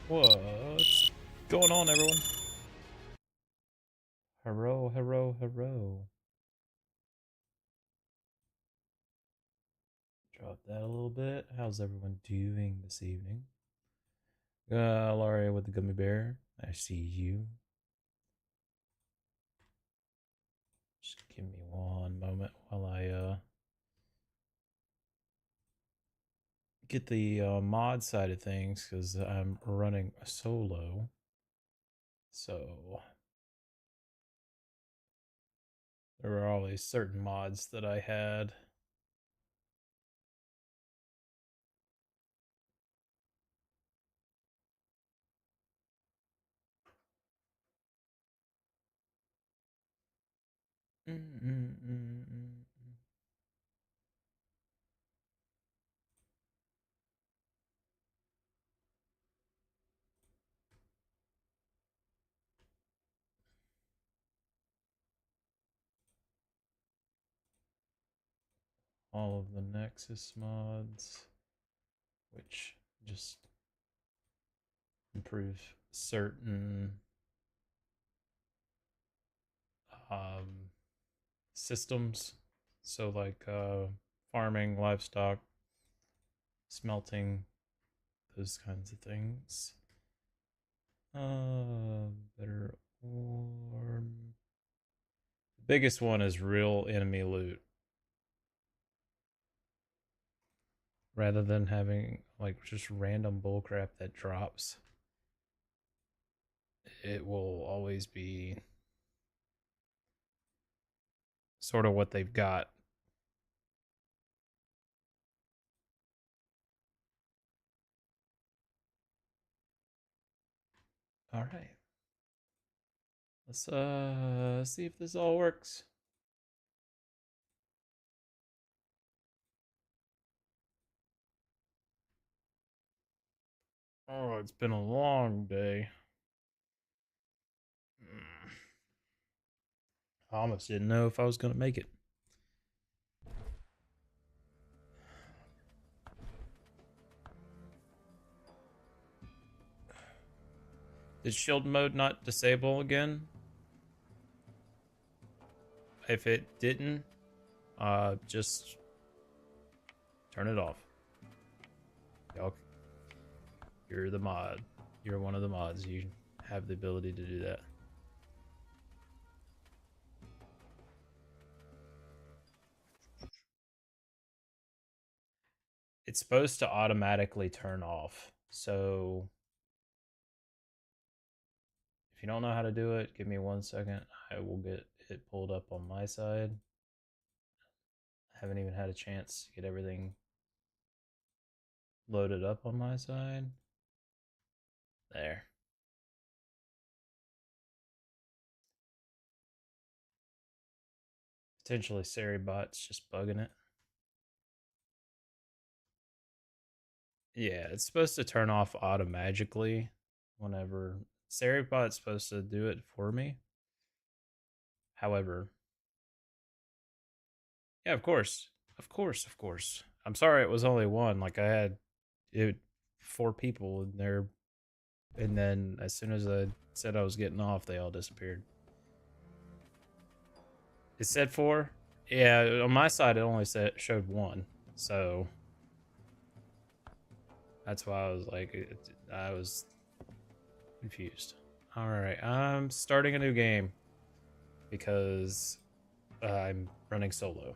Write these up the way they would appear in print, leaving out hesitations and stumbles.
What's going on, everyone? Hello, hello, hello. Drop that a little bit. How's everyone doing this evening? Laria with the gummy bear. I see you. Just give me one moment while I get the mod side of things because I'm running a solo. So there were always certain mods that I had. Mm-mm-mm-mm. All of the Nexus mods, which just improve certain um, systems. So, like farming, livestock, smelting, those kinds of things. Better or the biggest one is real enemy loot. Rather than having like just random bullcrap that drops, it will always be sort of what they've got. All right. Let's see if this all works. Oh, it's been a long day. I almost didn't know if I was going to make it. Did shield mode not disable again? If it didn't, just turn it off. Y'all, you're the mod. You're one of the mods. You have the ability to do that. It's supposed to automatically turn off. So if you don't know how to do it, give me 1 second. I will get it pulled up on my side. I haven't even had a chance to get everything loaded up on my side. There. Potentially Seribot's just bugging it. Yeah, it's supposed to turn off automatically whenever Seribot's supposed to do it for me. However, yeah, of course. Of course, of course. I'm sorry it was only one. Like I had it 4 people in there, and then as soon as I said I was getting off, they all disappeared. It said 4. Yeah, on my side it only showed 1. So that's why I was like I was confused. All right, I'm starting a new game because I'm running solo.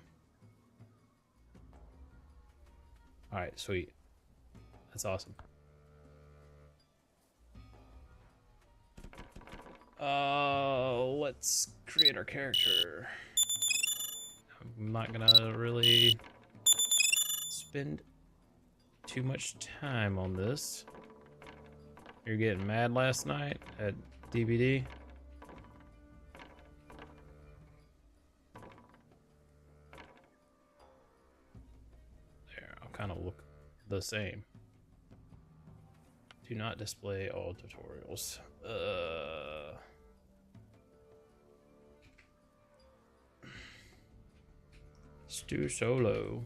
All right, sweet. That's awesome. Let's create our character. I'm not gonna really spend too much time on this. You're getting mad last night at DVD? There, I'll kind of look the same. Do not display all tutorials. Let's do solo.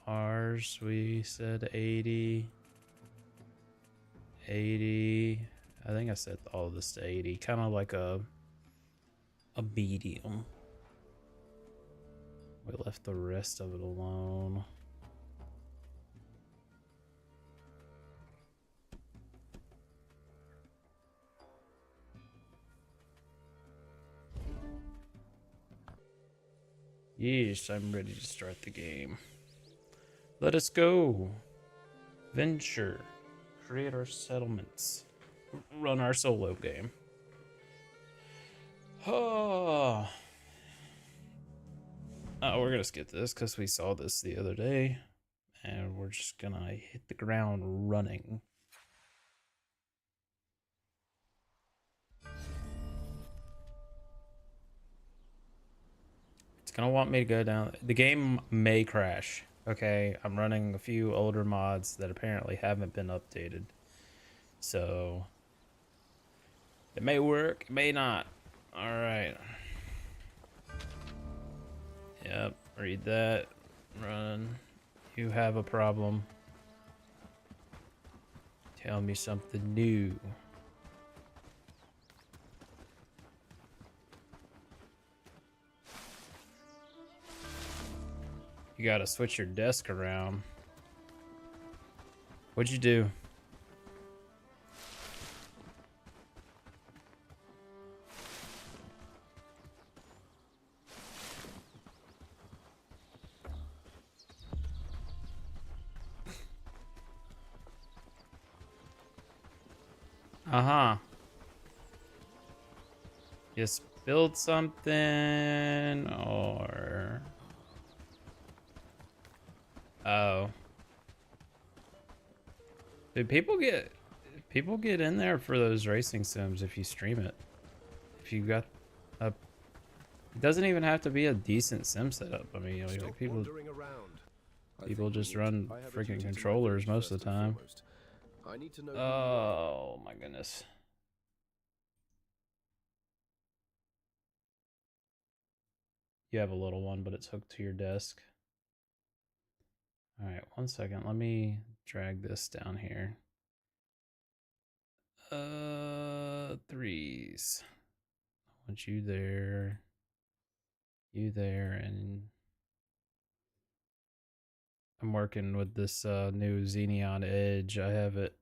Ours, we said 80. 80. I think I set all of this to 80. Kind of like a medium. We left the rest of it alone. Yes, I'm ready to start the game. Let us go. Venture. Create our settlements. Run our solo game. Oh, we're gonna skip this because we saw this the other day. And we're just gonna hit the ground running. It's gonna want me to go down. The game may crash. Okay, I'm running a few older mods that apparently haven't been updated. So it may work, it may not. Alright. Yep, read that. Run. You have a problem. Tell me something new. You gotta switch your desk around. What'd you do? Uh-huh. You spilled something, or... Oh. Dude, people get in there for those racing sims if you stream it. If you got a... It doesn't even have to be a decent sim setup. I mean, like people just run freaking controllers most of the time. Oh my goodness. You have a little one, but it's hooked to your desk. All right, 1 second. Let me drag this down here. Threes. I want you there, and I'm working with this new Xeneon Edge. I have it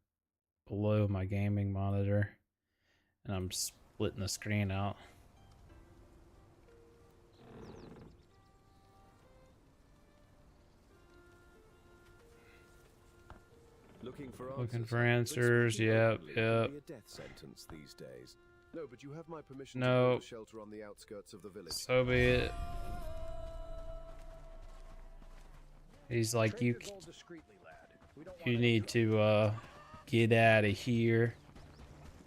below my gaming monitor, and I'm splitting the screen out. Looking for answers. Yep. A death sentence these days. No, but you have my permission to build a shelter on the outskirts of the village. So be it. He's like, you need to get out of here,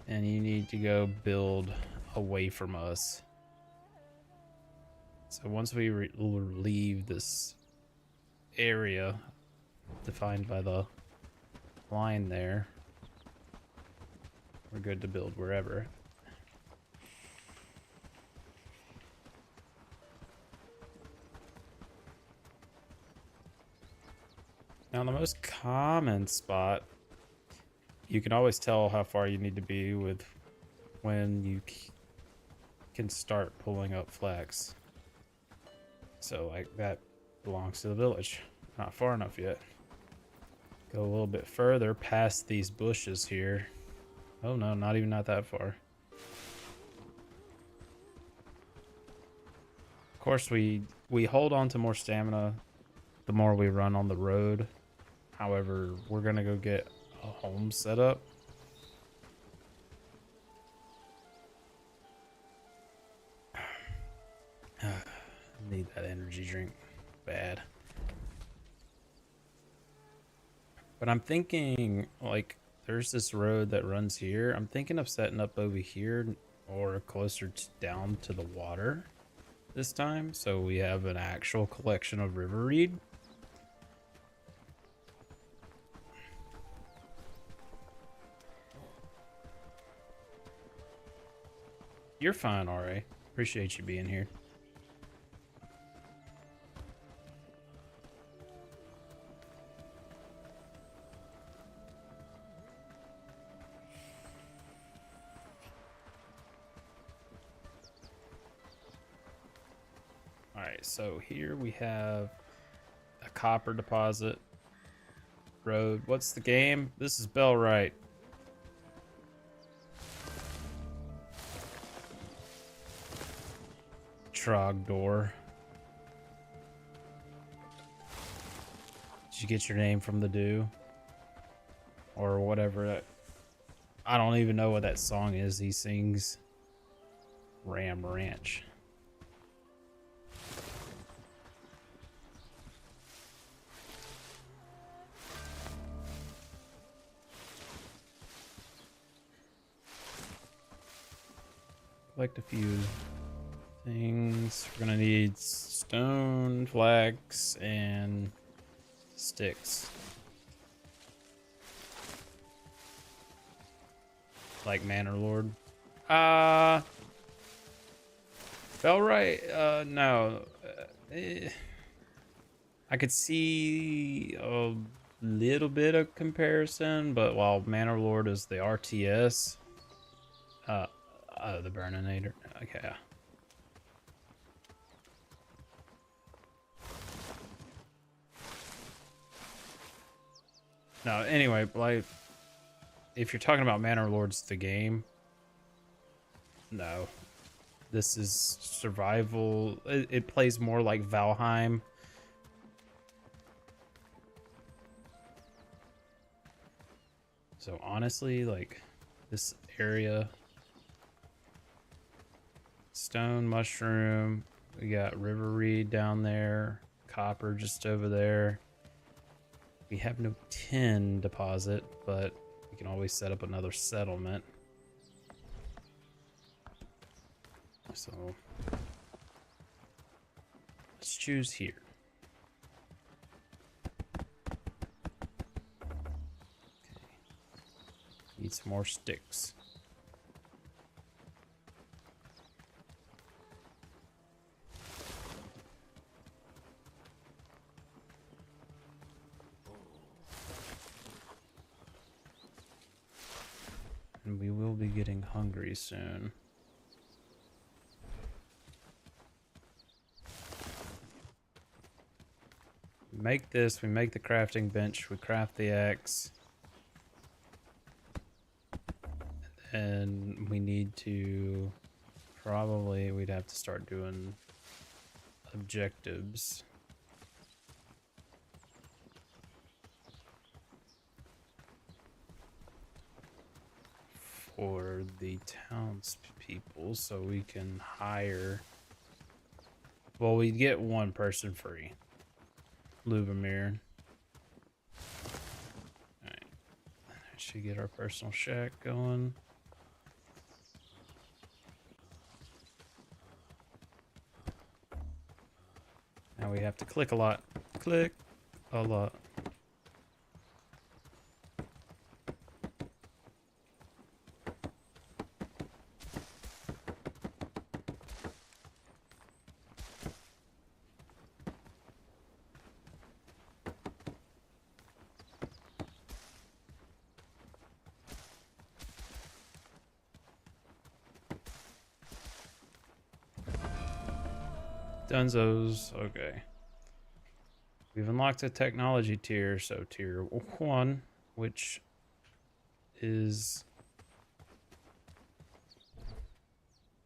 and you need to go build away from us. So once we leave this area defined by the line there, we're good to build wherever. Now, the most common spot, you can always tell how far you need to be with when you can start pulling up flags. So, like, that belongs to the village. Not far enough yet. Go a little bit further past these bushes here. Oh no, not that far. Of course, we hold on to more stamina the more we run on the road. However, we're gonna go get a home set up. Need that energy drink bad. But I'm thinking, like, there's this road that runs here. I'm thinking of setting up over here or closer down to the water this time, so we have an actual collection of river reed. You're fine, RA. Appreciate you being here. so here we have a copper deposit. Road. What's the game? This is Bellwright. Trogdor. Did you get your name from the Dew? Or whatever. I don't even know what that song is he sings. Ram Ranch. Collect a few things. We're gonna need stone, flax, and sticks. Like Manor Lord. Bellwright, no. I could see a little bit of comparison, but while Manor Lord is the RTS, the Burninator. Okay. No, anyway, like, if you're talking about Manor Lords, the game, no. This is survival. It plays more like Valheim. So honestly, like, this area, stone, mushroom, we got river reed down there, copper just over there. We have no tin deposit, but we can always set up another settlement. So let's choose here. Okay. Need some more sticks. And we will be getting hungry soon. We make this, we make the crafting bench, we craft the axe. And we need to, probably, we'd have to start doing objectives. For the townspeople, so we can hire. Well, we get one person free. Lubomir. Alright. Should get our personal shack going. Now we have to click a lot. Click a lot. Dunzos, okay. We've unlocked a technology tier, so tier 1, which is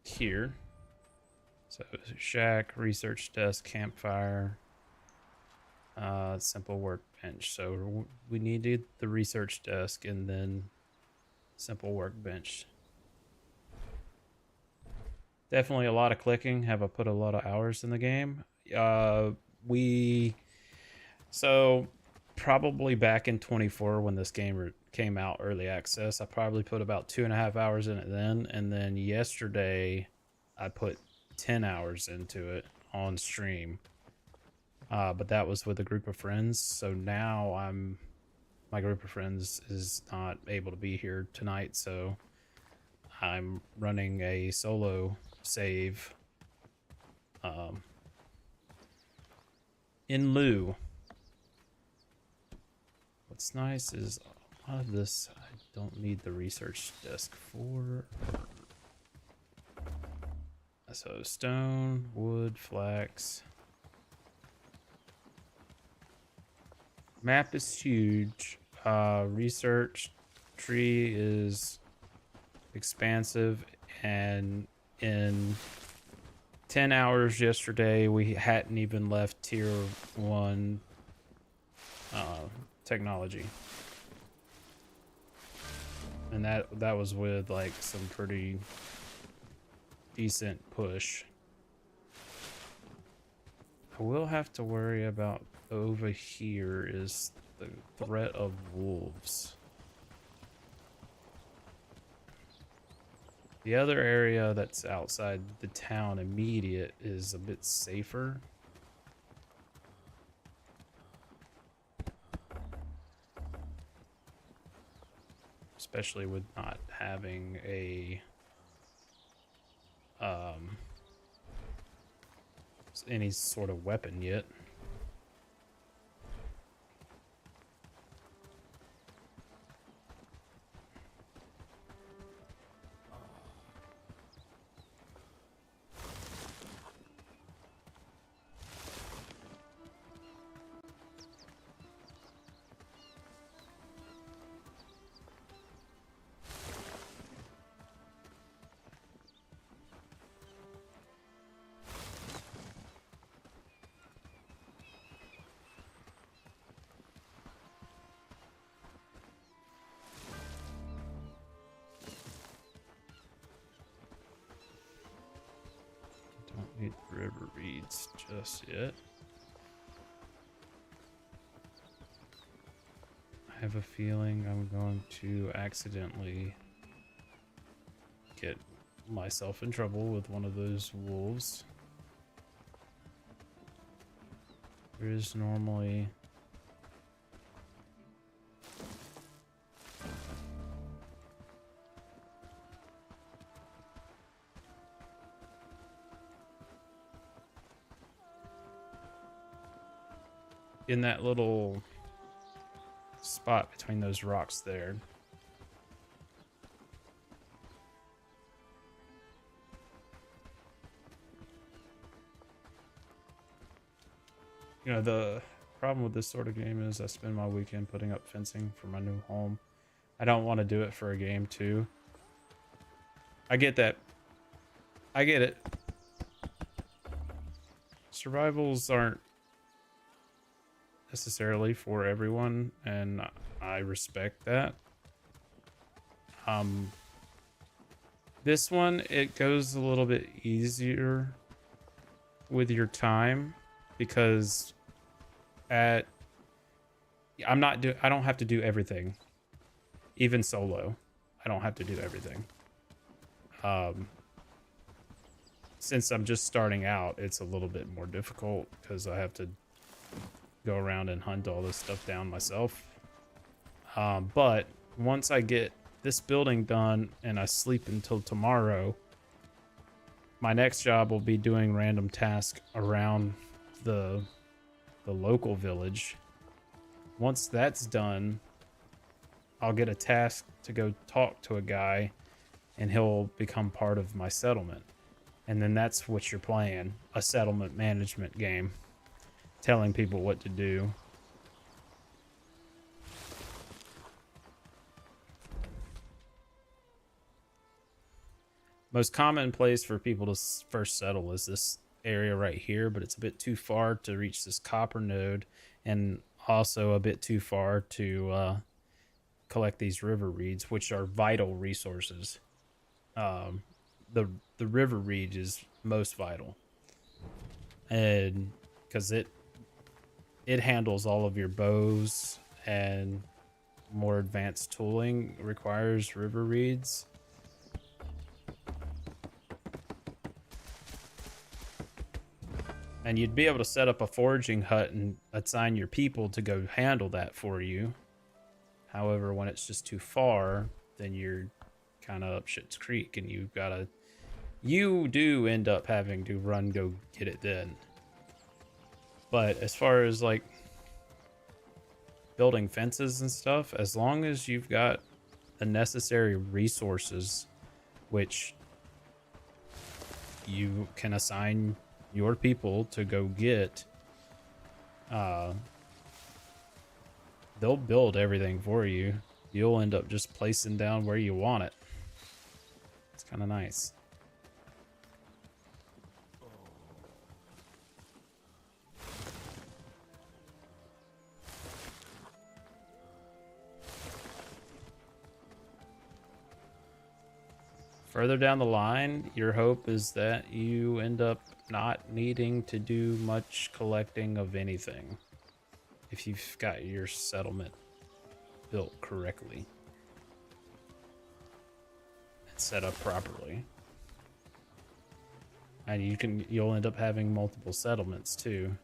here. So shack, research desk, campfire, simple workbench. So we needed the research desk and then simple workbench. Definitely a lot of clicking. Have I put a lot of hours in the game? So probably back in 24 when this game came out early access, I probably put about 2.5 hours in it then. And then yesterday I put 10 hours into it on stream. But that was with a group of friends. So now my group of friends is not able to be here tonight. So I'm running a solo save in lieu. What's nice is a lot of this I don't need the research desk for. So stone, wood, flax. Map is huge. Research tree is expansive, and in 10 hours yesterday, we hadn't even left tier 1 technology. And that was with like some pretty decent push. I will have to worry about over here is the threat of wolves. The other area that's outside the town immediate is a bit safer. Especially with not having a any sort of weapon yet. Don't need river reeds just yet. I have a feeling I'm going to accidentally get myself in trouble with one of those wolves. There is normally in that little spot between those rocks there. You know, the problem with this sort of game is I spend my weekend putting up fencing for my new home. I don't want to do it for a game too. I get that. I get it. Survivals aren't necessarily for everyone, and I respect that. This one, it goes a little bit easier with your time because I don't have to do everything. Even solo, I don't have to do everything. Since I'm just starting out, it's a little bit more difficult because I have to go around and hunt all this stuff down myself. But once I get this building done and I sleep until tomorrow, my next job will be doing random tasks around the local village. Once that's done, I'll get a task to go talk to a guy and he'll become part of my settlement. And then that's what you're playing, a settlement management game, telling people what to do. Most common place for people to first settle is this area right here, but it's a bit too far to reach this copper node, and also a bit too far to collect these river reeds, which are vital resources. The river reed is most vital, and because it handles all of your bows, and more advanced tooling requires river reeds. And you'd be able to set up a foraging hut and assign your people to go handle that for you. However, when it's just too far, then you're kind of up shit's creek, and you do end up having to go get it then. But as far as like building fences and stuff, as long as you've got the necessary resources, which you can assign your people to go get, they'll build everything for you. You'll end up just placing down where you want it. It's kind of nice. Further down the line, your hope is that you end up not needing to do much collecting of anything if you've got your settlement built correctly and set up properly. And you'll end up having multiple settlements too.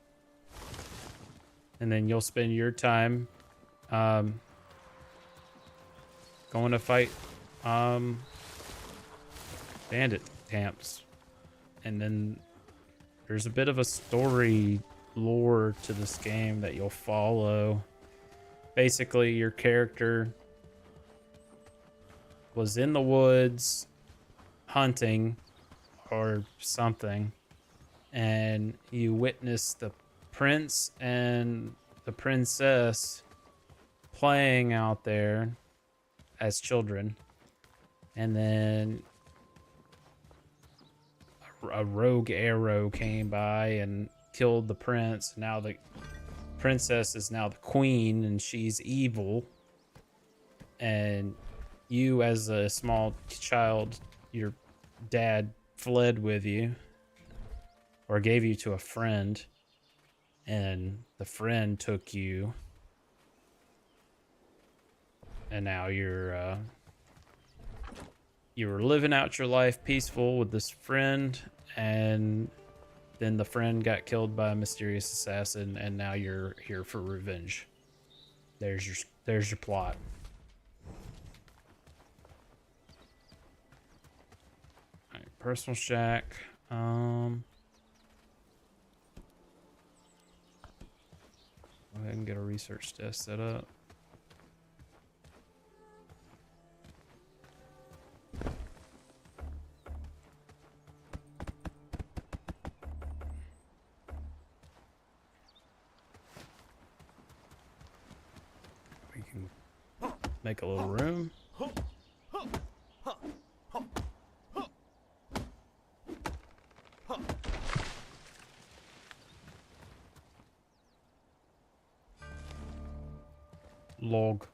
And then you'll spend your time going to fight bandit camps. And then there's a bit of a story lore to this game that you'll follow. Basically, your character was in the woods hunting or something, and you witnessed the prince and the princess playing out there as children, and then a rogue arrow came by and killed the prince. Now the princess is now the queen, and she's evil, and you as a small child, your dad fled with you or gave you to a friend, and the friend took you, and now you're living out your life peaceful with this friend, and then the friend got killed by a mysterious assassin, and now you're here for revenge. There's your plot. All right, personal shack. Go ahead and get a research desk set up. We can make a little room. Log.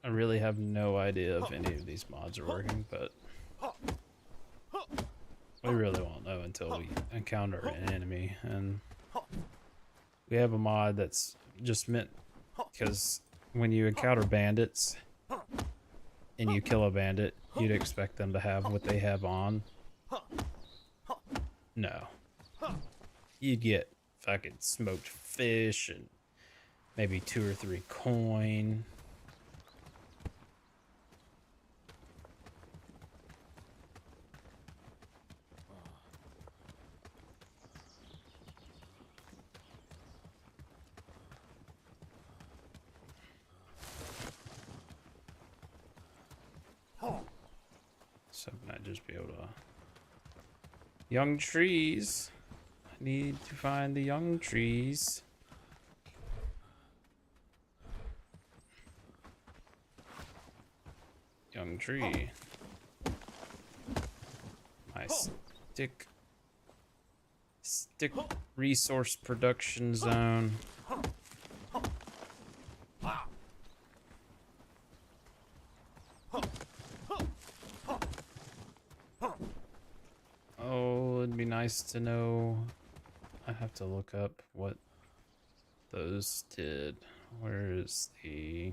I really have no idea if any of these mods are working, but we really won't know until we encounter an enemy. And we have a mod that's just meant because when you encounter bandits and you kill a bandit, you'd expect them to have what they have on. No. You'd get fucking smoked fish and maybe 2 or 3 coin. So might just be able to... Young trees. I need to find the young trees. Young tree. My stick resource production zone. Oh, it'd be nice to know. I have to look up what those did. Where is the...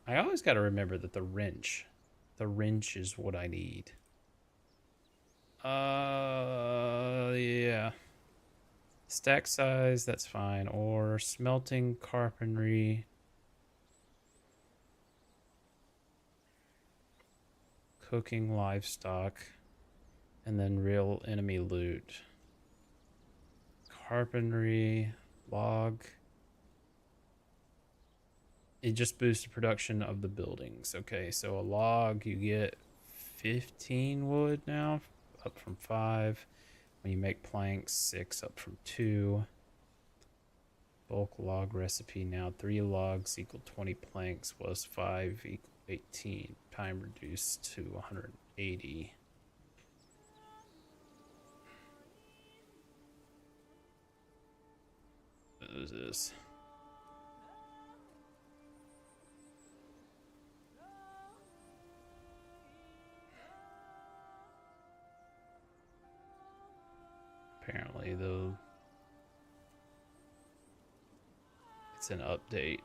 I always got to remember that the wrench is what I need. Yeah. Stack size, that's fine. Or smelting, carpentry. Cooking, livestock. And then real enemy loot. Carpentry, Log. It just boosts the production of the buildings. Okay, so a log, you get 15 wood now, up from 5. When you make planks, 6 up from 2. Bulk log recipe now, 3 logs equal 20 planks, was 5 equal 18. Time reduced to 180. What is this? Apparently, though, it's an update.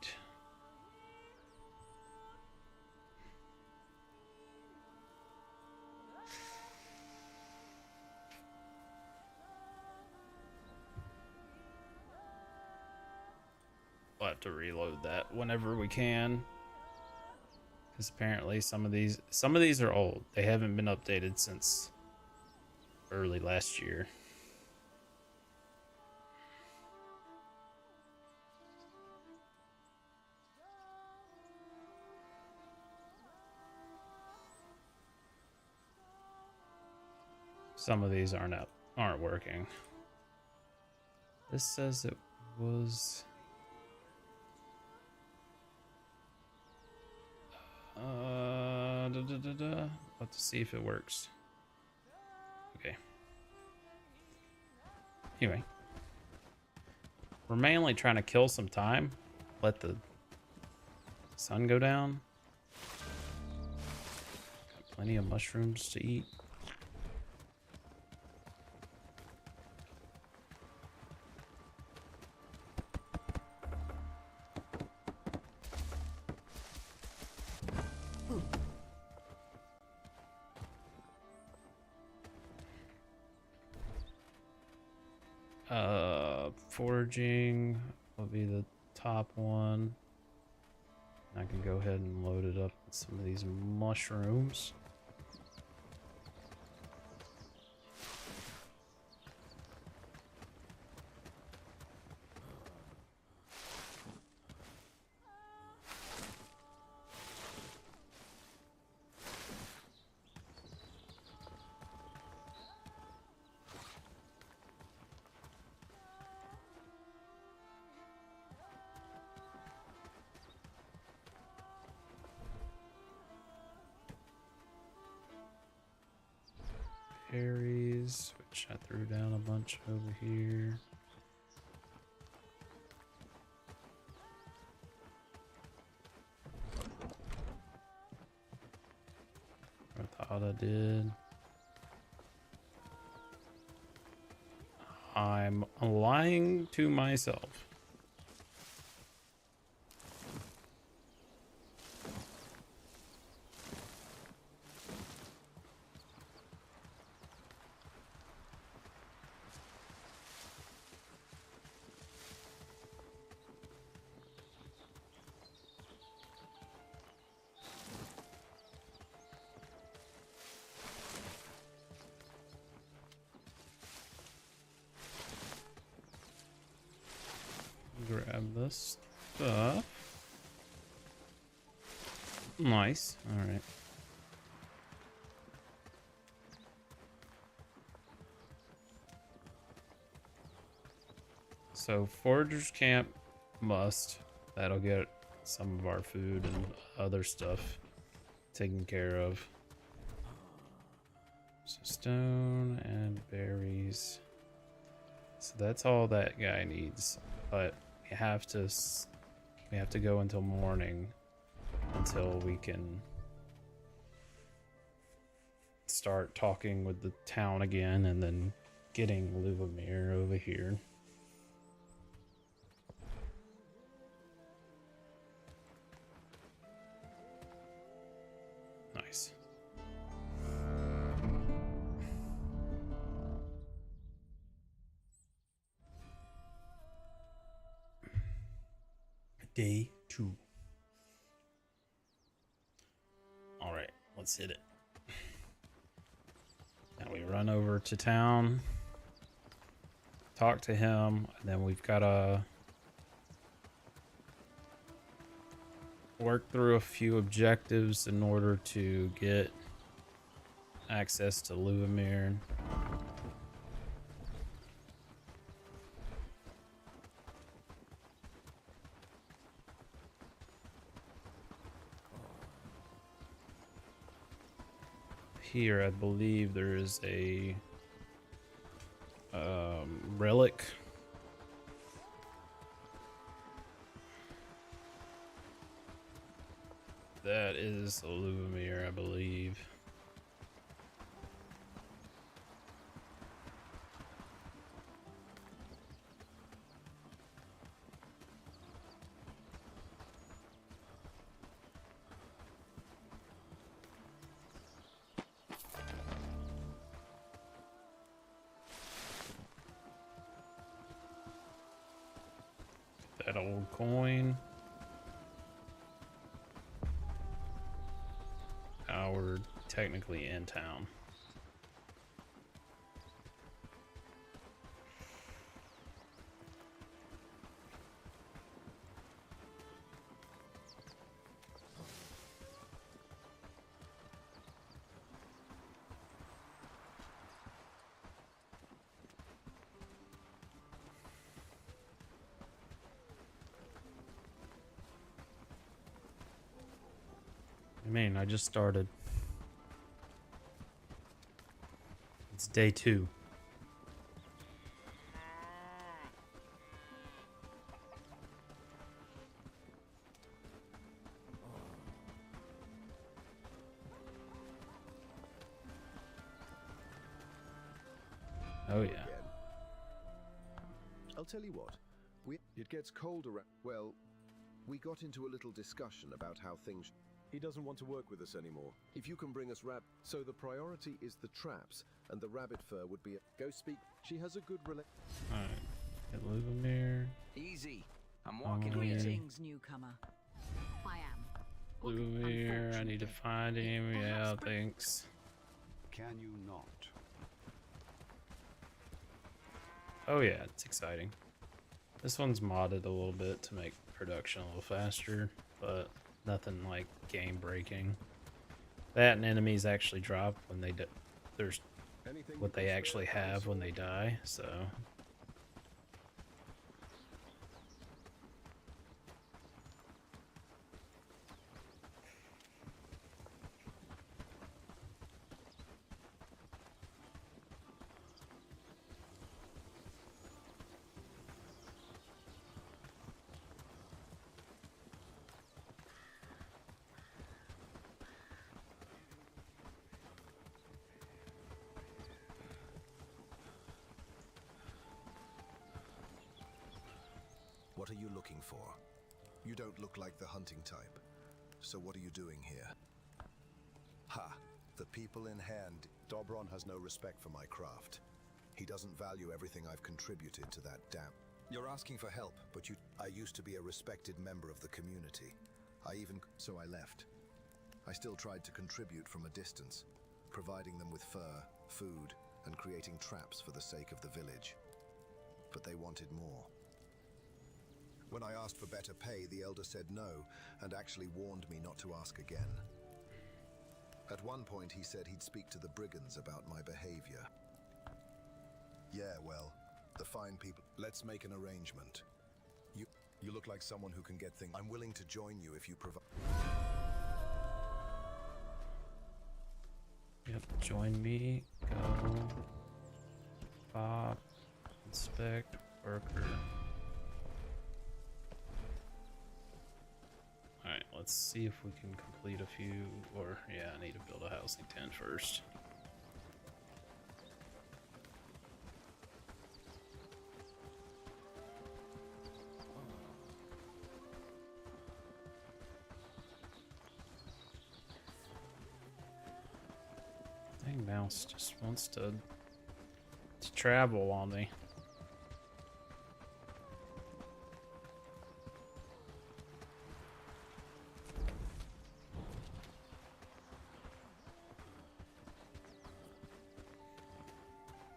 We'll have to reload that whenever we can, because apparently some of these are old. They haven't been updated since early last year. Some of these aren't working. This says it was Let's see if it works. Okay. Anyway, we're mainly trying to kill some time. Let the sun go down. Got plenty of mushrooms to eat. Foraging will be the top one. I can go ahead and load it up with some of these mushrooms. Berries, which I threw down a bunch over here. I thought I did. I'm lying to myself. Grab this stuff. Nice. All right. So Forager's Camp must. That'll get some of our food and other stuff taken care of. So stone and berries. So that's all that guy needs. But we have to go until morning until we can start talking with the town again and then getting Luvamir over here. Nice. Day 2. All right, let's hit it. Now we run over to town, talk to him, and then we've got to work through a few objectives in order to get access to Luvimir. Here, I believe there is a relic. That is a Luvimir, I believe. That old coin. We're technically in town. I mean, I just started. It's day 2. Oh yeah. I'll tell you what. It gets colder. Well, we got into a little discussion about how things. He doesn't want to work with us anymore. If you can bring us so the priority is the traps, and the rabbit fur would be. Go speak. She has a good relation. All right. Get Luvimir. Easy. I'm walking Oh, with you. Greetings, newcomer. I am. Luvimir, I need to find him. Yeah, thanks. Can you not? Oh yeah, it's exciting. This one's modded a little bit to make production a little faster, but nothing like game breaking. That and enemies actually drop when they there's what they actually have when they die, so What are you looking for? You don't look like the hunting type. So what are you doing here? Ha! The people in hand. Dobron has no respect for my craft. He doesn't value everything I've contributed to that dam. You're asking for help, but I used to be a respected member of the community. So I left. I still tried to contribute from a distance, providing them with fur, food, and creating traps for the sake of the village. But they wanted more. When I asked for better pay, the elder said no, and actually warned me not to ask again. At one point, he said he'd speak to the brigands about my behavior. Yeah, well, the fine people. Let's make an arrangement. You look like someone who can get things. I'm willing to join you if you provide. yep, join me, go, Bob, inspect, worker. Alright, let's see if we can complete a few, or yeah, I need to build a housing tent first. Dang, mouse just wants to travel on me.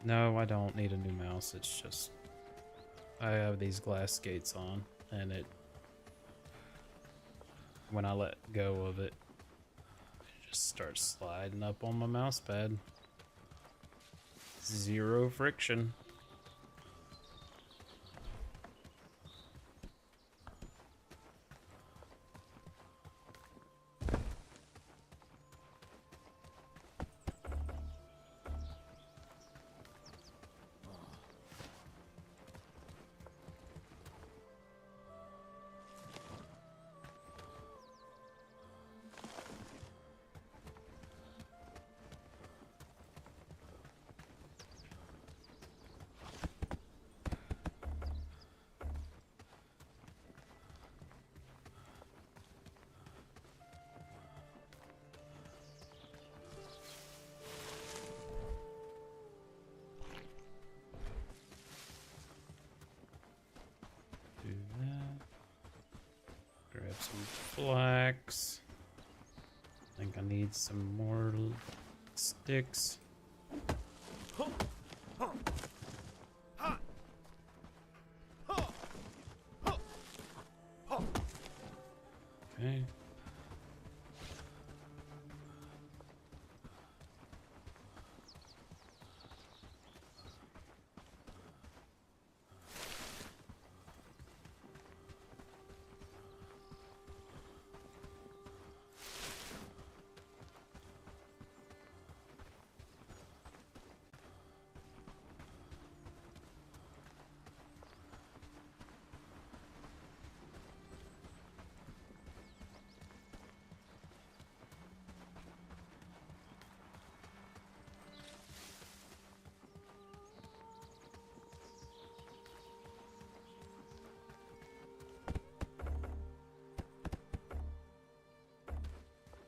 No, I don't need a new mouse. It's just I have these glass skates on, and when I let go of it, it just starts sliding up on my mouse pad. Zero friction. Do that. Grab some flax. I think I need some more sticks. Okay.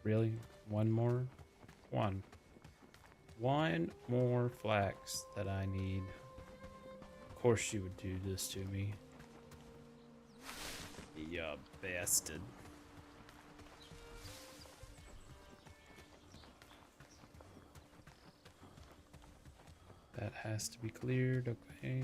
Really? One more? One more flax that I need. Of course you would do this to me. You bastard. That has to be cleared, okay.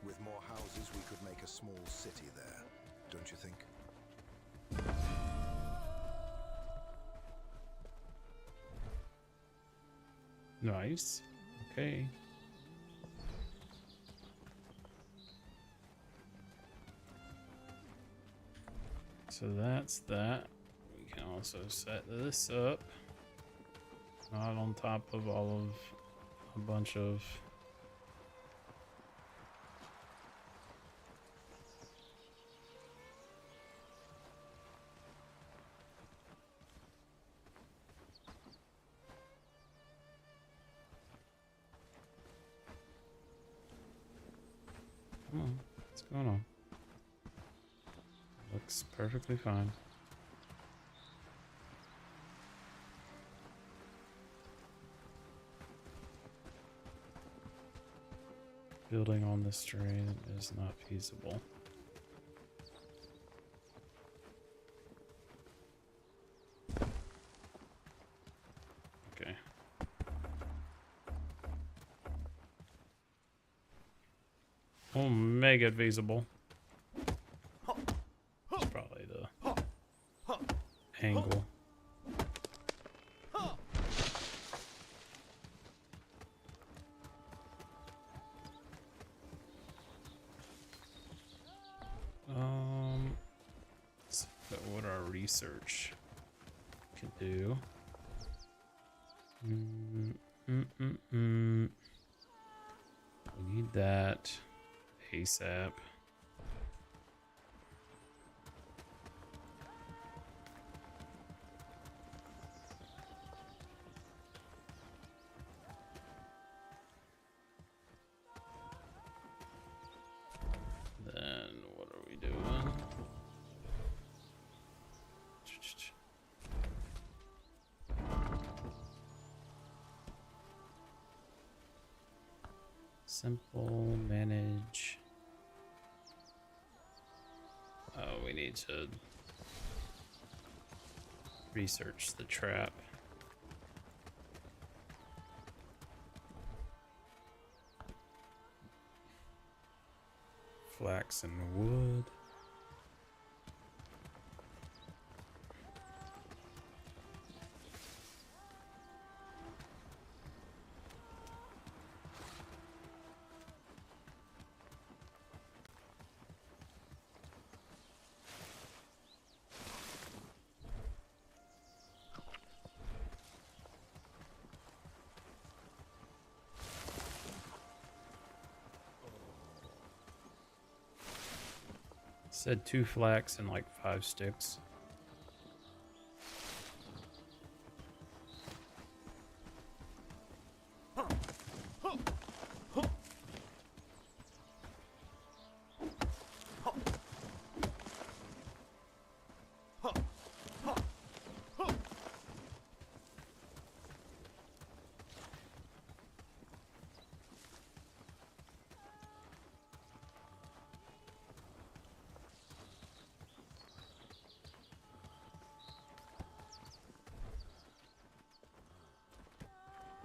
With more houses, we could make a small city there, don't you think? Nice. Okay. So that's that. We can also set this up. Not on top of all of a bunch of Come on, what's going on? Looks perfectly fine. Building on this terrain is not feasible. Okay. Oh, mega feasible. It's probably the angle. Let's look at what our research can do. We need that ASAP. Simple manage. Oh, we need to research the trap. Flax and wood. Said 2 flax and like 5 sticks.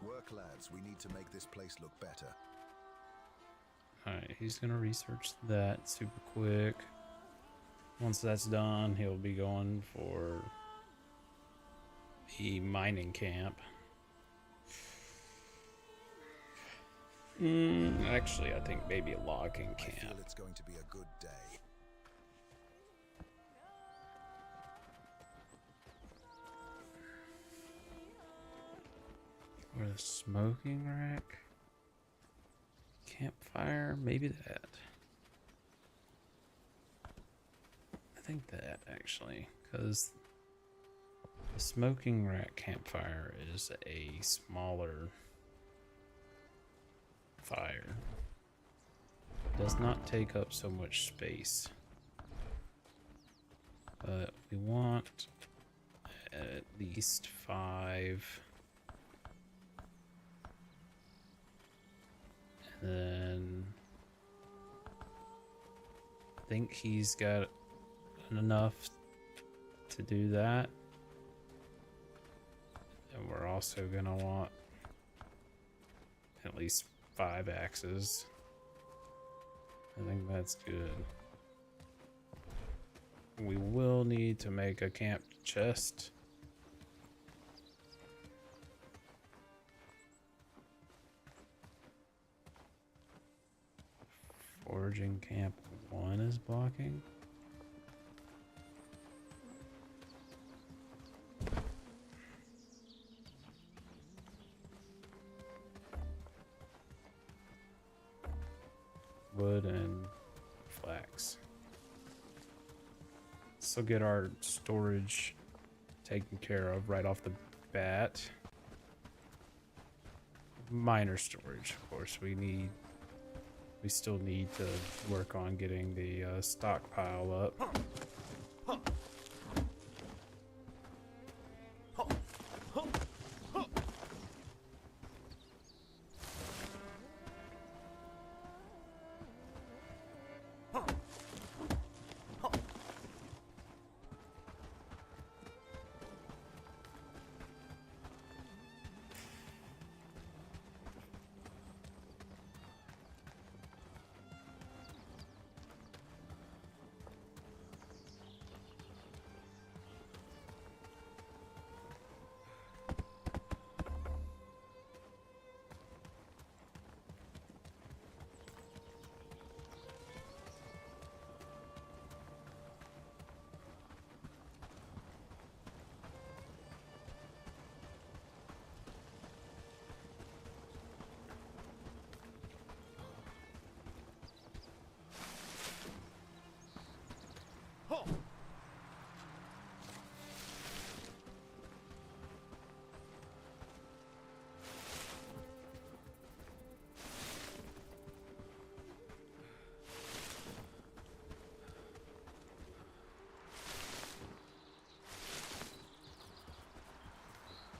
Work, lads. We need to make this place look better. Alright, he's gonna research that super quick. Once that's done, he'll be going for the mining camp. Actually, I think maybe a logging I feel camp. it's going to be a good day. Or the smoking rack. Campfire, maybe that. I think that actually, because the smoking rack campfire is a smaller fire. Does not take up so much space. But we want at least 5. And then I think he's got enough to do that. And we're also gonna want at least 5 axes. I think that's good. We will need to make a camp chest. Foraging camp 1 is blocking. Wood and flax. This will get our storage taken care of right off the bat. Minor storage, of course. We still need to work on getting the stockpile up.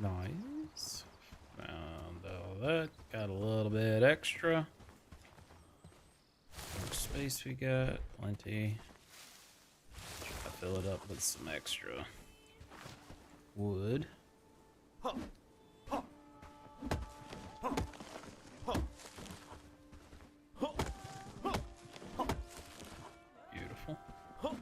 Nice. Found all that. Got a little bit extra. space we got? Plenty. Try to fill it up with some extra wood. Beautiful. Okay.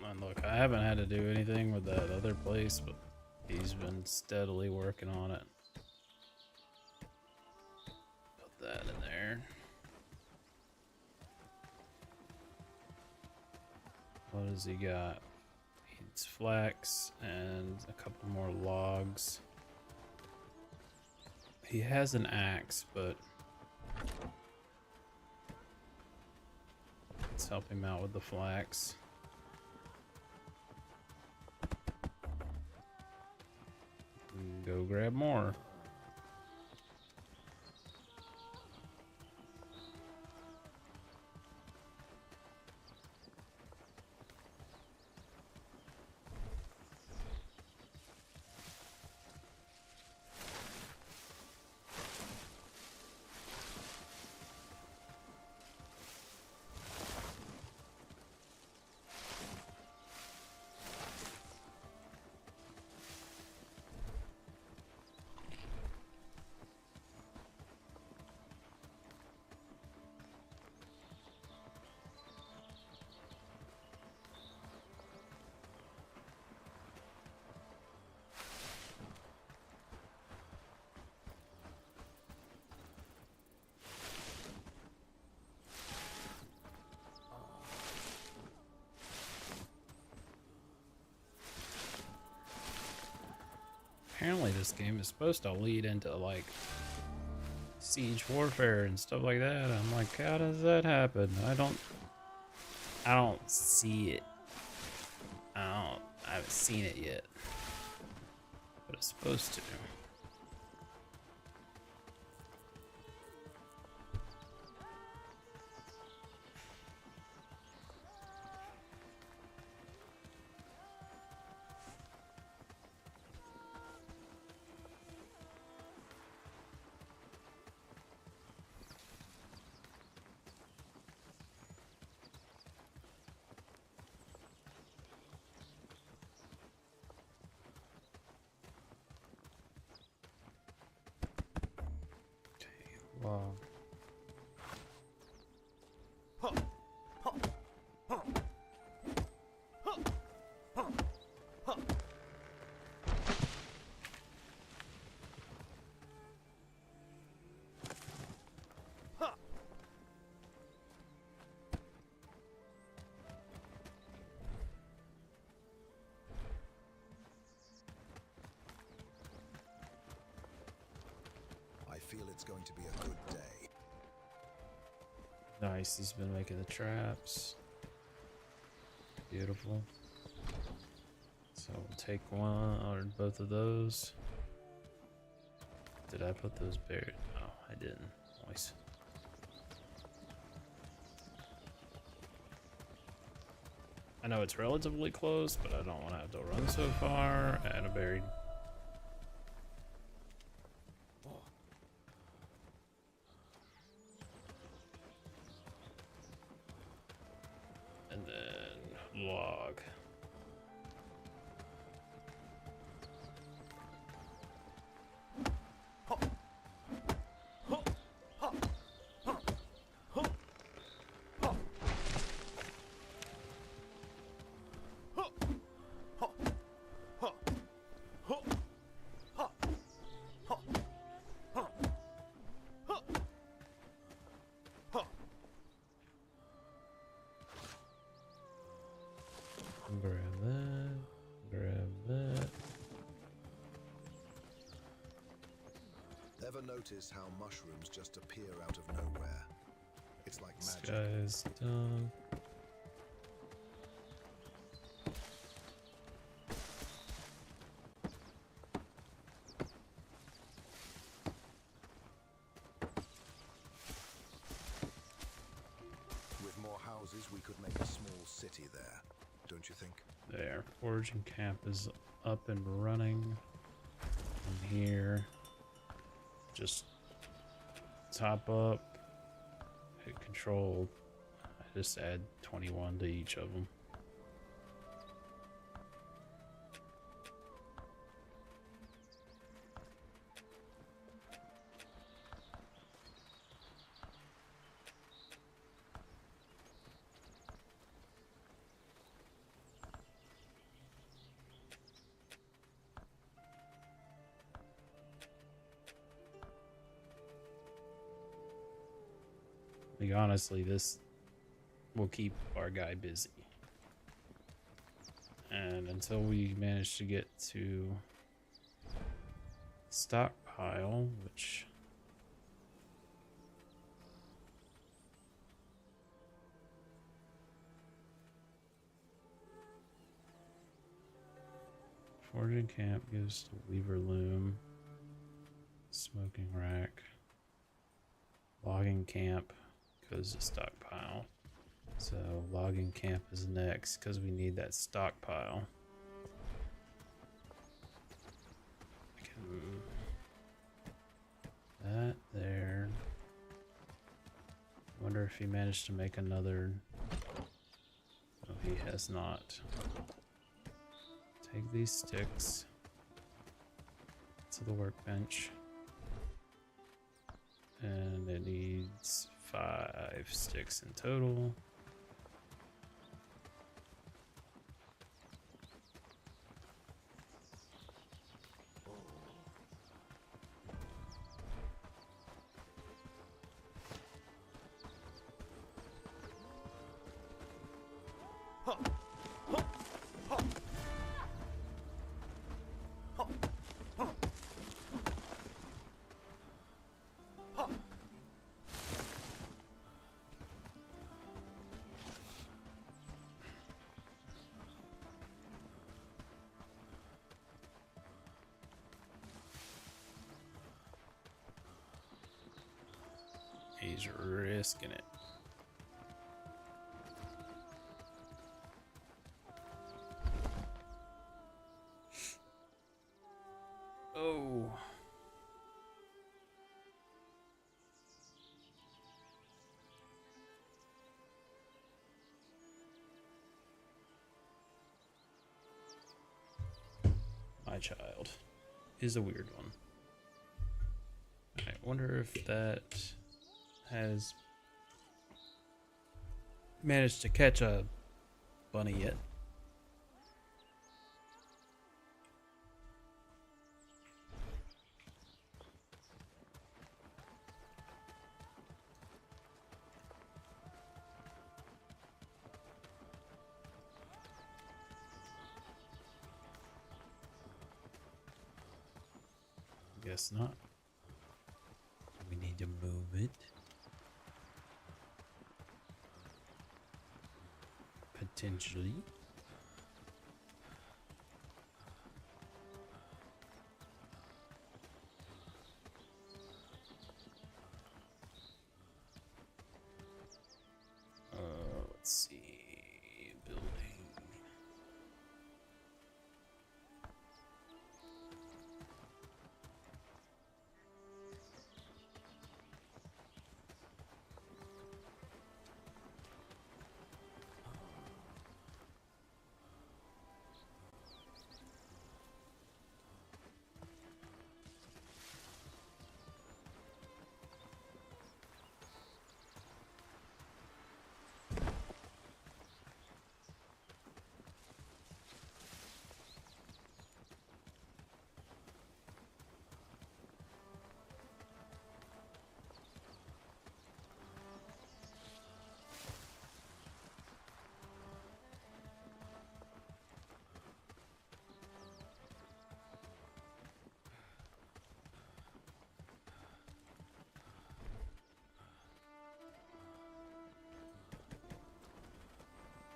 And look, I haven't had to do anything with that other place, but he's been steadily working on it. Put that in there. What has he got? Needs flax and a couple more logs. He has an axe, but let's help him out with the flax. Go grab more. Apparently this game is supposed to lead into like siege warfare and stuff like that. I'm like, how does that happen? I don't see it. I haven't seen it yet. But it's supposed to. Wow. I feel it's going to be a good day. Nice, he's been making the traps. Beautiful. So we'll take one or both of those. Did I put those buried? Oh, I didn't. Nice. I know it's relatively close, but I don't want to have to run so far. And a buried. And then log. Grab that. Grab that. Ever notice how mushrooms just appear out of nowhere? It's like This magic. guy's done. don't you think? There, foraging camp is up and running. And here, just top up, hit control. I just add 21 to each of them. Like, honestly, this will keep our guy busy. And until we manage to get to stockpile, which foraging camp gives the weaver loom, smoking rack, logging camp goes to stockpile. So logging camp is next because we need that stockpile. I can that there. Wonder if he managed to make another. No, he has not. Take these sticks to the workbench. And it needs 5 sticks in total. He's risking it. Oh. My child is a weird one. I wonder if that has managed to catch a bunny yet. Guess not. We need to move it. Potentially. Let's see. Building.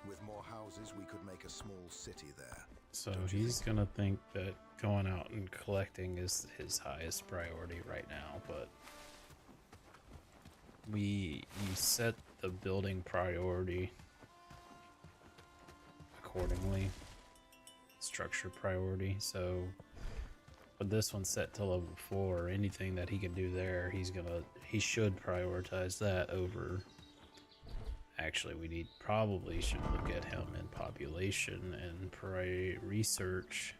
With more houses, we could make a small city there. So he's gonna think that going out and collecting is his highest priority right now, but you set the building priority accordingly. Structure priority. So, but this one's set to level 4. Anything that he can do there, he should prioritize that over. Actually, probably should look at him in population, and research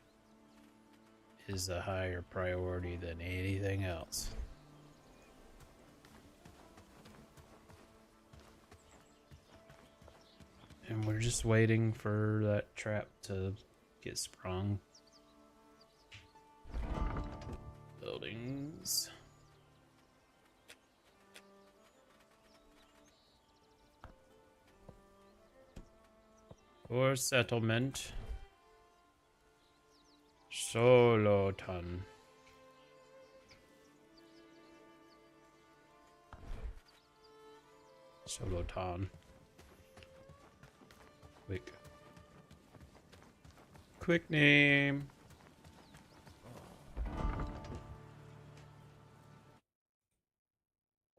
is a higher priority than anything else. And we're just waiting for that trap to get sprung. Buildings. For settlement. Solotan. Solotan. Quick name.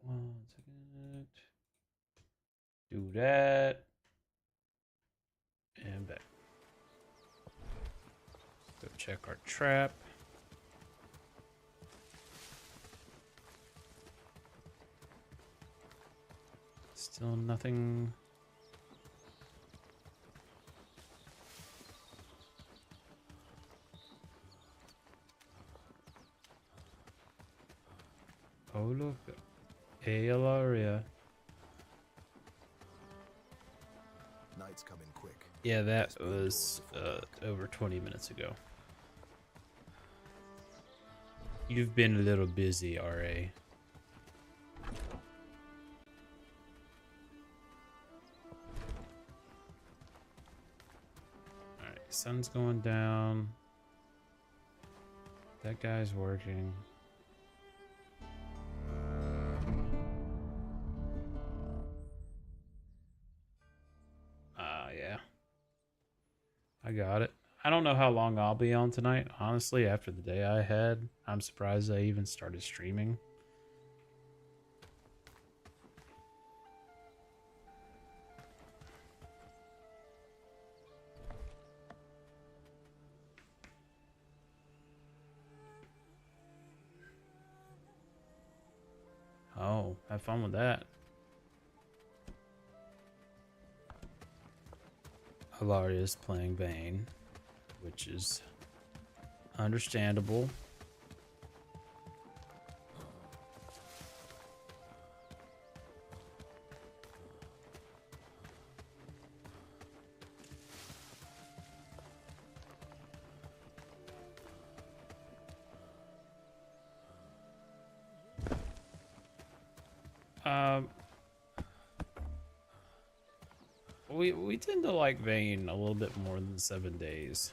One second. Do that. And back. Go check our trap. Still nothing. Oh look, Alaria. Night's coming quick. Yeah, that was over 20 minutes ago. You've been a little busy, RA. Alright, sun's going down. That guy's working. Yeah. I got it. I don't know how long I'll be on tonight. Honestly, after the day I had, I'm surprised I even started streaming. Oh, have fun with that. Alaria's playing Vayne, which is understandable. We tend to like Vayne a little bit more than 7 days.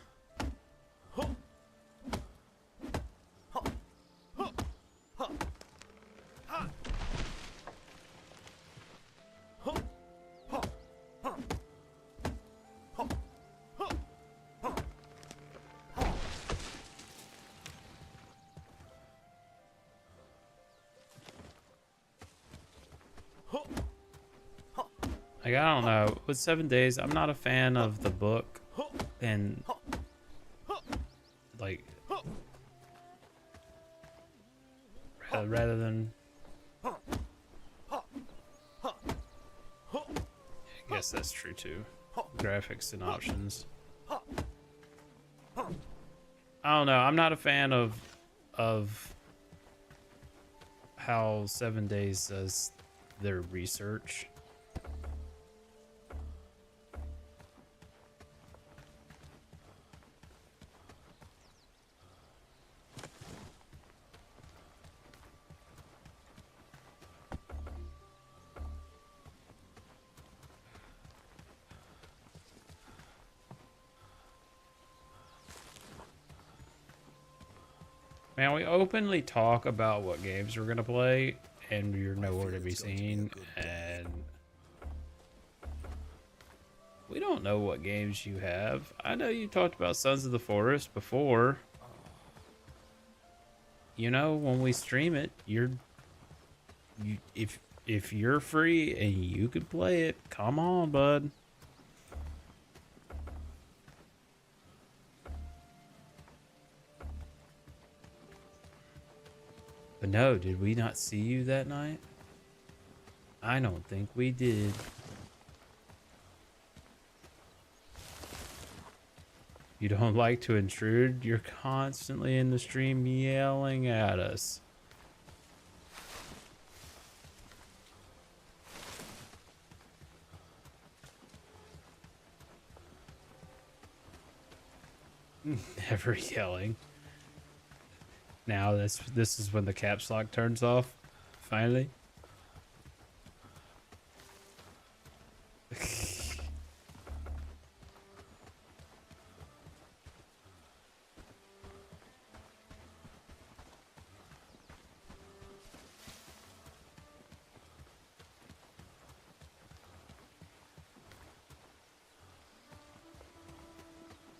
Like, I don't know. With 7 days, I'm not a fan of the book, and like rather than, I guess that's true too. Graphics and options. I don't know. I'm not a fan of how 7 days does their research. Man, we openly talk about what games we're gonna play, and you're nowhere to be seen, and we don't know what games you have. I know you talked about Sons of the Forest before. You know, when we stream it, if you're free and you could play it, come on, bud. But no, did we not see you that night? I don't think we did. You don't like to intrude? You're constantly in the stream yelling at us. Never yelling. Now this is when the caps lock turns off. Finally.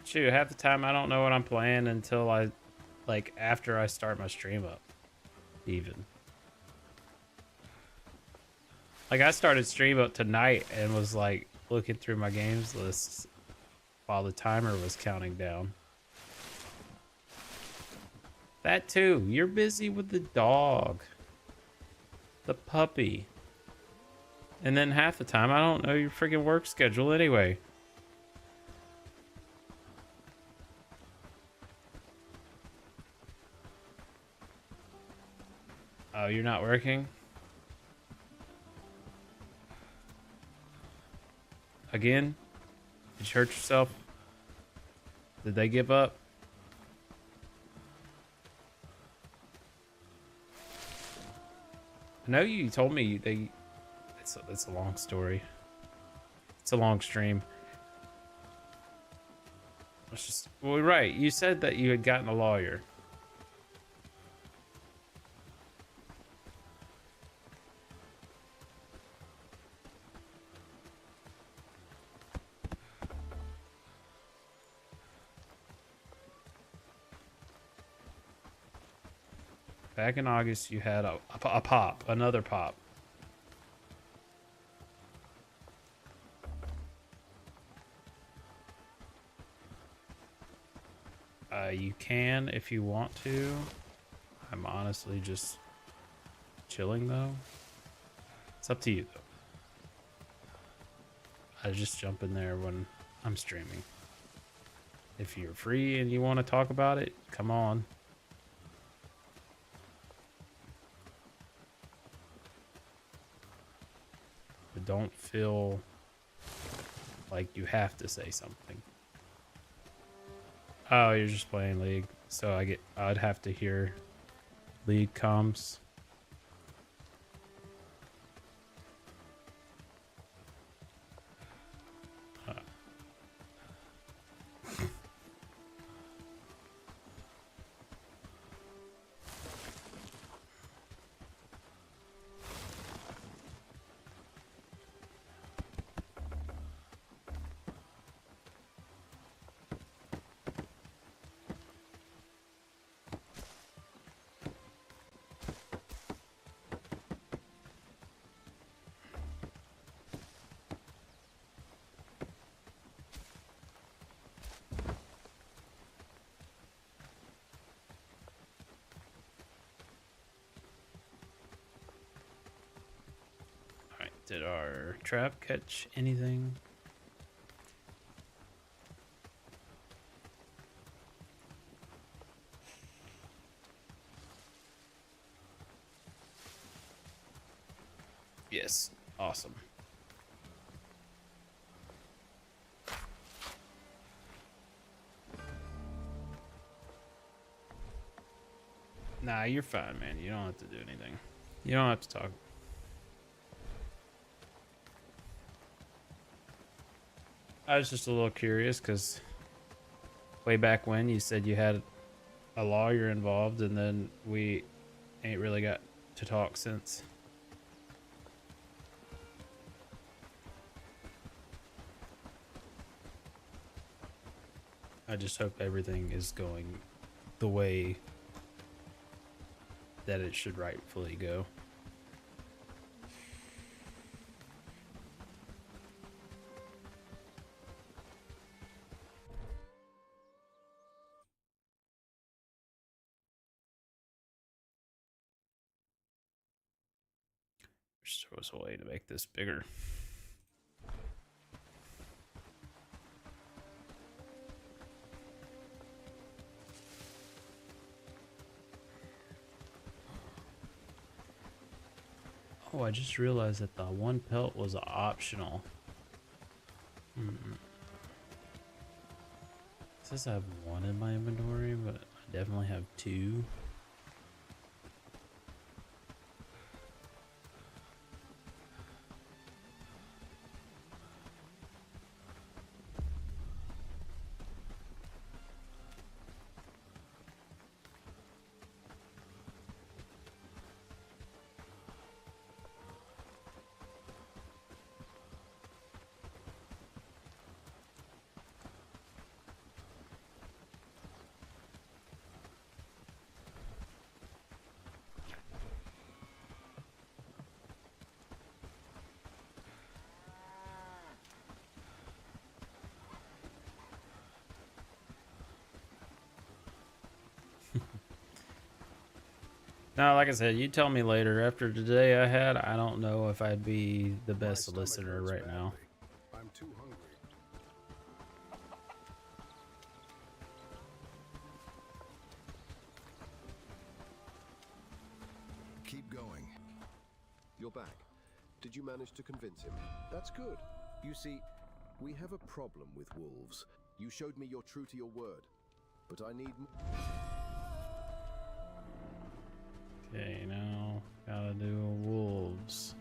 Shoot, half the time I don't know what I'm playing until after I start my stream up, even. Like, I started stream up tonight and was like looking through my games lists while the timer was counting down. That too. You're busy with the dog, the puppy, and then half the time I don't know your freaking work schedule anyway. Oh, you're not working? Again? Did you hurt yourself? Did they give up? I know you told me it's a long story. It's a long stream. It's just, well, right. You said that you had gotten a lawyer. Back in August, you had a pop, another pop. You can if you want to. I'm honestly just chilling though. It's up to you though. I just jump in there when I'm streaming. If you're free and you want to talk about it, come on. But don't feel like you have to say something. Oh, you're just playing League. So I'd have to hear League comms. Did our trap catch anything? Yes. Awesome. Nah, you're fine, man. You don't have to do anything. You don't have to talk. I was just a little curious because way back when you said you had a lawyer involved, and then we ain't really got to talk since. I just hope everything is going the way that it should rightfully go. Wish there was a way to make this bigger. Oh, I just realized that the one pelt was optional. It says I have one in my inventory, but I definitely have two. Now, like I said, you tell me later. After today I had, I don't know if I'd be the My best stomach listener hurts right now. badly. I'm too hungry. Keep going. You're back. Did you manage to convince him? That's good. You see, we have a problem with wolves. You showed me you're true to your word, but I need... Okay, now gotta do wolves.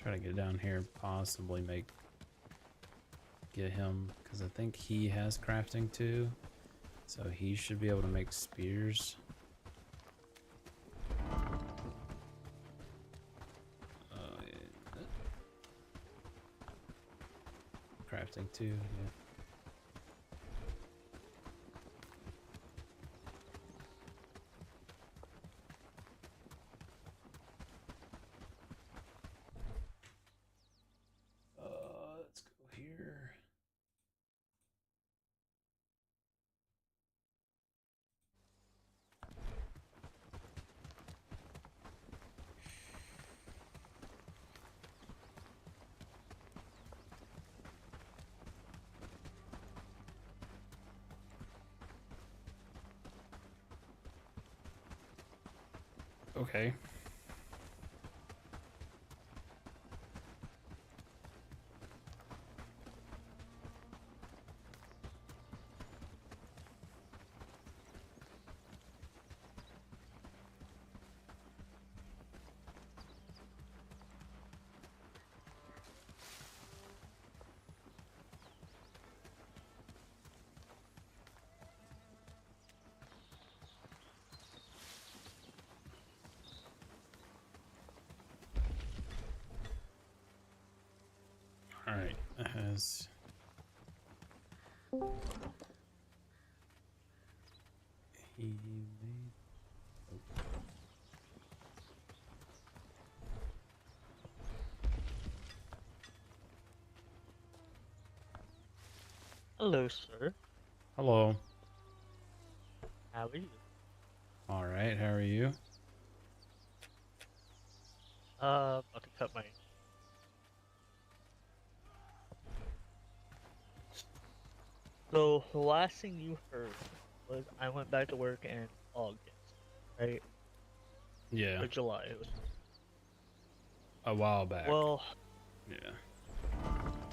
Try to get down here, possibly get him, because I think he has crafting too, so he should be able to make spears. Yeah. Crafting too, yeah. Let's go here. Okay. All right, that has he made. Oh. Hello, sir. Hello. How are you? All right, how are you? About to cut my. So the last thing you heard was I went back to work in August, right? Yeah, Or July. It was. a while back. Well, Yeah.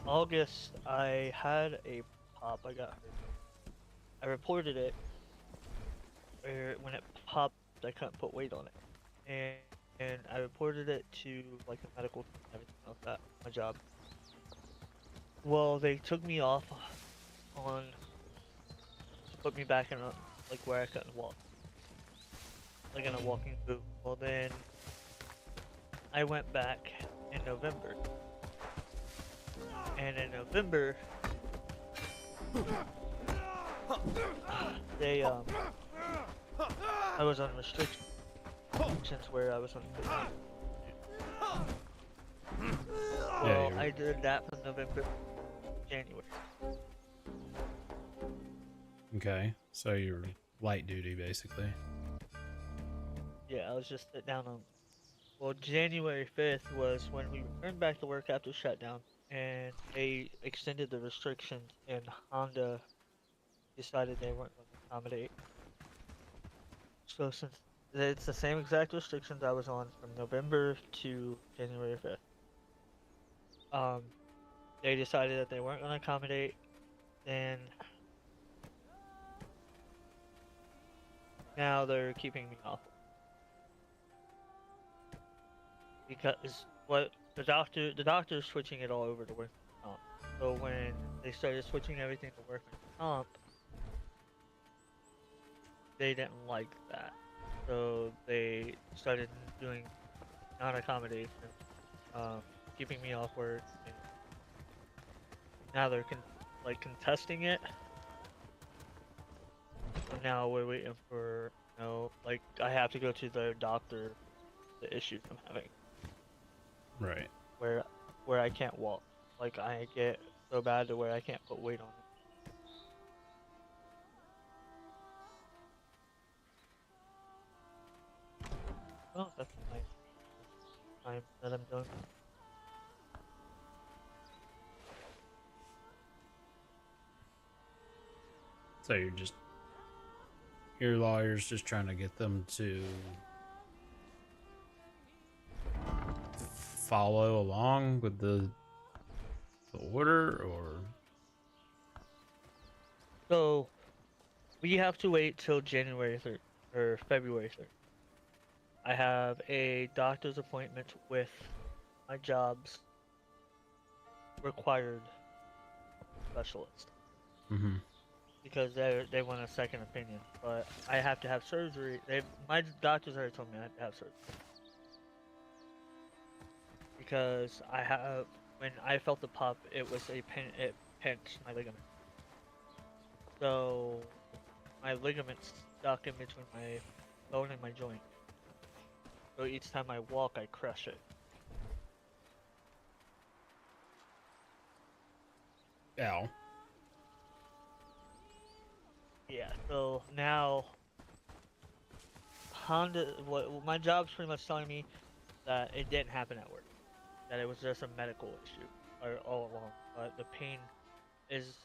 August I had a pop. I got hurt. I reported it. Where when it popped, I couldn't put weight on it, and I reported it to like the medical team and everything else at my job. Well, they took me off on, put me back in a, like where I couldn't walk, like in a walking boot. Well, then I went back in November, and in November they I was on restrictions where I was on. Well, you're- I did that from November to January. Okay, so you're light duty basically. Yeah, I was just sit down on. Well, January 5th was when we returned back to work after shutdown, and they extended the restrictions, and Honda decided they weren't going to accommodate. So since it's the same exact restrictions I was on from November to January 5th, they decided that they weren't going to accommodate. Then now they're keeping me off because what the doctor's switching it all over to workman's comp. So when they started switching everything to workman's comp, they didn't like that. So they started doing non-accommodation, keeping me off work. And now they're contesting it. So now we're waiting for, like I have to go to the doctor, the issues I'm having, Right. where I can't walk. Like I get so bad to where I can't put weight on it. Oh, that's my time that I'm done. So your lawyer's just trying to get them to follow along with the order, or So we have to wait till January 3rd or February 3rd. I have a doctor's appointment with my job's required specialist mm-hmm. because they want a second opinion. But I have to have surgery. My doctors already told me I have to have surgery because when I felt the pop, it was it pinched my ligament. So my ligament's stuck in between my bone and my joint. So each time I walk, I crush it. Ow. Yeah, so now what my job's pretty much telling me that it didn't happen at work. That it was just a medical issue all along. But the pain is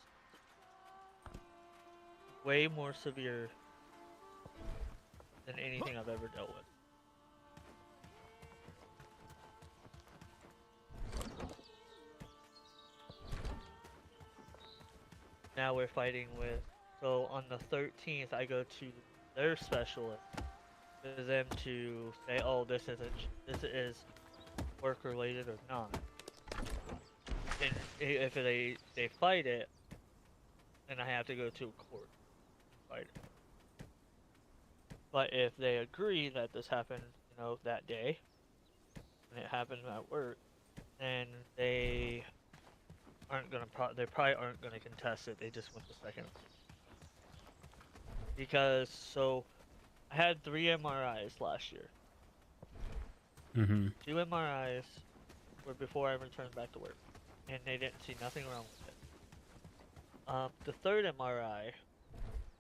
way more severe than anything I've ever dealt with. Now we're fighting with, so on the 13th I go to their specialist for them to say, oh, this is work related or not. And if they fight it, then I have to go to a court and fight it. But if they agree that this happened, that day, and it happened at work, then they probably aren't gonna contest it. They just want the second. Because so I had 3 MRIs last year. Mm-hmm. 2 MRIs were before I returned back to work, and they didn't see nothing wrong with it. The 3rd MRI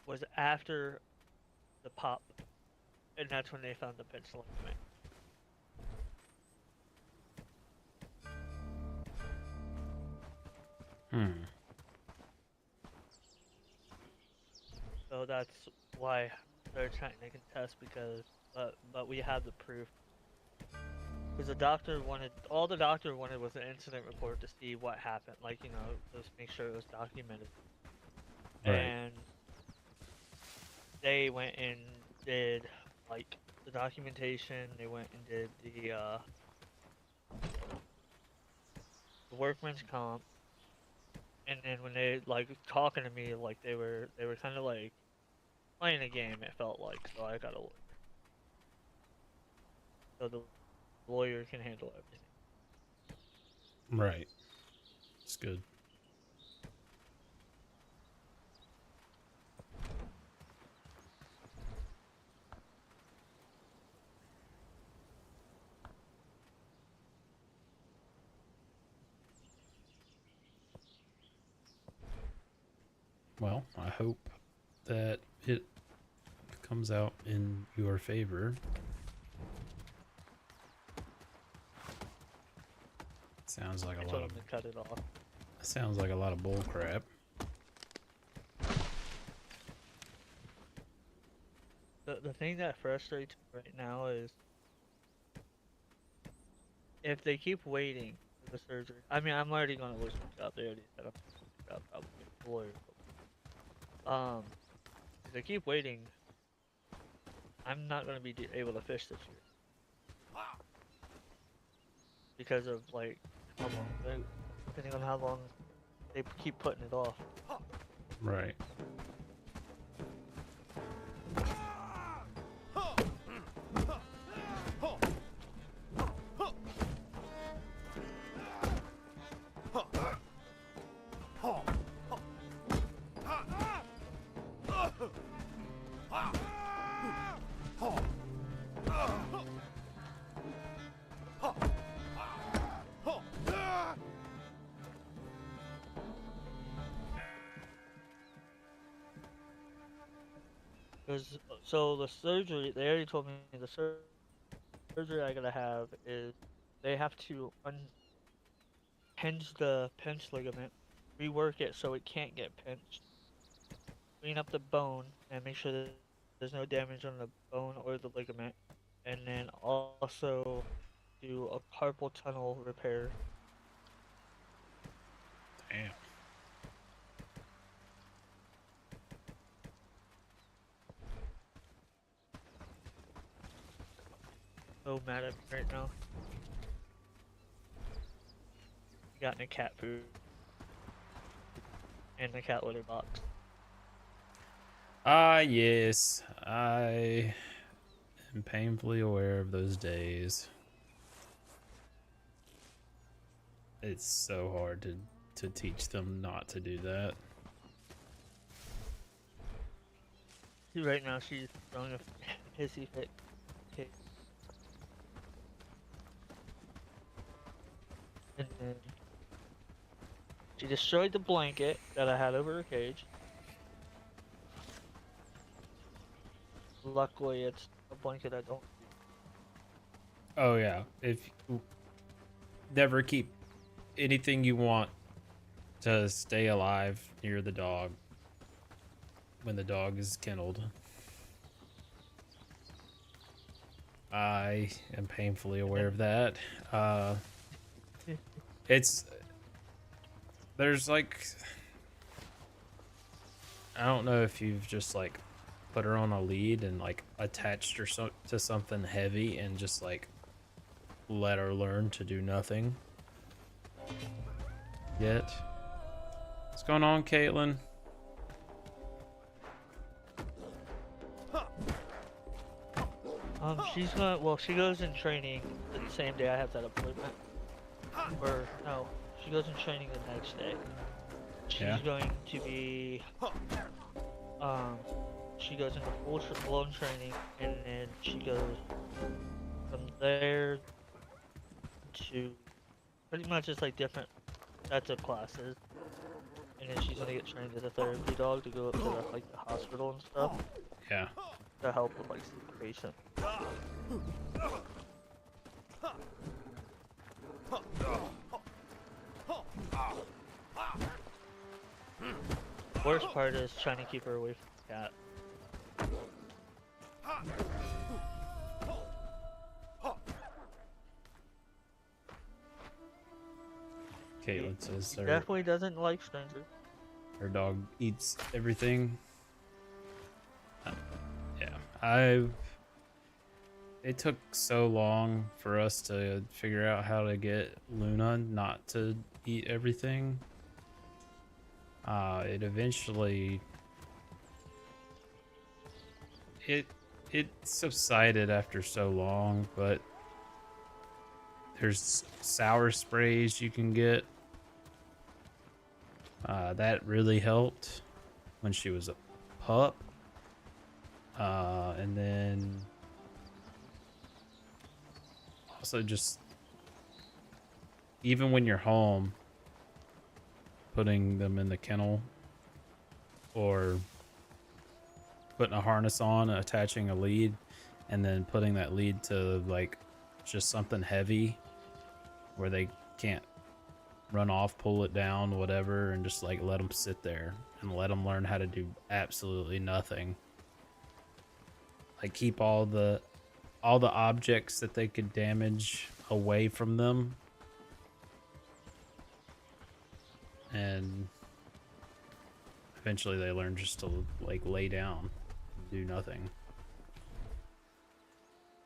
was after the pop, and that's when they found the pinched ligament. So that's why they're trying to contest because, but we have the proof. Because all the doctor wanted was an incident report to see what happened, like, just make sure it was documented. Right. And they went and did, like, the documentation. They went and did the workman's comp, and then when they like talking to me, like they were kind of like playing a game. It felt like so I got a lawyer, so the lawyer can handle everything. Right. It's good. Well, I hope that it comes out in your favor. Sounds like I a told lot him of to cut it off. sounds like a lot of bull crap. The thing that frustrates me right now is if they keep waiting for the surgery. I mean, I'm already gonna lose my job. They already said I'm gonna lose my job probably as a lawyer. If they keep waiting, I'm not gonna be able to fish this year because of like how long, depending on how long they keep putting it off. Right. Because so the surgery, they already told me the surgery I gotta have is they have to unhinge the pinch ligament, rework it so it can't get pinched, clean up the bone, and make sure that there's no damage on the bone or the ligament, and then also do a carpal tunnel repair. Damn. So mad at me right now. Gotten a cat food and the cat litter box. Ah, yes. I am painfully aware of those days. It's so hard to teach them not to do that. Right now she's throwing a hissy fit. Okay. And then she destroyed the blanket that I had over her cage. Luckily, it's a blanket I don't. Oh yeah. If you never keep anything you want to stay alive near the dog when the dog is kenneled. I am painfully aware of that. There's like, I don't know if you've just like put her on a lead and like attached her to something heavy and just like let her learn to do nothing yet. What's going on, Caitlin? She's gonna. Well, she goes in training the same day I have that appointment. Or no, she goes in training the next day. She's going to be. She goes into full blown training, and then she goes from there to pretty much just like different sets of classes. And then she's gonna get trained as a therapy dog to go up to the, like the hospital and stuff Yeah. to help with like sick patient. Worst part is trying to keep her away from the cat. Caitlin says She definitely doesn't like strangers. her dog eats everything. Yeah, it took so long for us to figure out how to get Luna not to eat everything. It eventually it subsided after so long, but there's sour sprays you can get. That really helped when she was a pup. And then also just even when you're home, putting them in the kennel or putting a harness on, attaching a lead, and then putting that lead to like just something heavy where they can't run off, pull it down, whatever, and just like let them sit there and let them learn how to do absolutely nothing. Like keep all the objects that they could damage away from them, and eventually they learn just to like lay down and do nothing.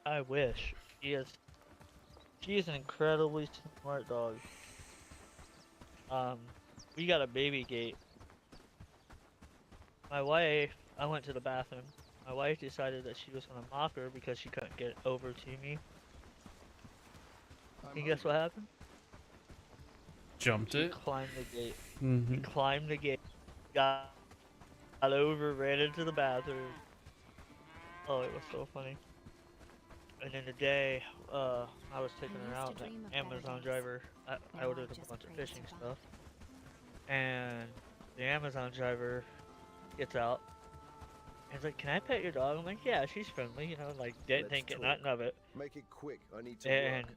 I wish. She is an incredibly smart dog. We got a baby gate. My wife, I went to the bathroom. My wife decided that she was gonna mock her because she couldn't get over to me. Can you guess what happened? Jumped She it. climbed the gate. Mm-hmm. He climbed the gate, got over, ran into the bathroom. Oh, it was so funny. And then the day I was taking her out, the Amazon driver, I ordered a bunch of fishing stuff. And the Amazon driver gets out. And he's like, "Can I pet your dog?" I'm like, "Yeah, she's friendly," you know, like didn't think it, nothing of it. Make it quick. I need to And work.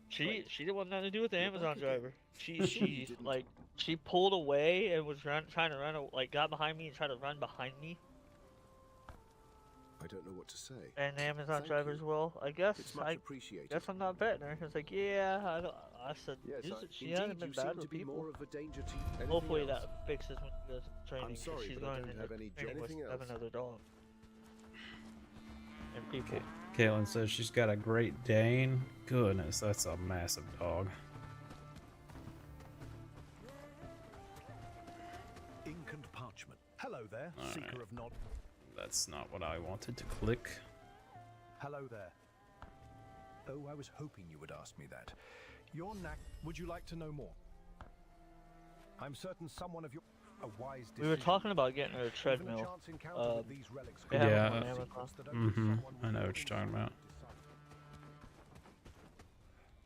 she didn't want nothing to do with the You're Amazon back again. driver. She You didn't. like she pulled away and was trying to run, like got behind me and tried to run behind me. I don't know what to say. And the Amazon Thank driver's you. well, I guess It's much appreciated. I'm not petting her. It's like, yeah, I don't. I said, Yes, she indeed, hasn't been you bad seem to with be people. more of a danger to anything Hopefully else. that fixes when she goes to training. 'Cause sorry, she's but I going don't into have any training with anything else. 7 other dogs and people. Caitlin says she's got a Great Dane. Goodness, that's a massive dog. Ink and parchment. Hello there, All seeker right. of knowledge. That's not what I wanted to click. Hello there. Oh, I was hoping you would ask me that. Your knack. Would you like to know more? I'm certain someone of your a wise decision. We were talking about getting her a Even treadmill. chance encounter with these relics they have Yeah. them on Amazon. secrets that only someone I know with what you're talking about.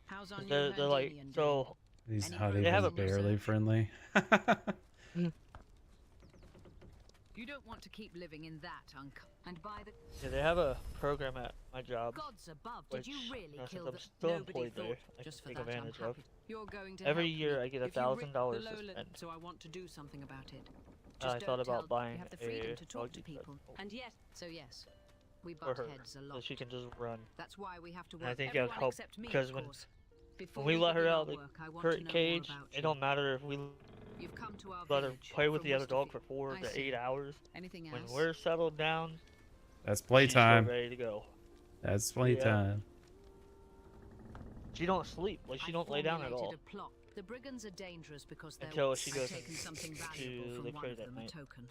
How's on They're your like Herdinian, so. He's Any not They have even a- barely friendly. You don't want to keep living in that and by the Yeah, they have a program at my job. gods above, Which, did you really since kill I'm the still nobody employed there, thought I just for can that take I'm advantage of. happy. You're going to Every help year me. I get If you rid $1,000 the to lowland, spend. so I want to do something about it. I Just thought don't about tell- buying you have the a freedom to talk to doggy people. treadmill And yes, so yes, we for butt her, heads a so lot. she can just run. That's why we have to And I work think that would everyone help except me, because of when course. Before we let her begin out our of the work, I want current to know more cage, about it you. don't matter if we You've come to our let her village play with from the other dog for Westerfield. 4 I to see. 8 hours. Anything When else? we're settled down, That's she's playtime. ready to go. That's playtime. She don't sleep, like she I don't lay down at all. formulated a plot. The brigands are dangerous because they're Until she I've goes taken something to valuable the from one crate of at them, a night. token.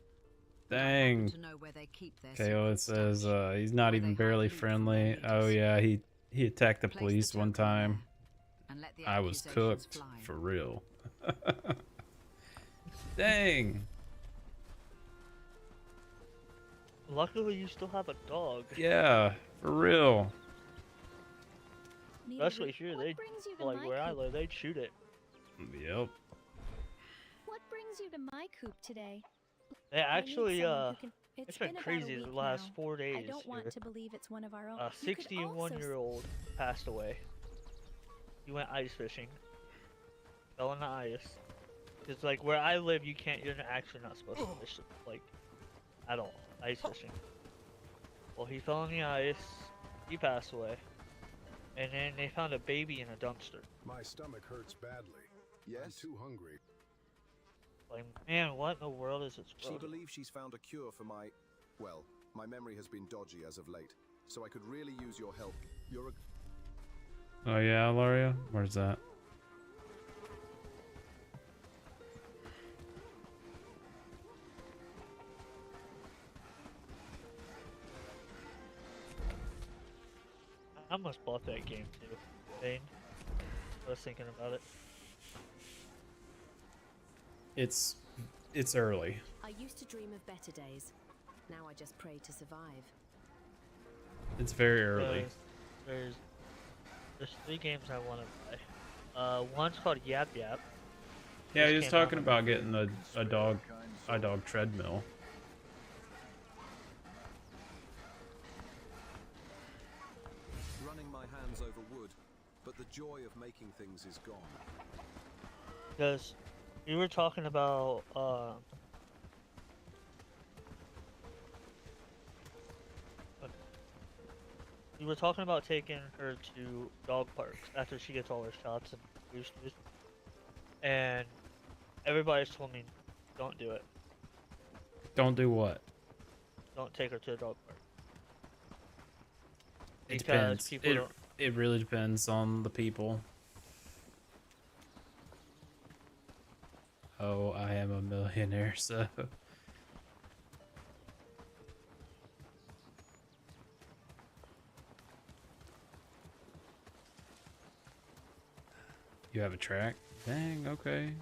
But I Dang. happen to know where they keep their KO, it secret says stash. he's not Where even they hide barely loot from their friendly. Oh leaders. yeah, he attacked the Place police one token time. there, and let the I was accusations cooked fly. for real. Dang. Luckily, you still have a dog. Yeah, for real. Especially here, they brings you to like my where I coop? live, they shoot it. Yep. What brings you to my coop today? They I need actually someone who can- it's been about a crazy the week last now. 4 days I don't want here. to believe it's one of our own. A You could also 61-year-old passed away. He went ice fishing. Fell in the ice. It's like where I live, you're actually not supposed to fish, like, at all. Ice fishing. Well, he fell in the ice. He passed away. And then they found a baby in a dumpster. My stomach hurts badly. I'm Yes? too hungry. Like, man, what in the world is this? She world? believes she's found a cure for my... Well, my memory has been dodgy as of late, so I could really use your help. You're a Oh yeah, Laria? Where's that? I almost bought that game too. Bane. I was thinking about it. It's early. I used to dream of better days. Now I just pray to survive. It's very early. There's 3 games I want to buy. One's called Yap Yap. Yeah, he was Just came out talking on- about getting a dog treadmill. running my hands over wood, but the joy of making things is gone. Because we were talking about we were talking about taking her to dog parks after she gets all her shots and boosters, and everybody's told me don't do it. Don't do what? Don't take her to a dog park. It Because depends. people don't. It really depends on the people. Oh, I am a millionaire, so. You have a track? Dang, okay.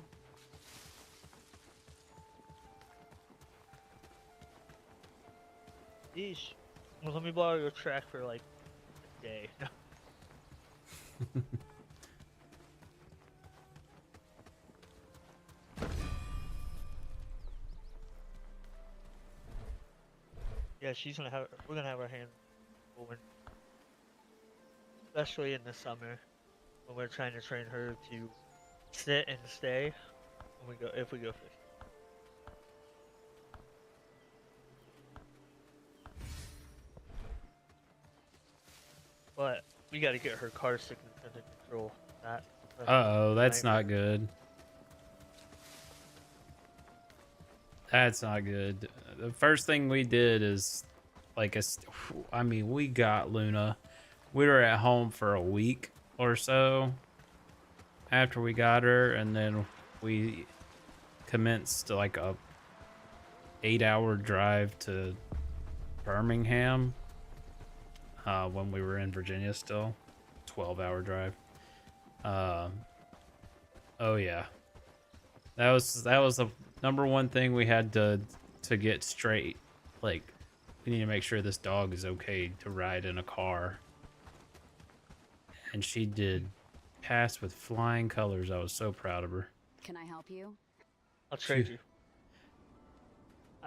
Yeesh. Well, let me borrow your track for like a day. Yeah, we're gonna have our hands full when, especially in the summer when we're trying to train her to sit and stay if we go fishing. But we got to get her car sickness under control. Uh-oh, that's not good. That's not good. The first thing we did is, like, I mean, we got Luna. We were at home for a week or so after we got her, and then we commenced like a 8-hour drive to Birmingham when we were in Virginia still. 12-hour drive. Oh yeah, that was the number one thing we had to get straight. Like, we need to make sure this dog is okay to ride in a car. And she did pass with flying colors. I was so proud of her. Can I help you? I'll trade you.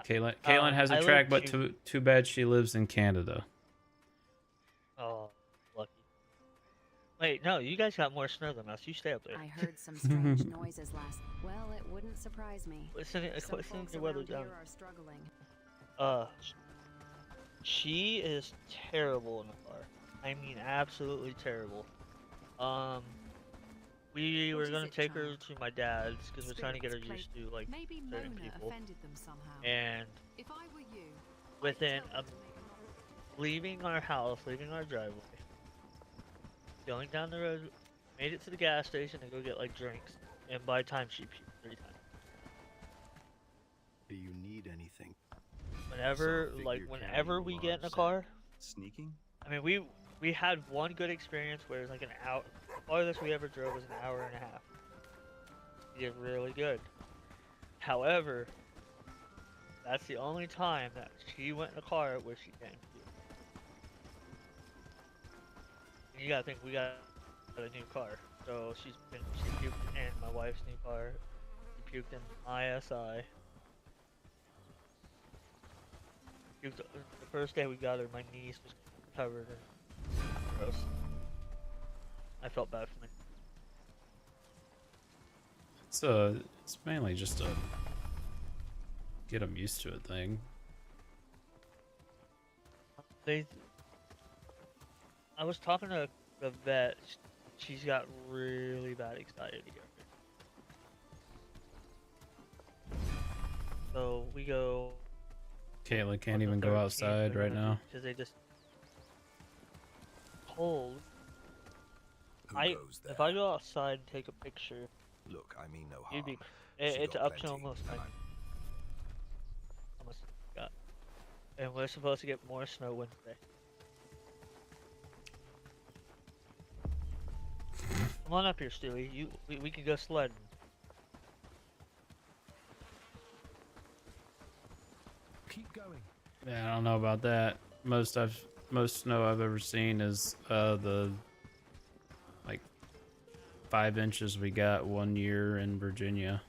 Caitlin has I a live track, but too bad she lives in Canada. Oh, lucky. Wait, no, you guys got more snow than us. You stay up there. I heard some strange noises last. Well, it wouldn't surprise me. Listen Some to folks the weather around down. here are struggling. She is terrible in the car. I mean, absolutely terrible. We were What is gonna it, take her child? to my dad's because we're trying to get her Spirits used to like Maybe certain Mona people. offended them somehow. And If I were you, within I'd tell her to make a leaving our house, leaving our driveway, going down the road, made it to the gas station to go get like drinks, and by the time she puked 3 times. Do you need anything? Whenever we get in a car, Sneaking? I mean, we had one good experience where it was like an hour. The farthest we ever drove was an hour and a half. We did really good. However, that's the only time that she went in a car where she didn't puke. And you gotta think, we got a new car, so she puked in my wife's new car. She puked in my SI. The first day we got her, my niece was covered in gross. I felt bad for me. It's mainly just a get them used to it thing. I was talking to the vet. She's got really bad anxiety. So we go. Caitlin can't on the even go 13th, outside we're right gonna now. Because they just cold. Who goes there? If I go outside and take a picture, Look, I mean no you'd harm. be. She It's got up to plenty, almost and like I'm almost got. And we're supposed to get more snow Wednesday. Come on up here, Stewie. We can go sledding. Keep going. Yeah, I don't know about that. Most snow I've ever seen is the like 5 inches we got one year in Virginia.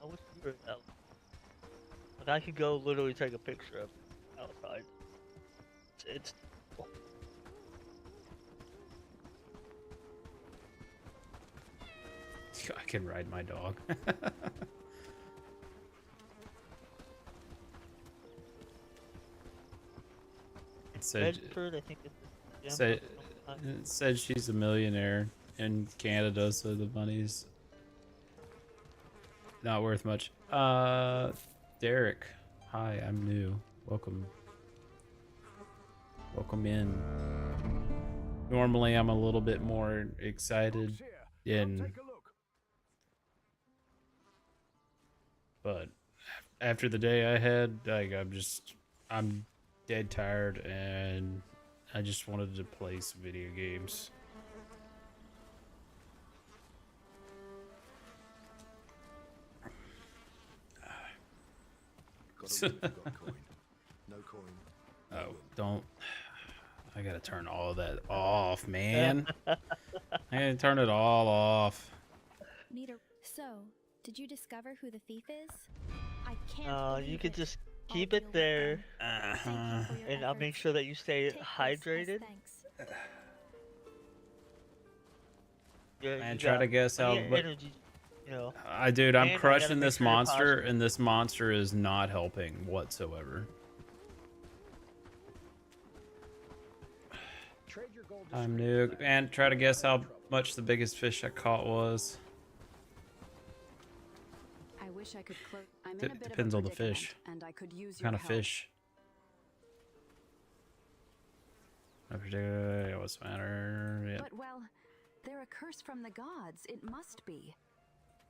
I wish you were out. Like I could go literally take a picture of it outside. It's I can ride my dog. Bedford, I think it's Said it said she's a millionaire in Canada, so the money's not worth much. Derek, hi, I'm new. Welcome in. Normally I'm a little bit more excited in, but after the day I had, like, I'm dead tired and I just wanted to play some video games. got coin. No coin. No Oh, win. don't. I gotta turn all of that off, man. I gotta turn it all off. So, did you discover who the thief is? I can't. You believe could it. just I'll keep deal it with there, them. Thank you for your and I'll make efforts. sure that you stay Take this as hydrated. thanks. And try to guess how. Energy, you know. Dude, I'm And I gotta crushing make this sure you're monster, positive. and this monster is not helping whatsoever. Trade your gold to I'm scrap new, for that. and try to guess how much the biggest fish I caught was. I wish I could close. I'm in a bit Depends of on a the fish. predicament, and I could use What your kind of help. fish? No particular. What's the matter? Yeah. But well, they're a curse from the gods. It must be.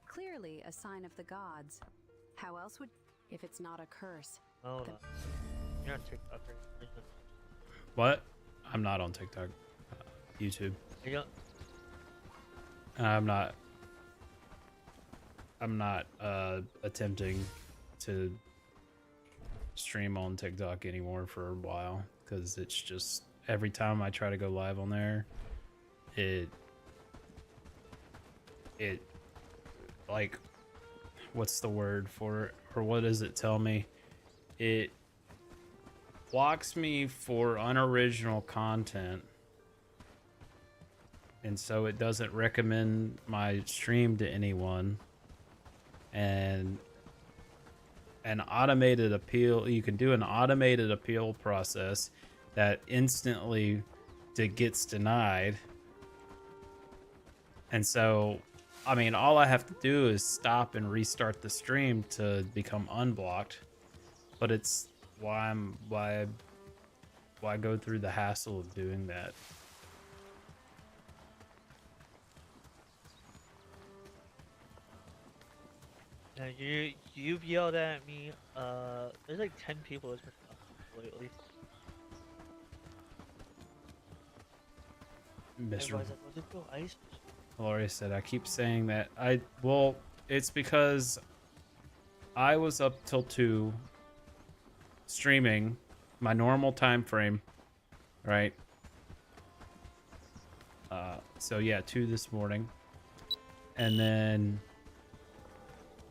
Clearly a sign of the gods. How else would, if it's not a curse? Hold on. You're on TikTok, right? What? I'm not on TikTok. YouTube. You don't- I'm not attempting to stream on TikTok anymore for a while because it's just every time I try to go live on there, it like, what's the word for it, or what does it tell me? It blocks me for unoriginal content. And so it doesn't recommend my stream to anyone. And an automated appeal, you can do an automated appeal process that instantly gets denied. And so, I mean, all I have to do is stop and restart the stream to become unblocked. But it's why go through the hassle of doing that? Now you've yelled at me. There's like 10 people that's been talking lately. Mr. Everybody's like, "Let's go ice." Laurie said, I keep saying that. Well, it's because I was up till 2 streaming my normal time frame, right? So yeah, 2 this morning. And then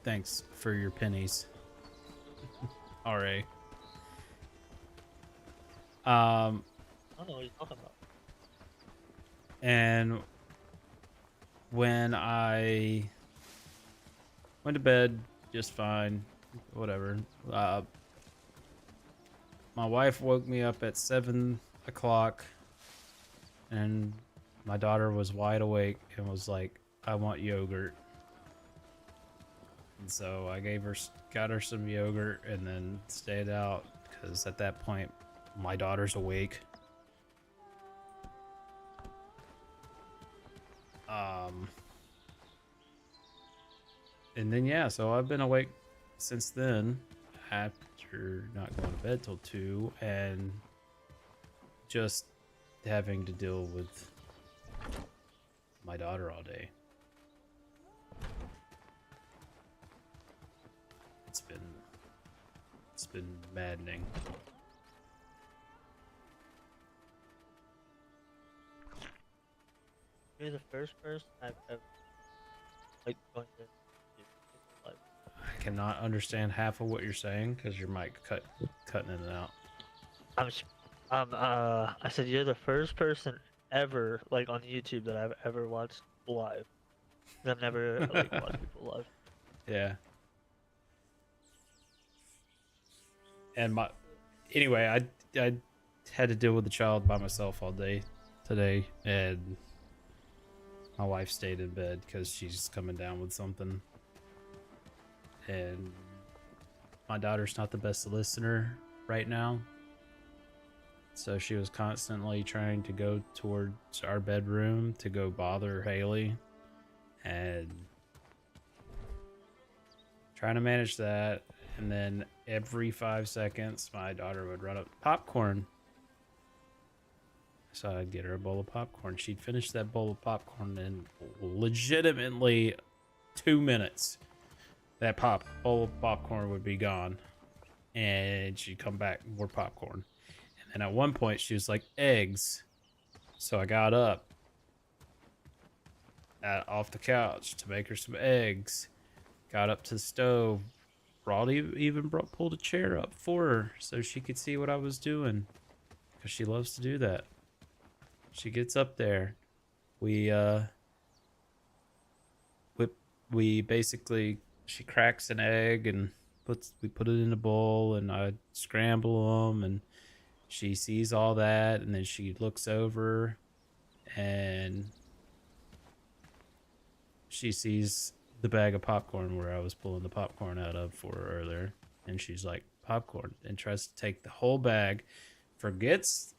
thanks for your pennies. RA. I don't know what you're talking about. And when I went to bed just fine, whatever. My wife woke me up at 7 o'clock, and my daughter was wide awake and was like, I want yogurt. And so I got her some yogurt and then stayed out because at that point, my daughter's awake. And then, yeah, so I've been awake since then after not going to bed till 2 and just having to deal with my daughter all day. It's been maddening. You're the first person I've ever like joined in life. I cannot understand half of what you're saying because your mic cutting in and out. I said you're the first person ever like on YouTube that I've ever watched live. I've never like watched people live. Yeah. And anyway, I had to deal with the child by myself all day today, and my wife stayed in bed because she's coming down with something. And my daughter's not the best listener right now, so she was constantly trying to go towards our bedroom to go bother Haley, and trying to manage that. And then every 5 seconds, my daughter would run up popcorn. So I'd get her a bowl of popcorn. She'd finish that bowl of popcorn in legitimately 2 minutes. That bowl of popcorn would be gone. And she'd come back, more popcorn. And then at one point, she was like, eggs. So I got up off the couch to make her some eggs. Got up to the stove. Pulled a chair up for her so she could see what I was doing, because she loves to do that. She gets up there. We basically, she cracks an egg and we put it in a bowl, and I scramble them, and she sees all that, and then she looks over and she sees the bag of popcorn where I was pulling the popcorn out of for her earlier, and she's like, popcorn, and tries to take the whole bag, forgets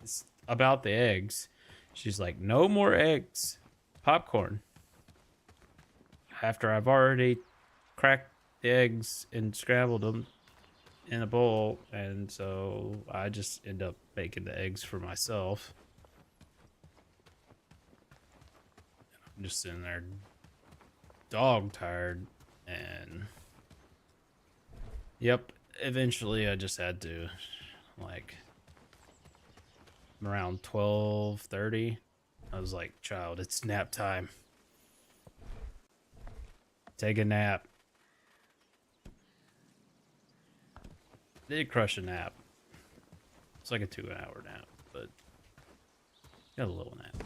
about the eggs. She's like, no more eggs, popcorn, after I've already cracked the eggs and scrambled them in a bowl. And so I just end up making the eggs for myself. I'm just sitting there dog tired, and yep, eventually I just had to, like, around 12:30, I was like, child, it's nap time, take a nap. Did crush a nap. It's like a 2-hour nap, but got a little nap.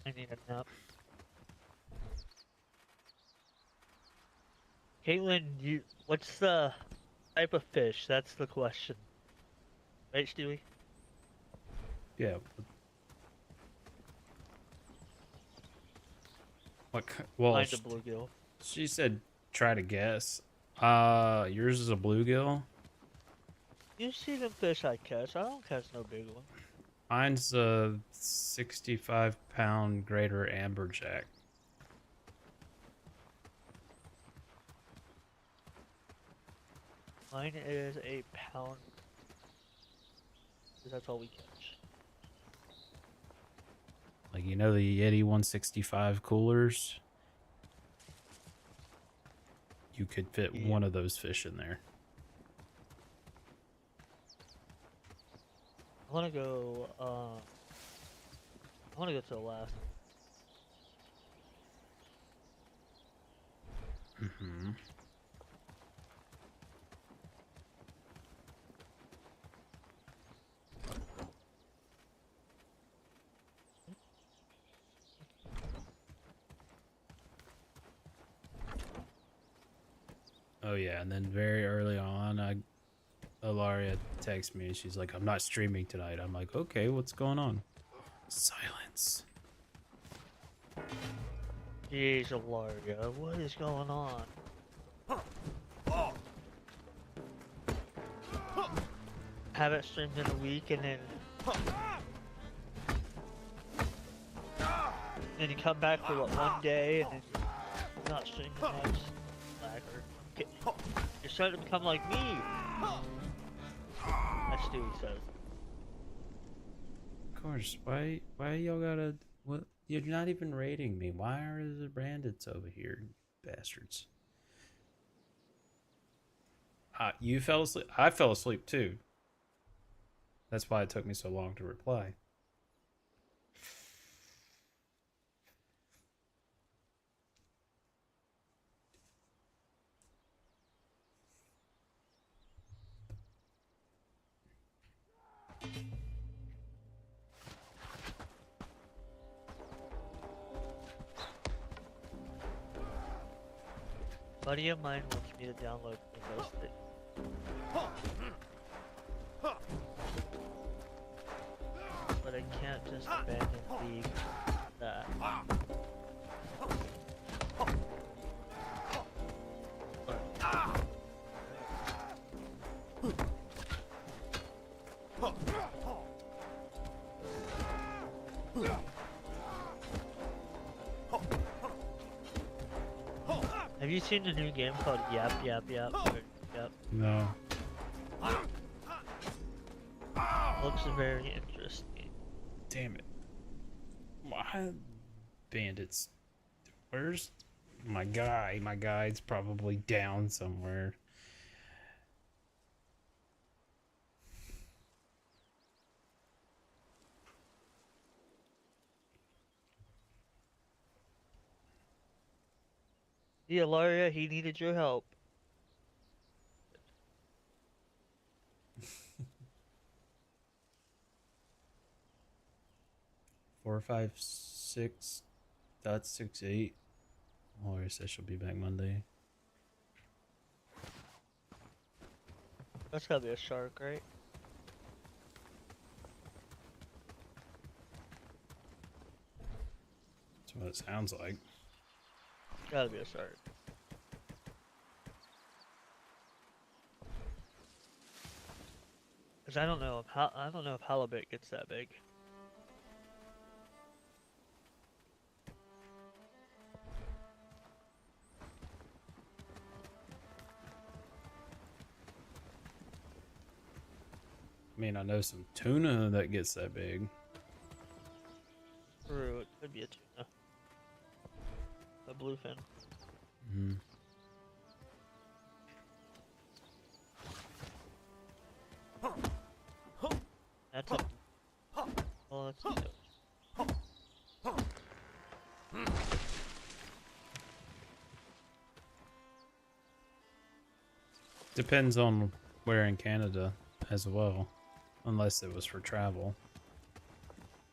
I need a nap. Caitlin, what's the type of fish? That's the question. Right, Stewie? Yeah. Well, Mine's a bluegill. she said try to guess. Yours is a bluegill? You see them fish I catch. I don't catch no big one. Mine's a 65-pound greater amberjack. Mine is a pound. 'Cause that's all we catch. Like, you know the Yeti 165 coolers? You could fit one of those fish in there. I wanna go to Alaska. Mm-hmm. Oh yeah, and then very early on, I Ilaria texts me and she's like, I'm not streaming tonight. I'm like, okay, what's going on? Silence. Jeez, Ilaria, what is going on? Haven't streamed in a week and then you come back for what, 1 day and then not stream the next. Lagger. You're starting to become like me. That's Stewie says. Of course, why y'all gotta, what, you're not even rating me. Why are the bandits over here, you bastards? You fell asleep. I fell asleep too. That's why it took me so long to reply. A buddy of mine wants me to download Windows 6. But I can't just abandon League that. Have you seen the new game called Yap Yap Yap? Or Yep. No. Looks very interesting. Damn it. Why bandits? Where's my guy? My guy's probably down somewhere. Yeah, Ilaria, he needed your help. 456.68. Laura says she'll be back Monday. That's gotta be a shark, right? That's what it sounds like. Gotta be a shark. Cause I don't know if halibut gets that big. I mean, I know some tuna that gets that big. True, it could be a tuna. A bluefin. Mm-hmm. That's a... Well, that's a... Depends on where in Canada as well, unless it was for travel.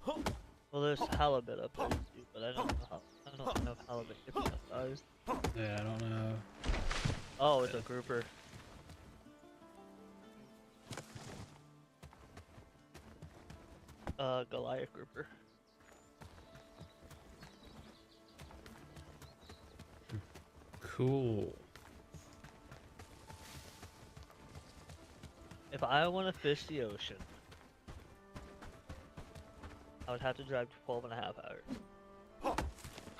Well, there's halibut up there too, but I don't know if halibut gets that size. Yeah, I don't know. Oh, it's a grouper. Goliath grouper. Cool. If I want to fish the ocean, I would have to drive 12.5 hours.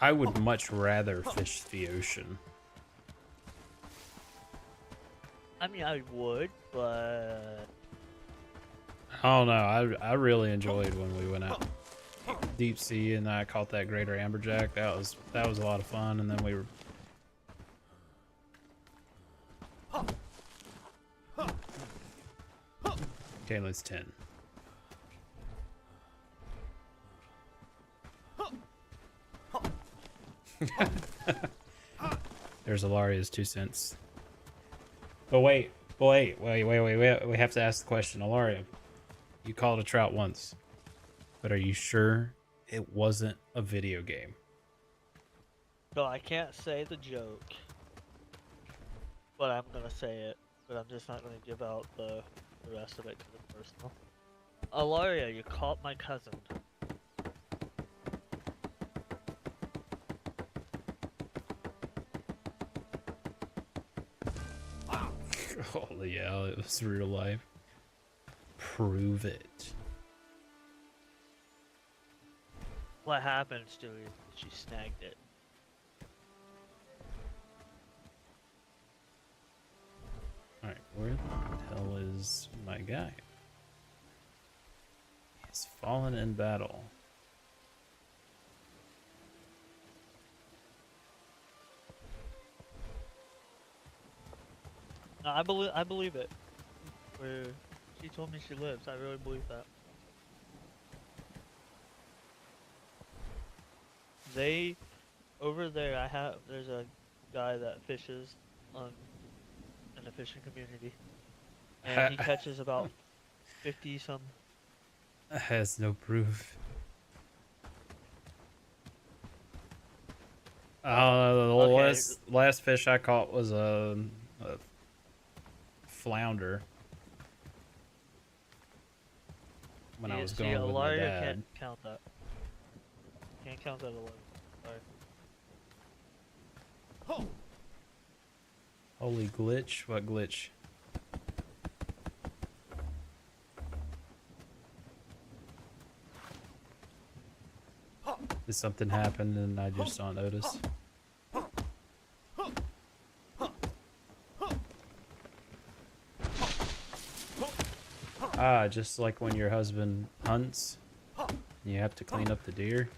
I would much rather fish the ocean. I mean, I would, but... I don't know. I really enjoyed when we went out deep sea and I caught that greater amberjack. That was a lot of fun. And then we were... Kaylin's 10. There's Alaria's 2 cents. But wait. We have to ask the question. Alaria, you called a trout once, but are you sure it wasn't a video game? So I can't say the joke, but I'm gonna say it. but I'm just not going to give out the rest of it because it's personal. Alaria, you caught my cousin. Holy hell, it was real life. Prove it. What happened, Stewie? She snagged it. Alright, where the hell is my guy? He's fallen in battle. No, I believe it. Where she told me she lives, I really believe that. They, over there, there's a guy that fishes in the fishing community, and he catches about 50 some. Has no proof. The Okay. last fish I caught was a flounder when I was going with my Alaria dad. can't count that. Can't count that alone. Sorry. Holy glitch! What glitch? Did something happen and I just don't notice? Ah, just like when your husband hunts, and you have to clean up the deer.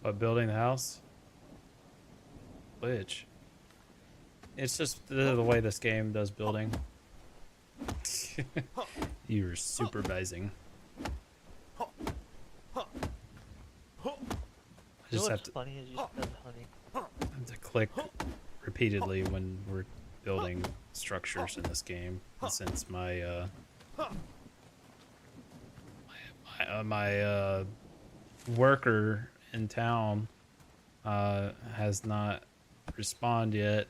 What, building the house? Which? It's just the way this game does building. You're supervising. I just have to, funny is you said honey. have to click repeatedly when we're building structures in this game. And since my worker in town has not responded yet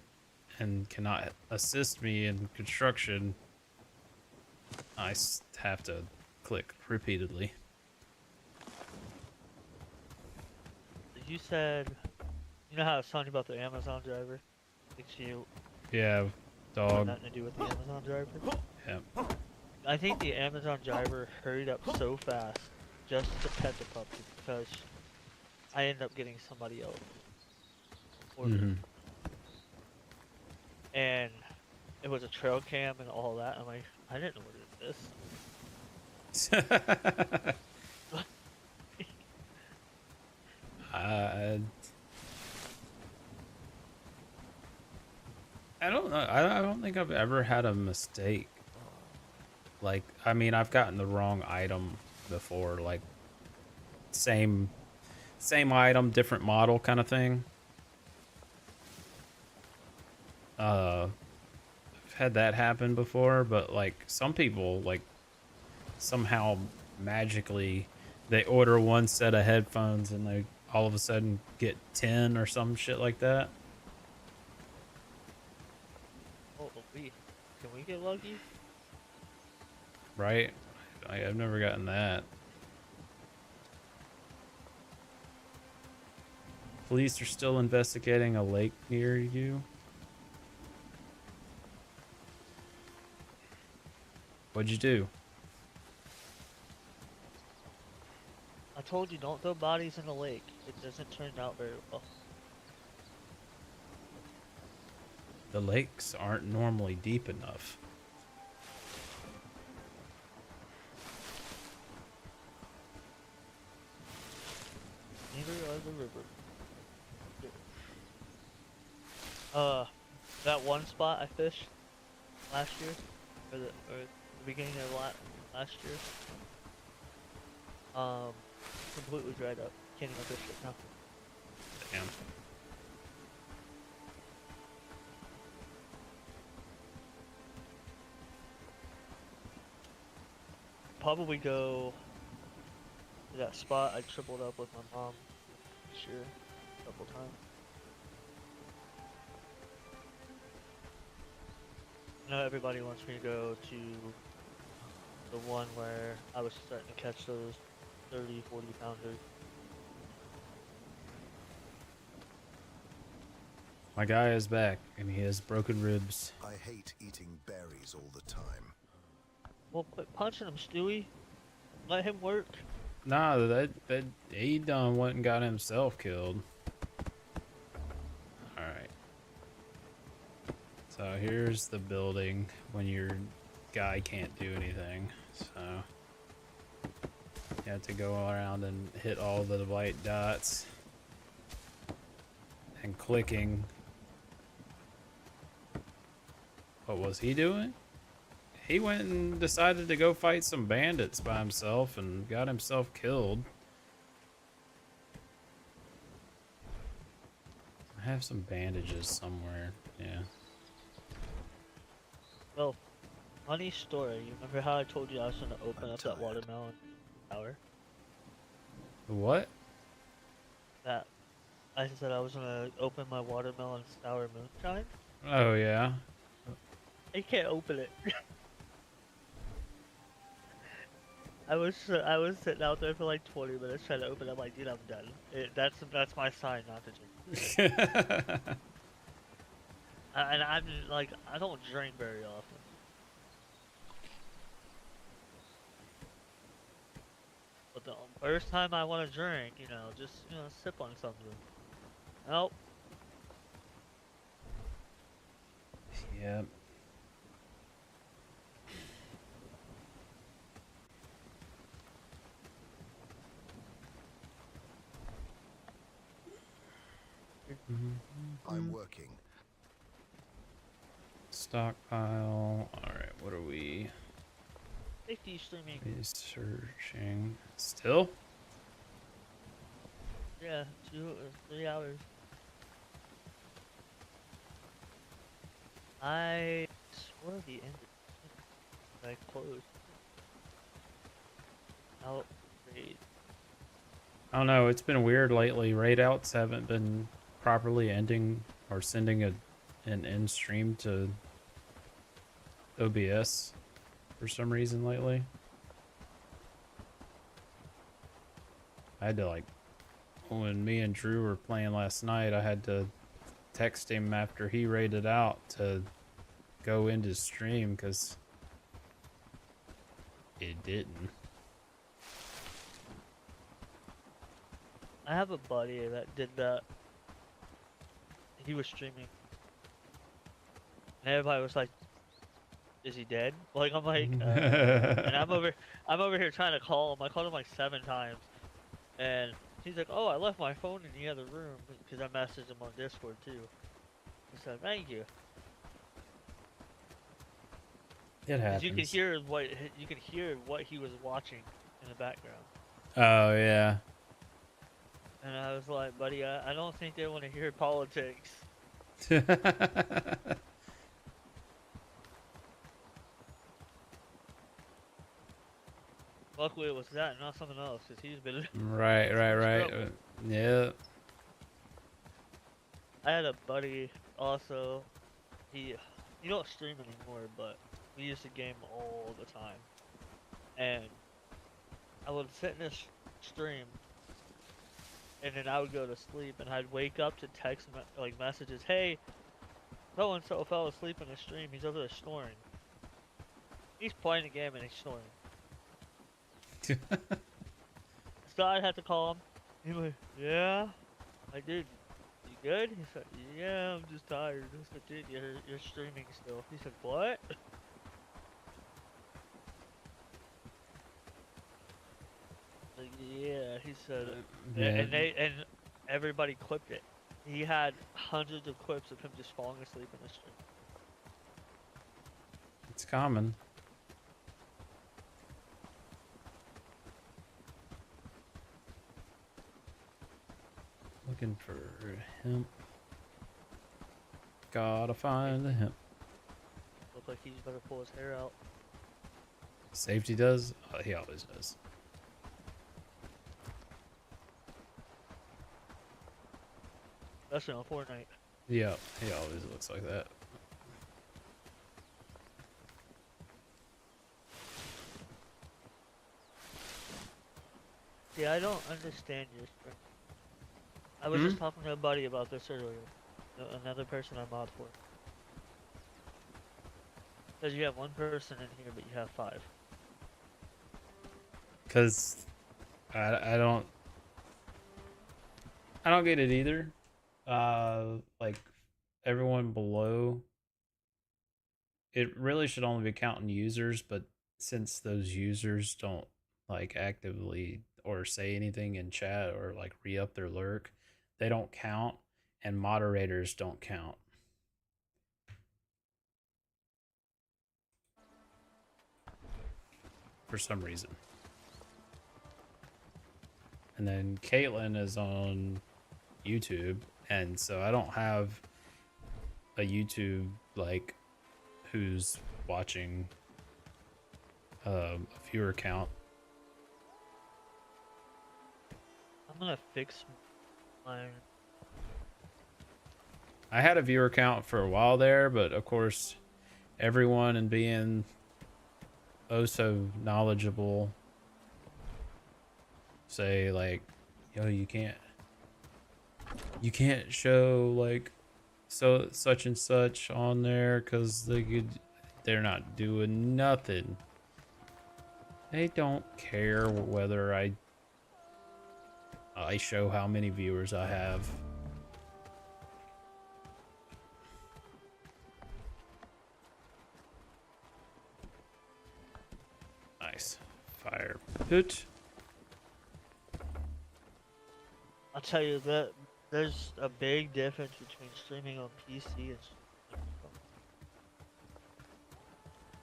and cannot assist me in construction, I have to click repeatedly. You said, you know how I was telling you about the Amazon driver? Think you Yeah, had dog. nothing to do with the Amazon driver? Yeah. I think the Amazon driver hurried up so fast just to pet the puppy because I ended up getting somebody else. Ordered. And it was a trail cam and all that. I'm like, I didn't order this. I don't know. I don't think I've ever had a mistake. Like, I mean, I've gotten the wrong item before, like same item, different model kind of thing. I've had that happen before, but like some people, like somehow magically they order one set of headphones and they all of a sudden get 10 or some shit like that. Oh, can we get lucky? Right? I've never gotten that. Police are still investigating a lake near you. What'd you do? I told you don't throw bodies in the lake. It doesn't turn out very well. The lakes aren't normally deep enough. Neither are the river. That one spot I fished last year, or the beginning of last year, completely dried up. Can't even fish it now. Damn. probably go to that spot I tripled up with my mom this year a couple times. I know everybody wants me to go to the one where I was starting to catch those 30, 40 pounders. My guy is back, and he has broken ribs. I hate eating berries all the time. Well, quit punching him, Stewie. Let him work. Nah, that he done went and got himself killed. Alright. So here's the building when your guy can't do anything. So you have to go around and hit all the white dots. And clicking. What was he doing? He went and decided to go fight some bandits by himself and got himself killed. I have some bandages somewhere, yeah. Well, funny story. You remember how I told you I was going to open I'm up tired. that watermelon tower? What? That I said I was going to open my watermelon sour moonshine? Oh, yeah. I can't open it. I was sitting out there for like 20 minutes trying to open it. I'm like, dude, I'm done. That's my sign not to drink. And I'm like, I don't drink very often. But the first time I want to drink, just sip on something. Nope. Yep. I'm working. Stockpile. Alright, what are we Safety streaming. researching? Still? Yeah, 2 or 3 hours. I swear the end. I closed. Outrage. I don't know, it's been weird lately. Raid outs haven't been properly ending or sending an end stream to OBS for some reason lately. I had to when me and Drew were playing last night, I had to text him after he raided out to go into stream because it didn't. I have a buddy that did that. He was streaming. And everybody was like, is he dead? Like, I'm like, and I'm over here trying to call him. I called him like 7 times. And he's like, oh, I left my phone in the other room. Because I messaged him on Discord too. He said, thank you. It 'Cause happens. you can hear what he was watching in the background. Oh, yeah. And I was like, buddy, I don't think they want to hear politics. Luckily it was that, not something else, because he's been... Right. Yeah. I had a buddy, also, he don't stream anymore, but we used to game all the time. And I would sit in this stream, and then I would go to sleep, and I'd wake up to text messages, hey, so-and-so fell asleep in the stream, he's over there snoring. He's playing the game and he's snoring. So I had to call him. He was like, yeah. Like, dude, you good? He said, yeah, I'm just tired. I said, dude, you're streaming still. He said, what? Like, yeah, he said it. And everybody clipped it. He had hundreds of clips of him just falling asleep in the stream. It's common. Looking for hemp. Gotta find the hemp. Looked like he better pull his hair out. Safety does? He always does. Especially on Fortnite. Yeah, he always looks like that. Yeah, I don't understand your strength. I was just talking to a buddy about this earlier. Another person I mod for. Because you have one person in here, but you have 5. Because I don't get it either. Like everyone below, it really should only be counting users, but since those users don't like actively or say anything in chat or like re-up their lurk, they don't count, and moderators don't count. For some reason. And then Caitlin is on YouTube, and so I don't have a YouTube like who's watching a viewer count. I'm gonna fix mine. I had a viewer count for a while there, but of course everyone and being oh so knowledgeable say like, yo, you can't show like such and such on there because they're not doing nothing. They don't care whether I show how many viewers I have. Nice. Fire pit. I'll tell you that there's a big difference between streaming on PC and streaming on phone.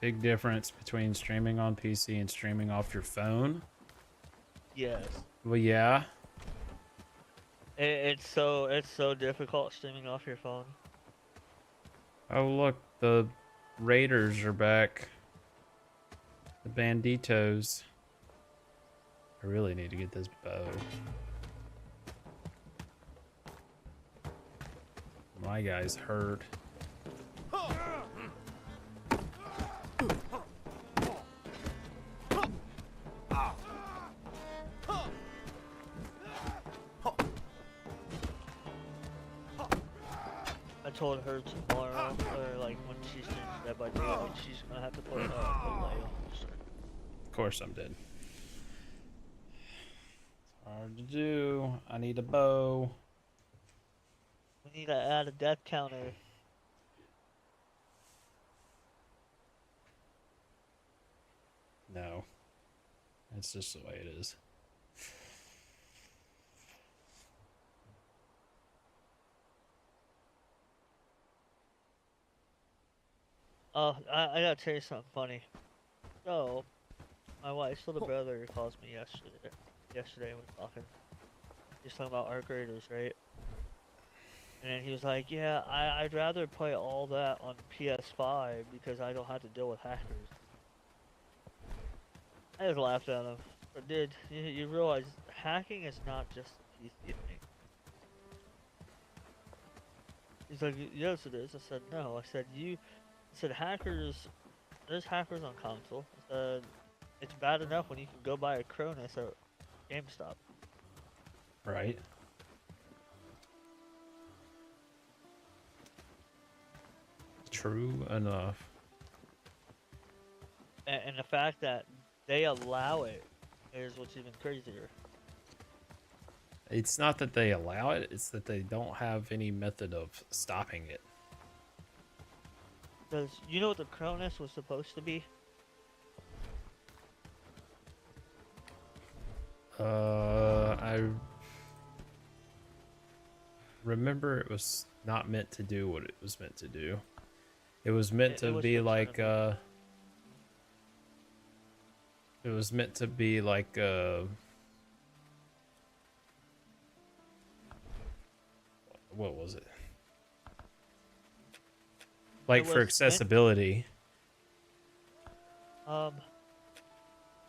Big difference between streaming on PC and streaming off your phone. Yes. Well, yeah. It's so difficult streaming off your phone. Oh, look, the Raiders are back. The Banditos. I really need to get this bow. My guy's hurt. I told her tomorrow, or like when she's doing Dead by Daylight, she's gonna have to put a delay on this. Of course I'm dead. It's hard to do. I need a bow. We need to add a death counter. No. It's just the way it is. Oh, I gotta tell you something funny. So, my wife's little brother calls me yesterday when we're talking. He's talking about Arc Raiders, right? And then he was like, yeah, I'd rather play all that on PS5 because I don't have to deal with hackers. I just laughed at him. But dude, you realize hacking is not just a PC thing. He's like, yes it is. I said, no. I said hackers, there's hackers on console. I said, it's bad enough when you can go buy a Cronus at GameStop. Right. True enough. And the fact that they allow it is what's even crazier. It's not that they allow it, it's that they don't have any method of stopping it. Because you know what the Cronus was supposed to be? I remember it was not meant to do what it was meant to do. It was meant to be like it was meant to be like what was it? Like for accessibility.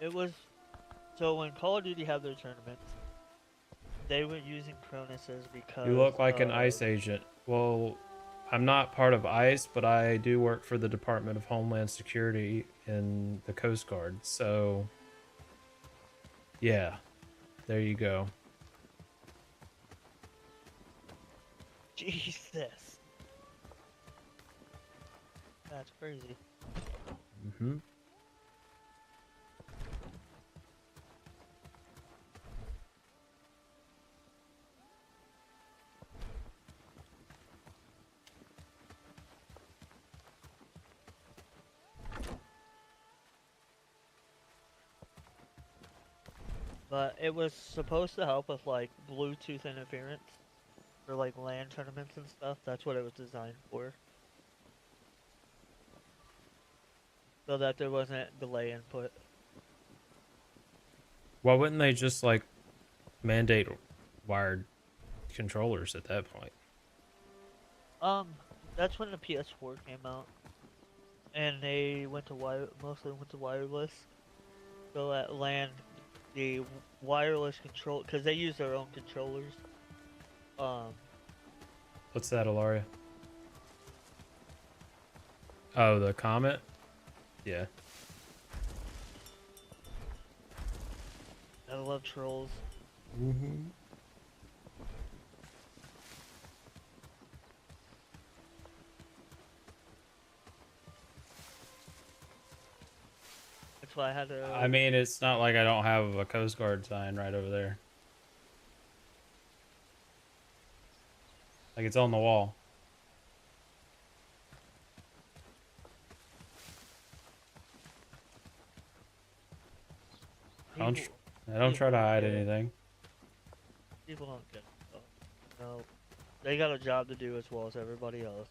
It was so when Call of Duty had their tournaments, they were using Cronuses because You look like an ICE agent. Well, I'm not part of ICE, but I do work for the Department of Homeland Security in the Coast Guard. So, yeah, there you go. Jesus. That's crazy. Mm-hmm. But it was supposed to help with like Bluetooth interference for like LAN tournaments and stuff. That's what it was designed for. So that there wasn't delay input. Why wouldn't they just like mandate wired controllers at that point? That's when the PS4 came out, and they went to mostly went to wireless. So at LAN, the wireless control, because they use their own controllers. What's that, Alaria? Oh, the Comet? Yeah. I love trolls. Mm-hmm. That's why I had to. I mean, it's not like I don't have a Coast Guard sign right over there. Like, it's on the wall. I don't try to hide anything. People don't get it. No, they got a job to do as well as everybody else.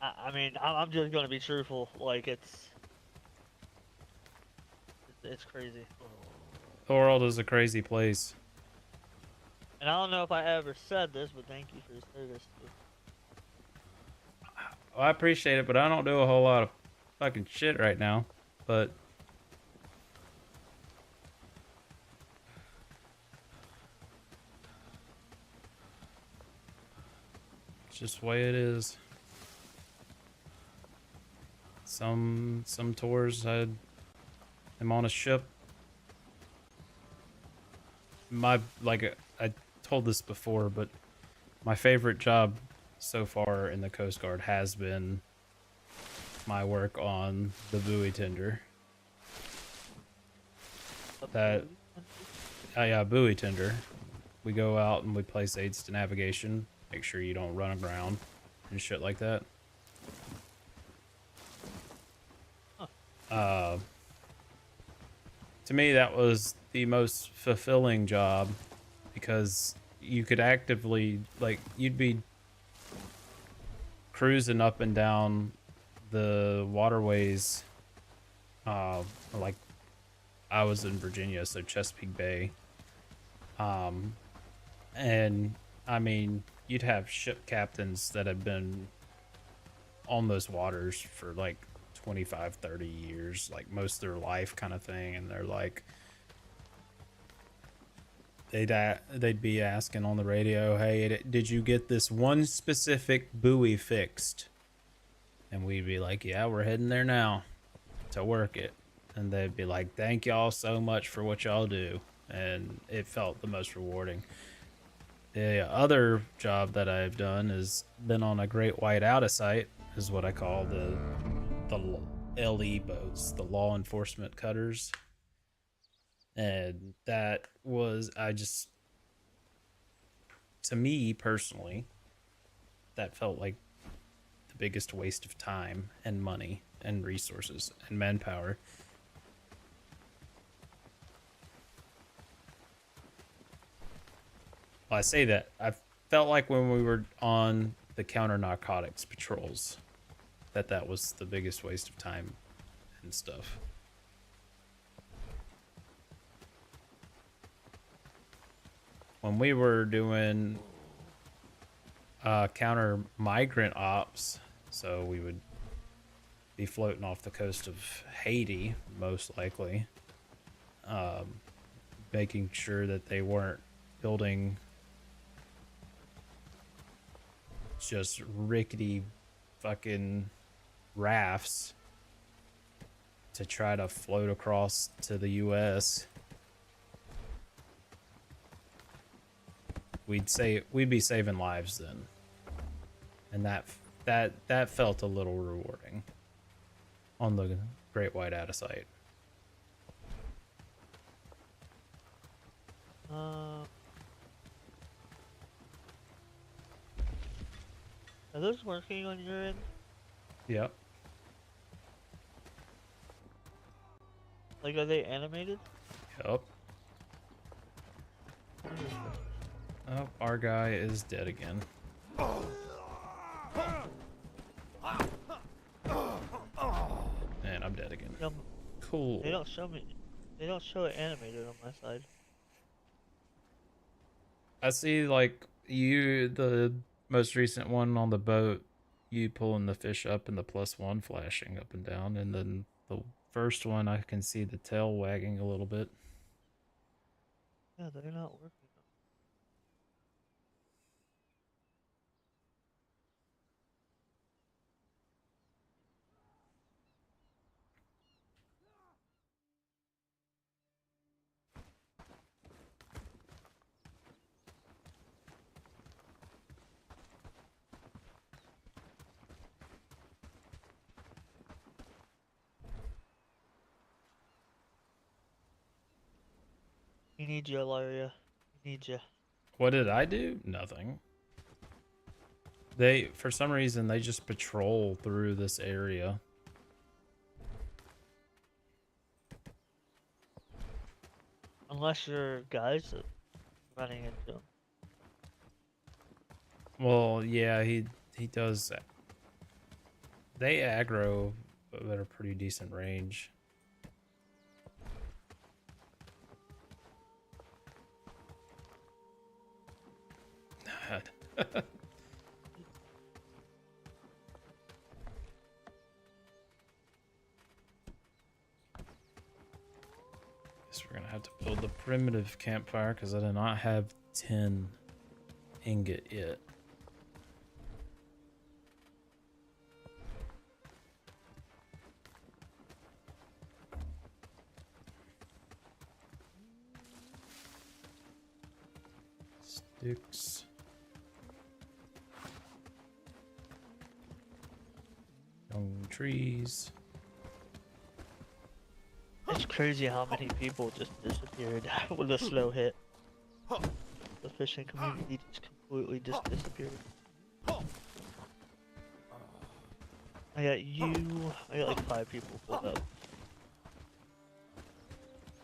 I mean, I'm just gonna be truthful. Like it's crazy. The world is a crazy place. And I don't know if I ever said this, but thank you for your service. Well, I appreciate it, but I don't do a whole lot of fucking shit right now. But it's just the way it is. Some tours I'm on a ship. I told this before, but my favorite job so far in the Coast Guard has been my work on the buoy tender. Yeah, buoy tender. We go out and we place aids to navigation, make sure you don't run aground and shit like that. To me, that was the most fulfilling job because you could actively, like, you'd be cruising up and down the waterways. Like, I was in Virginia, so Chesapeake Bay. And I mean, you'd have ship captains that have been on those waters for like 25, 30 years, like most of their life kind of thing. And they're like, they'd be asking on the radio, hey, did you get this one specific buoy fixed? And we'd be like, yeah, we're heading there now to work it. And they'd be like, thank y'all so much for what y'all do. And it felt the most rewarding. The other job that I've done has been on a great white out of sight, is what I call the LE boats, the law enforcement cutters. And that was, to me personally, that felt like the biggest waste of time and money and resources and manpower. Well, I say that. I felt like when we were on the counter-narcotics patrols, that was the biggest waste of time and stuff. When we were doing counter-migrant ops, so we would be floating off the coast of Haiti, most likely. Making sure that they weren't building just rickety fucking rafts to try to float across to the US. We'd be saving lives then. And that felt a little rewarding on the Great White Out of Sight. Are those working on your end? Yep. Like, are they animated? Yep. Oh, our guy is dead again. And I'm dead again. No, Cool. they don't show me. They don't show it animated on my side. I see, like, the most recent one on the boat, you pulling the fish up and the +1 flashing up and down, and then the first one I can see the tail wagging a little bit. Yeah, they're not working. We need you, Alaria. We need you. What did I do? Nothing. For some reason, they just patrol through this area. Unless your guys are running into them. Well, yeah, he does. They aggro at a pretty decent range. Guess we're gonna have to build the primitive campfire because I do not have 10 ingot yet. Sticks. Young trees. It's crazy how many people just disappeared with a snow hit. The fishing community just completely disappeared. I got like 5 people pulled up.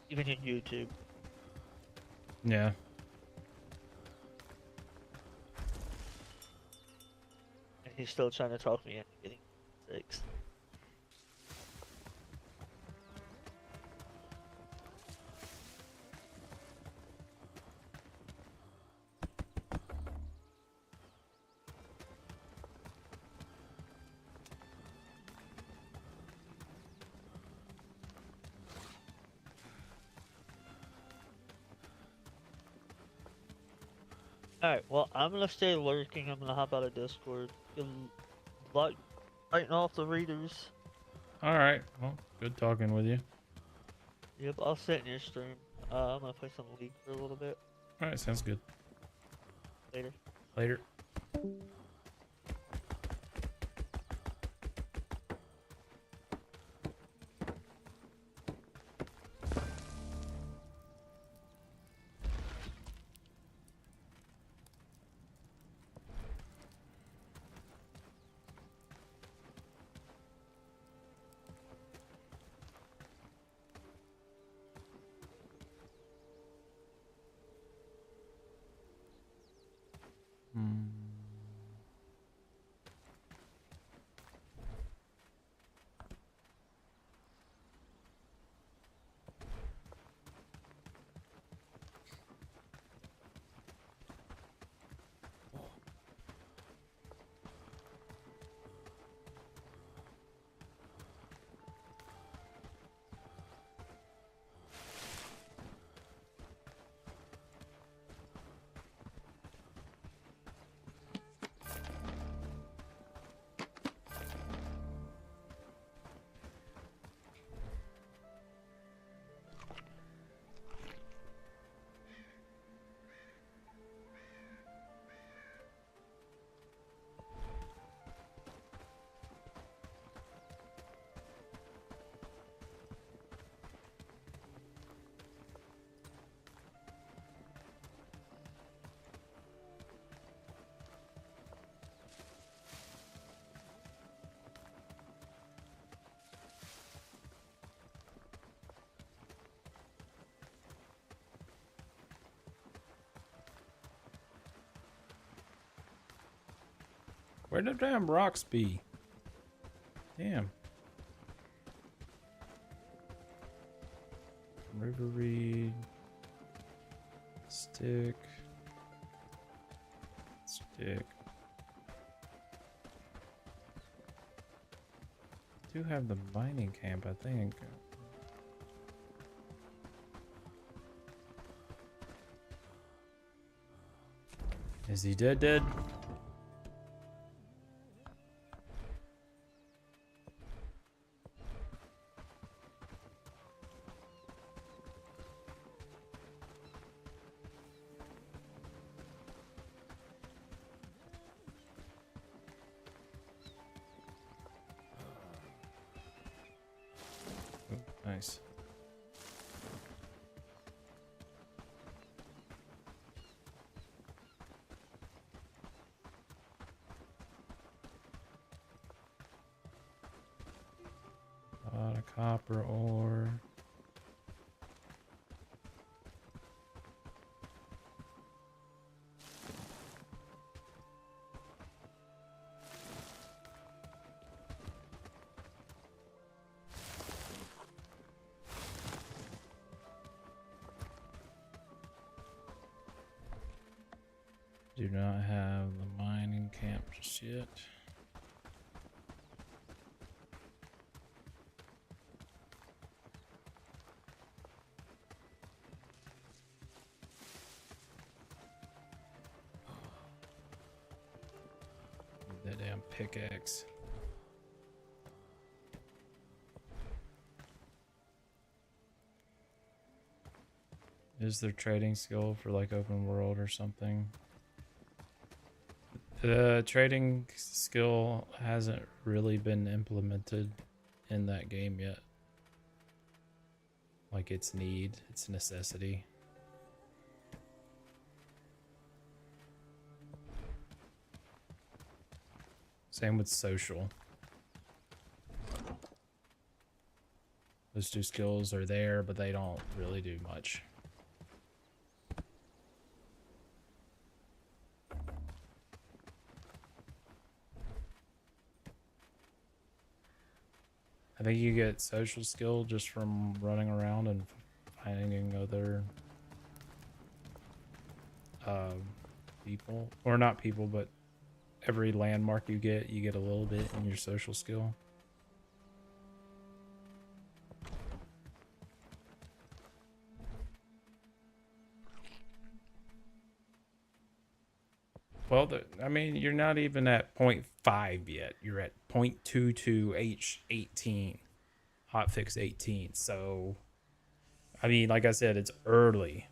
Even in YouTube. Yeah. And he's still trying to talk me into getting 6. Alright, well, I'm gonna stay lurking. I'm gonna hop out of Discord. Good luck fighting off the readers. Alright. Well, good talking with you. Yep, I'll sit in your stream. I'm gonna play some League for a little bit. Alright, sounds good. Later. Later. Where'd the damn rocks be? Damn. River reed. Stick. Stick. Do have the mining camp, I think. Is he dead? Oh, nice. A lot of copper ore. Do not have the mining camp just yet. That damn pickaxe. Is there trading skill for like open world or something? The trading skill hasn't really been implemented in that game yet. Like it's it's necessity. Same with social. Those two skills are there, but they don't really do much. I think you get social skill just from running around and finding other people, or not people, but every landmark you get a little bit in your social skill. Well, I mean, you're not even at 0.5 yet. You're at 0.22 H18, hotfix 18. So, I mean, like I said, it's early.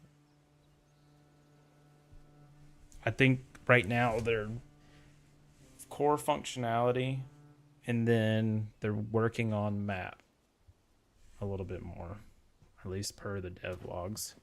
I think right now they're core functionality, and then they're working on map a little bit more, at least per the dev logs.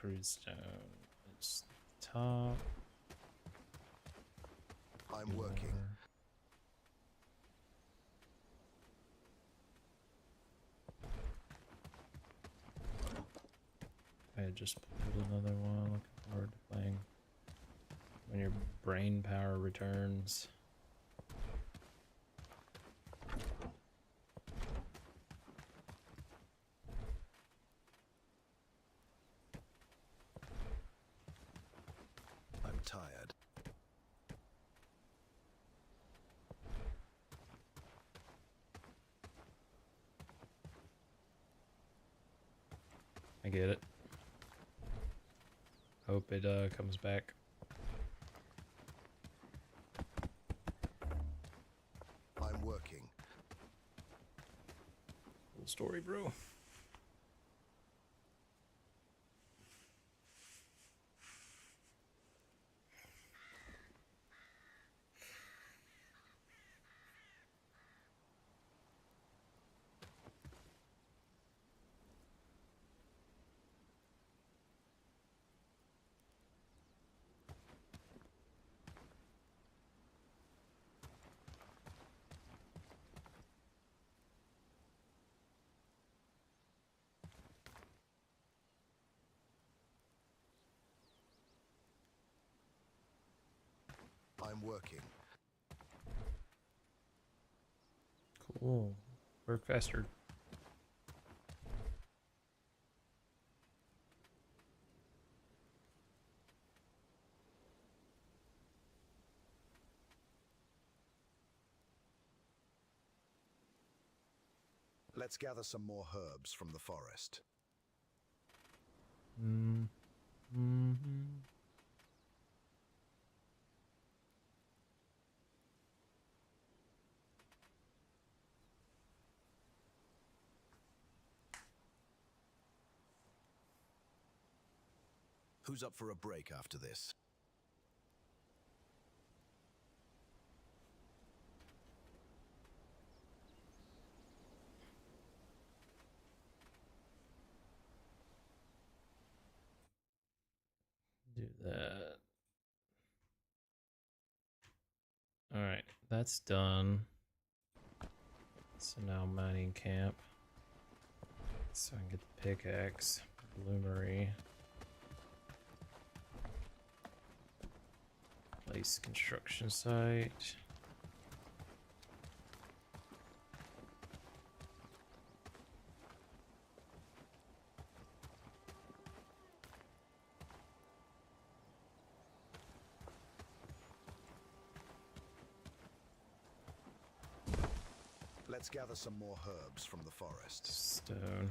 crude stone. It's top. I'm working. I just pulled another one. Looking forward to playing when your brain power returns. I'm tired. I get it. Hope it comes back. I'm working. Cool story, bro. I'm working. Cool. Work faster. Let's gather some more herbs from the forest. Mm-hmm. Who's up for a break after this? Do that. Alright, that's done. So now mining camp. So I can get the pickaxe. Bloomery. Place construction site. Let's gather some more herbs from the forest. Stone.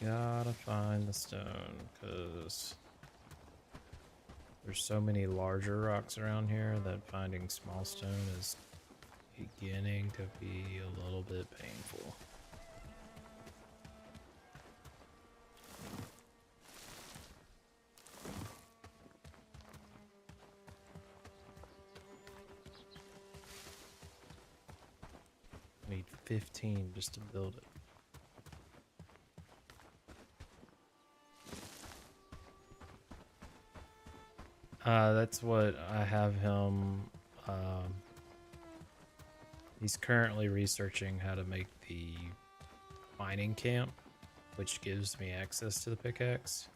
Gotta find the stone, because there's so many larger rocks around here that finding small stone is beginning to be a little bit painful. I need 15 just to build it. That's what I have him. He's currently researching how to make the mining camp, which gives me access to the pickaxe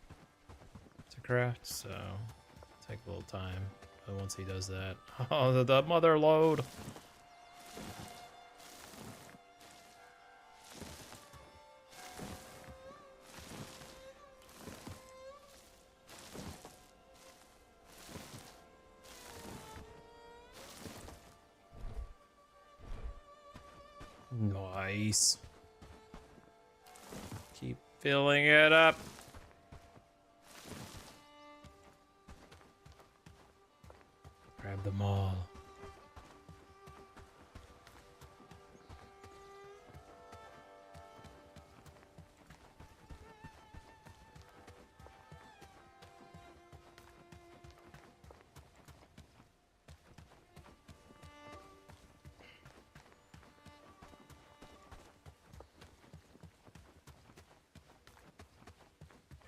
to craft. So take a little time. But once he does that, oh, the mother load. Nice. Keep filling it up. Grab them all.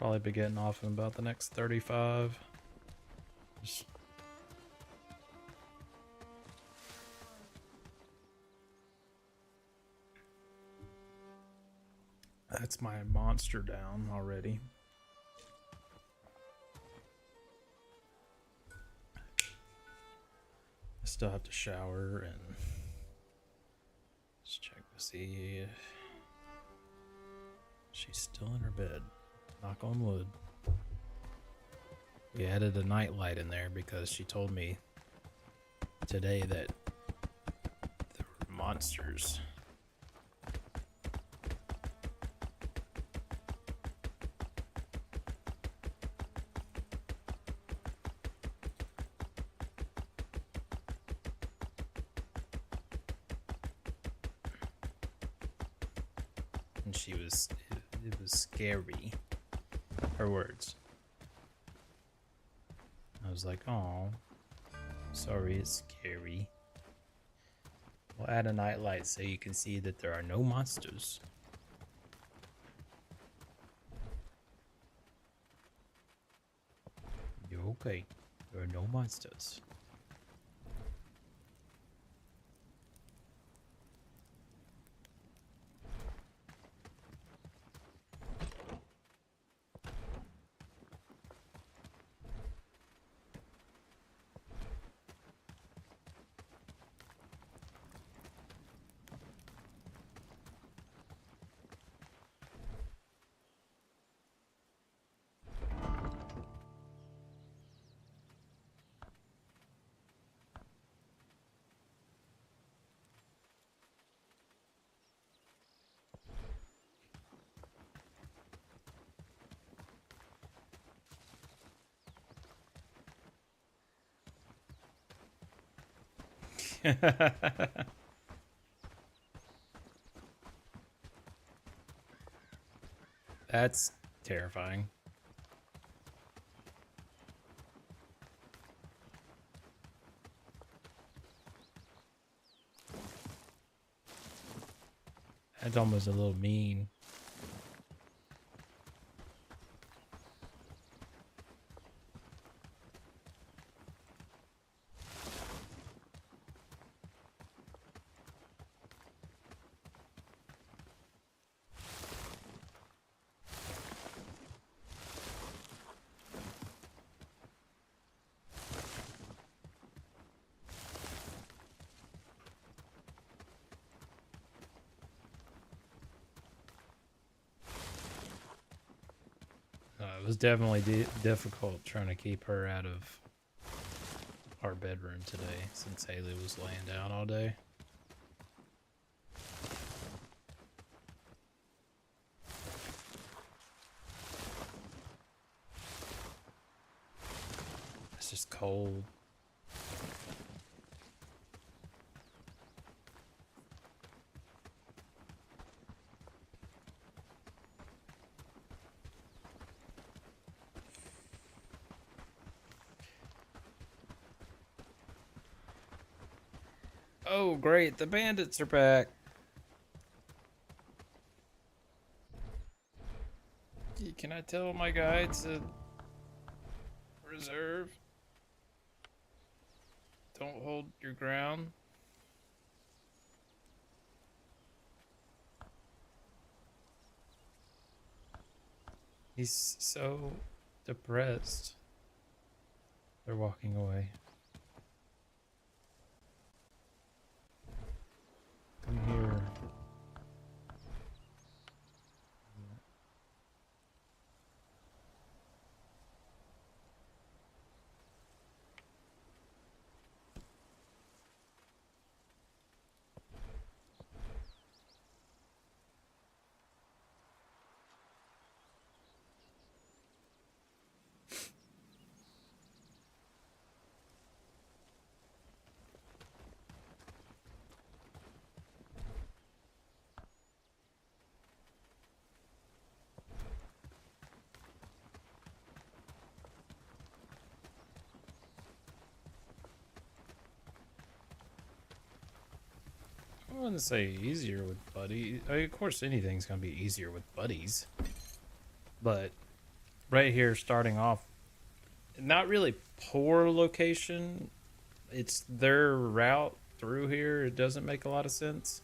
Probably be getting off in about the next 35. Just that's my monster down already. I still have to shower and just check to see if she's still in her bed. Knock on wood. We added a nightlight in there because she told me today that there were monsters. And she was, it was scary. Her words. I was like, oh, sorry, it's scary. We'll add a nightlight so you can see that there are no monsters. You're okay. There are no monsters. That's terrifying. That's almost a little mean. It was definitely difficult trying to keep her out of our bedroom today since Haley was laying down all day. It's just cold. Oh, great. The bandits are back. Can I tell my guy to reserve? Don't hold your ground. He's so depressed. They're walking away. Come here. I wouldn't say easier with buddies. I mean, of course, anything's gonna be easier with buddies, but right here starting off, not really poor location. It's their route through here. It doesn't make a lot of sense.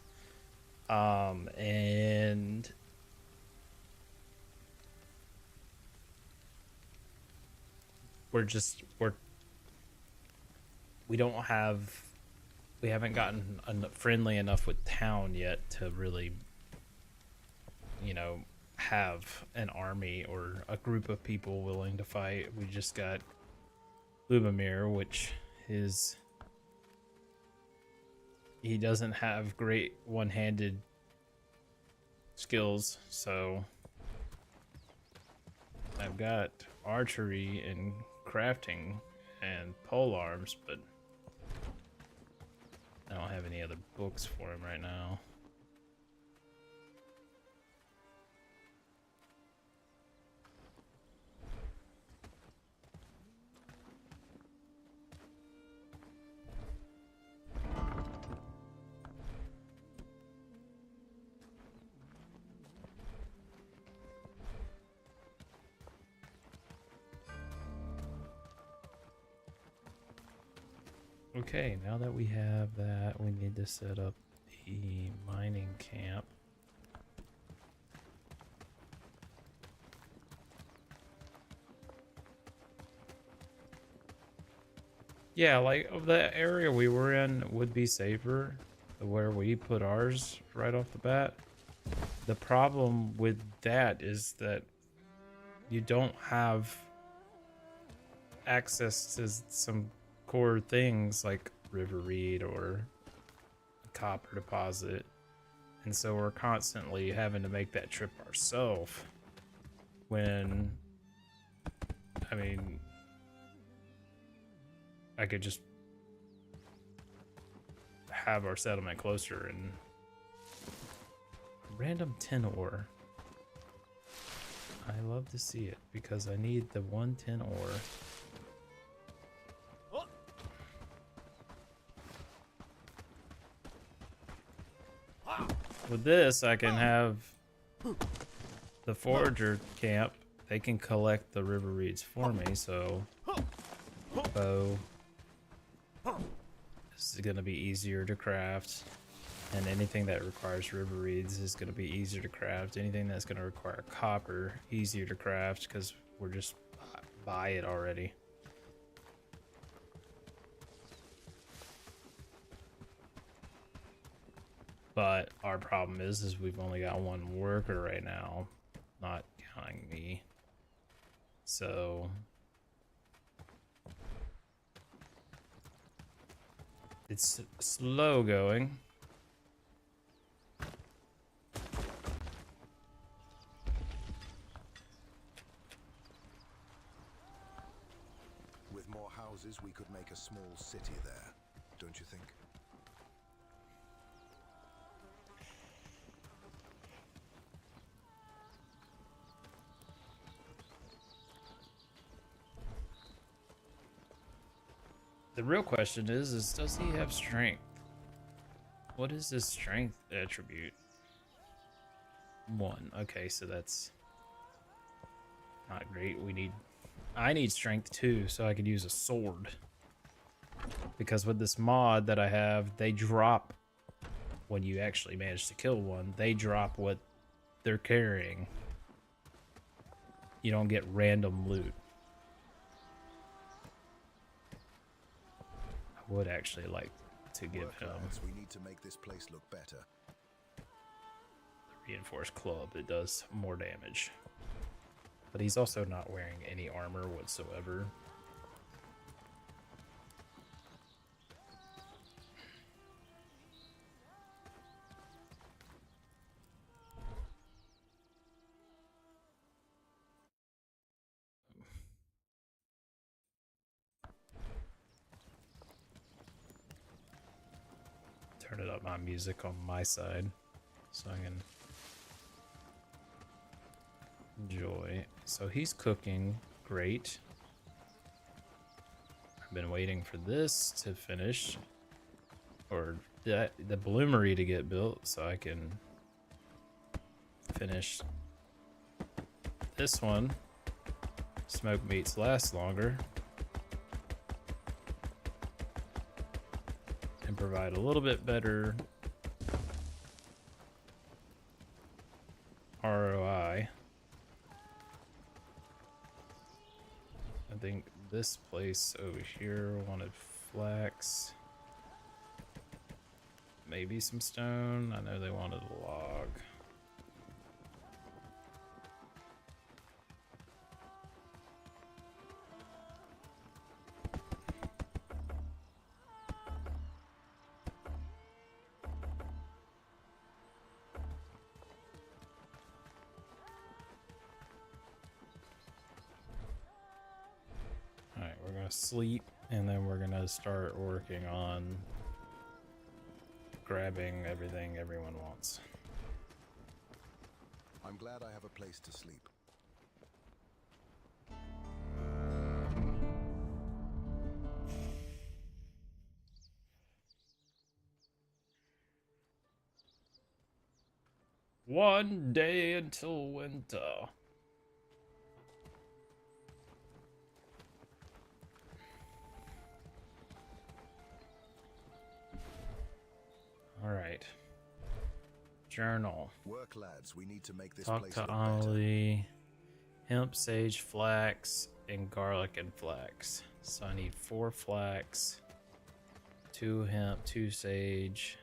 And we haven't gotten friendly enough with town yet to really, you know, have an army or a group of people willing to fight. We just got Lubomir, which is, he doesn't have great one-handed skills, so I've got archery and crafting and pole arms, but I don't have any other books for him right now. Okay, now that we have that, we need to set up the mining camp. Yeah, like of the area we were in would be safer, where we put ours right off the bat. The problem with that is that you don't have access to some core things like river reed or copper deposit, and so we're constantly having to make that trip ourselves when, I mean, I could just have our settlement closer. And random tin ore, I love to see it because I need the 1 tin ore. With this, I can have the forager camp. They can collect the river reeds for me, so bow this is going to be easier to craft, and anything that requires river reeds is going to be easier to craft. Anything that's going to require copper, easier to craft because we're just buy it already. But our problem is we've only got one worker right now, not counting me. So it's slow going. With more houses, we could make a small city there, don't you think? The real question is does he have strength? What is his strength attribute? 1. Okay, so that's not great. I need strength 2 so I could use a sword. Because with this mod that I have, they drop, when you actually manage to kill one, they drop what they're carrying. You don't get random loot. I would actually like to give him We need to make this place look better. the reinforced club. It does more damage. But he's also not wearing any armor whatsoever. Turn it up my music on my side so I can enjoy. So he's cooking great. I've been waiting for this to finish, or the bloomery to get built so I can finish this one. smoked meats last longer and provide a little bit better ROI. I think this place over here wanted flax, maybe some stone. I know they wanted a log. Alright, we're gonna sleep and then we're gonna start working on grabbing everything everyone wants. I'm glad I have a place to sleep. One day until winter. All right. Journal. Work, lads. We need to make this Talk place to look better. Amelie. Hemp, sage, flax, and garlic and flax. So I need 4 flax, 2 hemp, 2 sage.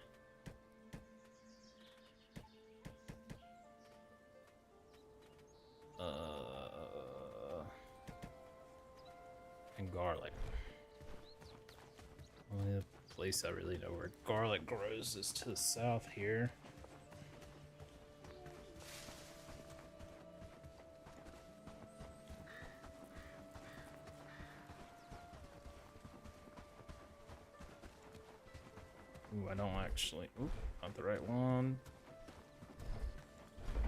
And garlic. Only the place I really know where garlic grows is to the south here. Ooh, I don't actually. Ooh, not the right one.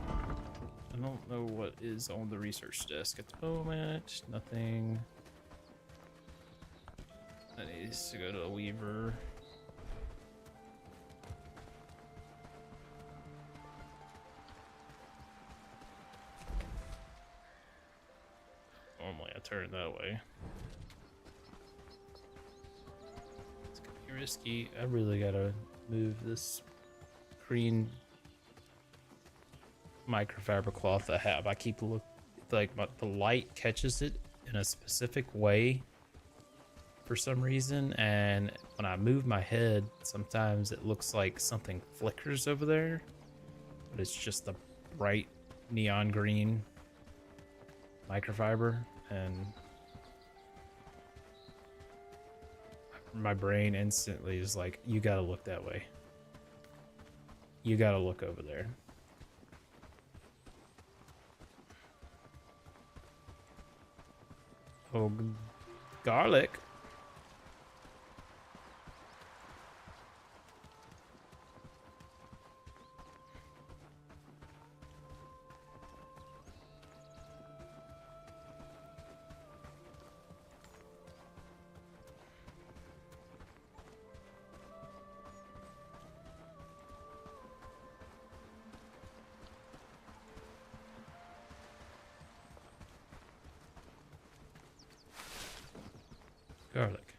I don't know what is on the research desk at the moment. Nothing. That needs to go to a weaver. Normally I turn that way. It's gonna be risky. I really gotta move this green microfiber cloth I have. I keep the light catches it in a specific way for some reason, and when I move my head, sometimes it looks like something flickers over there, but it's just the bright neon green microfiber, and my brain instantly is like, you gotta look that way. You gotta look over there. Oh, garlic. Garlic.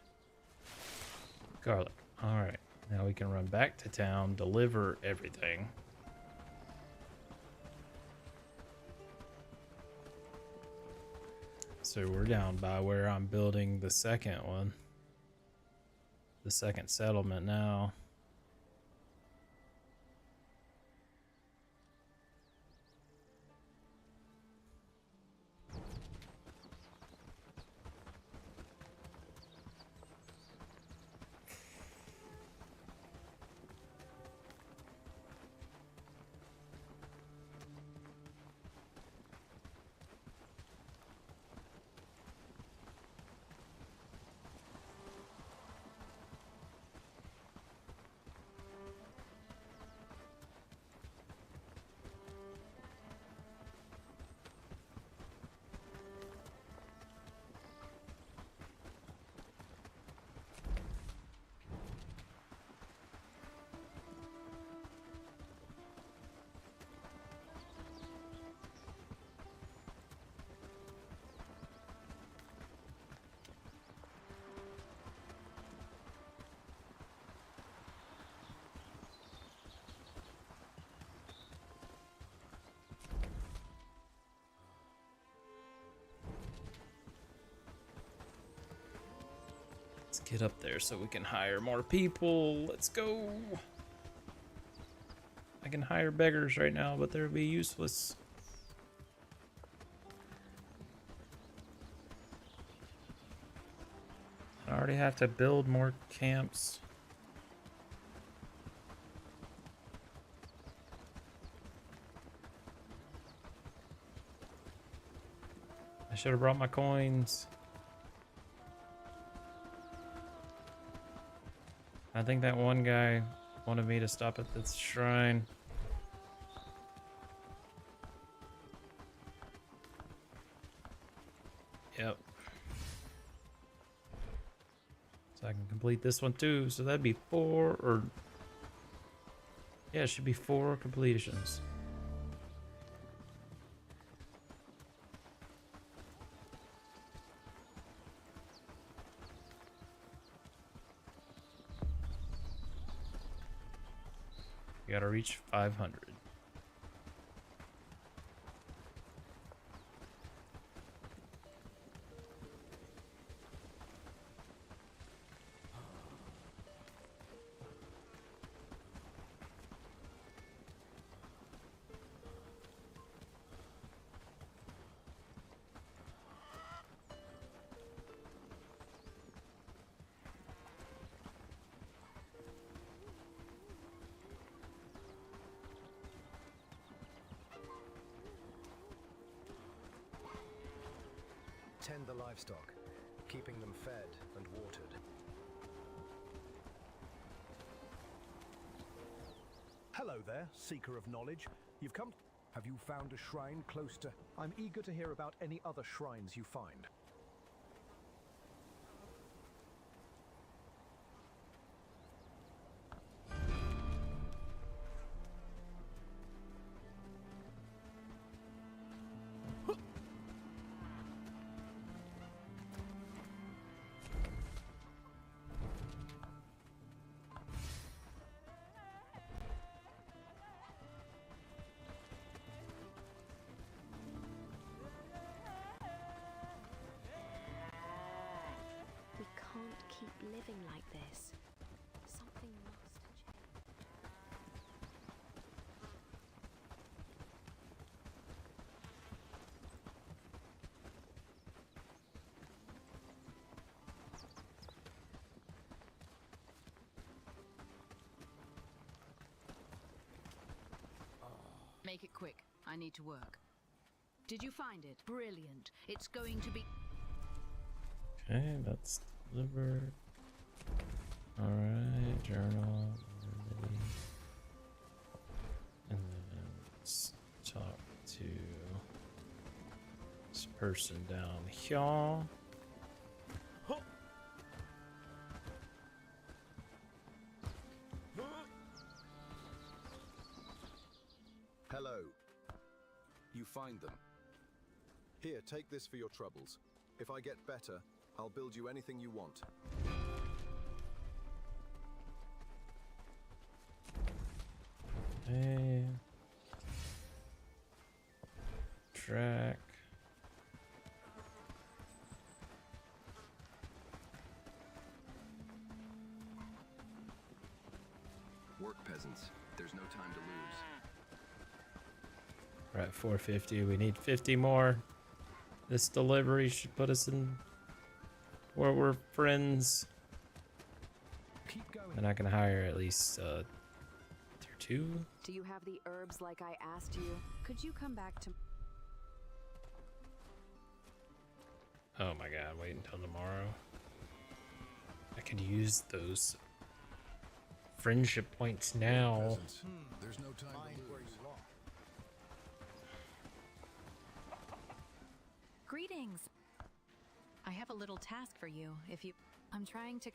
Garlic. Alright. Now we can run back to town, deliver everything. So we're down by where I'm building the second one. The second settlement now. get up there so we can hire more people. Let's go. I can hire beggars right now, but they'll be useless. I already have to build more camps. I should have brought my coins. I think that one guy wanted me to stop at this shrine. Yep. So I can complete this one too. So that'd be 4 or... Yeah, it should be 4 completions. We gotta reach 500. Tend the livestock, keeping them fed and watered. Hello there, seeker of knowledge. You've come... Have you found a shrine close to... I'm eager to hear about any other shrines you find. We can't keep living like this. Something must change. Make it quick. I need to work. Did you find it? Brilliant. It's going to be... Okay, that's delivered. Alright, journal. And then let's talk to this person down here. Hello. You find them. Here, take this for your troubles. If I get better, I'll build you anything you want. Okay. Track. Work, peasants. There's no time to lose. We're at 450. We need 50 more. This delivery should put us in where we're friends. Keep going. And I can hire at least 2. Do you have the herbs like I asked you? Could you come back to... Oh my god, wait until tomorrow. I could use those friendship points now. Peasants, there's no time to lose. Greetings. I have a little task for you. If you... I'm trying to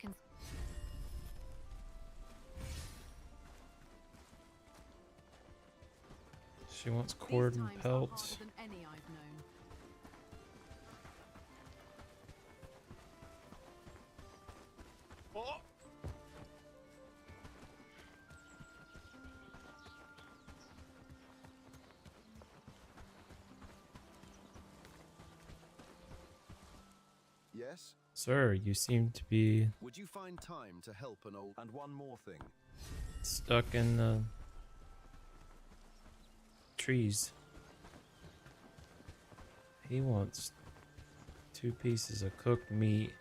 She wants cord and These times are pelt. harder than any I've known. Yes? Sir, you seem to be Would you find time to help an old... And one more thing. stuck in the trees. He wants 2 pieces of cooked meat,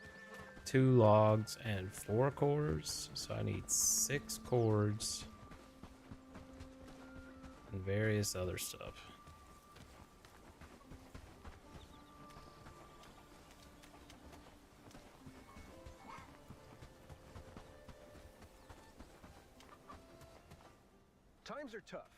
2 logs, and 4 cords. So I need 6 cords and various other stuff. Times are tough.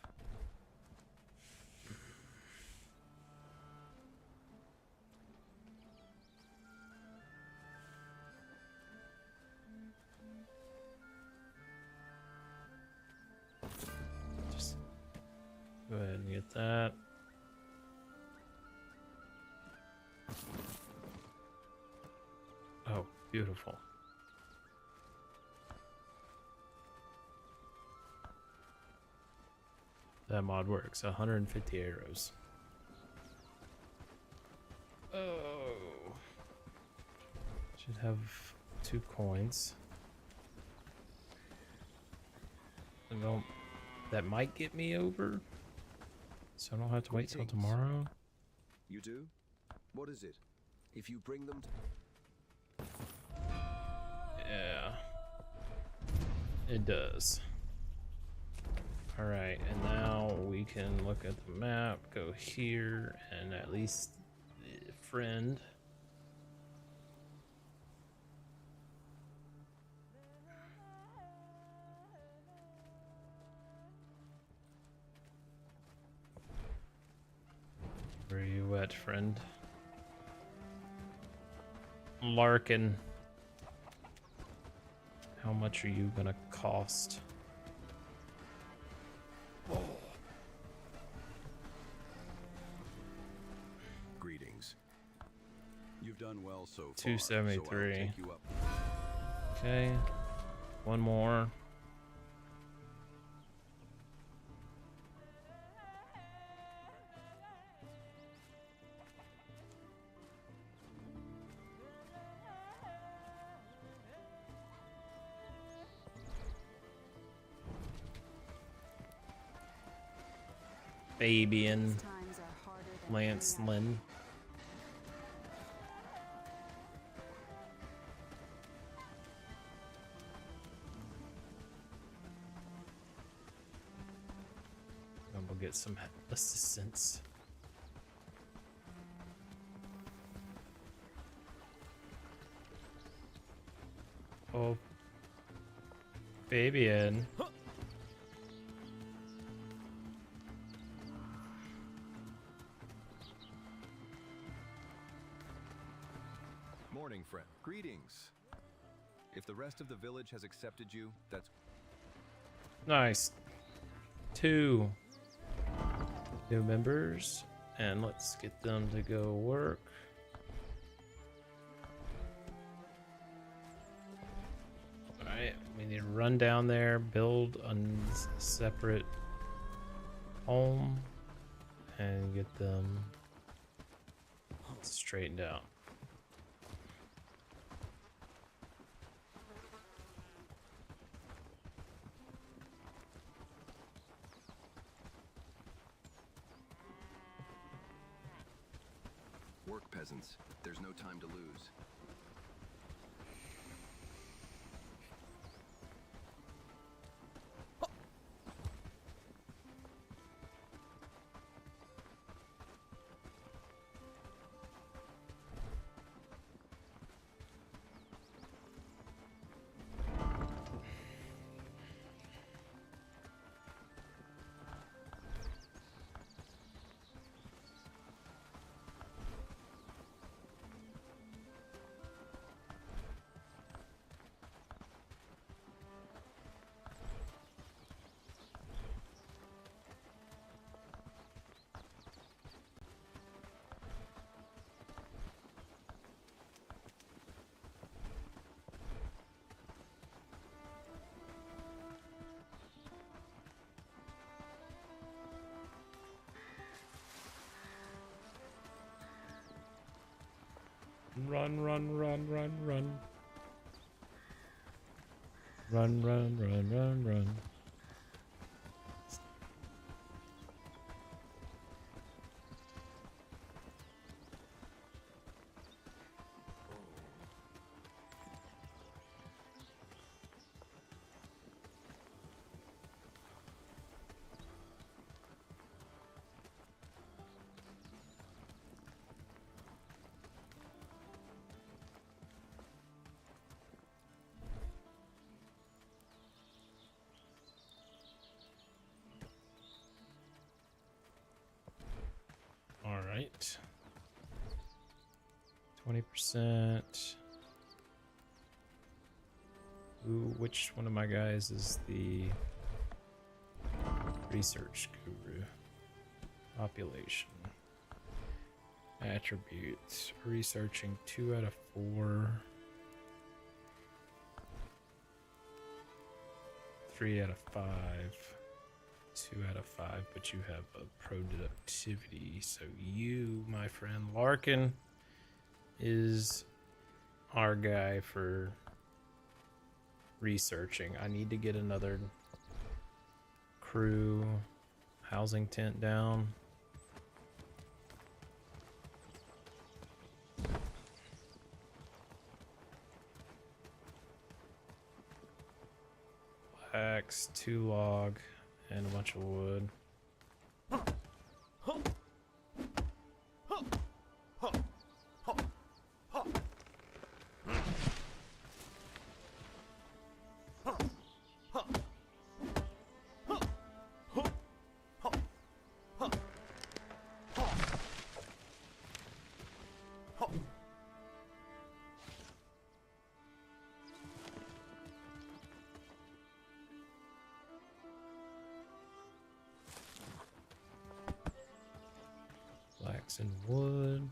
Just go ahead and get that. Oh, beautiful. That mod works. 150 arrows. Oh. Should have 2 coins. I don't, that might get me over. So I don't have to wait till tomorrow. You do? What is it? If you bring them... Yeah. It does. Alright, and now we can look at the map, go here, and at least the friend. Where are you at, friend? Larkin. How much are you gonna cost? Greetings. You've done well so far. 273. So I'll take you up. Okay. One more. Fabian. Times are harder than Lance ever. Lynn. And we'll get some assistance. Oh, Fabian. Morning, friend. Greetings. If the rest of the village has accepted you, that's... Nice. 2 new members, and let's get them to go work. Alright, we need to run down there, build a separate home, and get them straightened out. Work, peasants. There's no time to lose. Run, run, run, run, run. Run, run, run, run, run. All right. 20%. Ooh, which one of my guys is the research guru? Population. Attributes. Researching 2 out of 4. 3 out of 5. 2 out of 5, but you have a productivity. So you, my friend Larkin, is our guy for researching. I need to get another crew housing tent down. Axe, 2 log, and a bunch of wood. Flax and wood.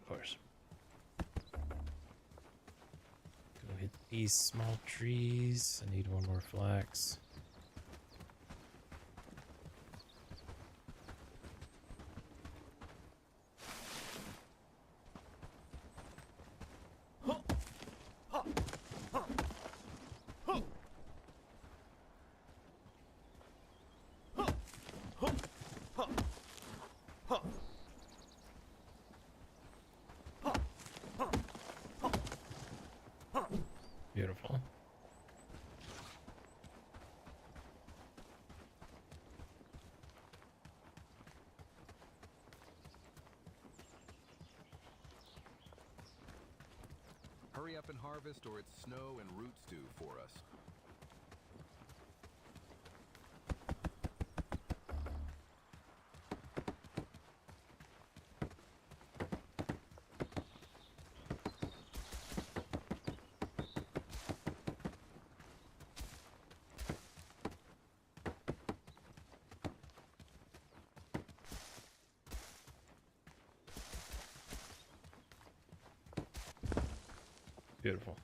Of course. Go hit these small trees. I need 1 more flax. Beautiful. Hurry up and harvest, or it's snow and root stew for us. Beautiful.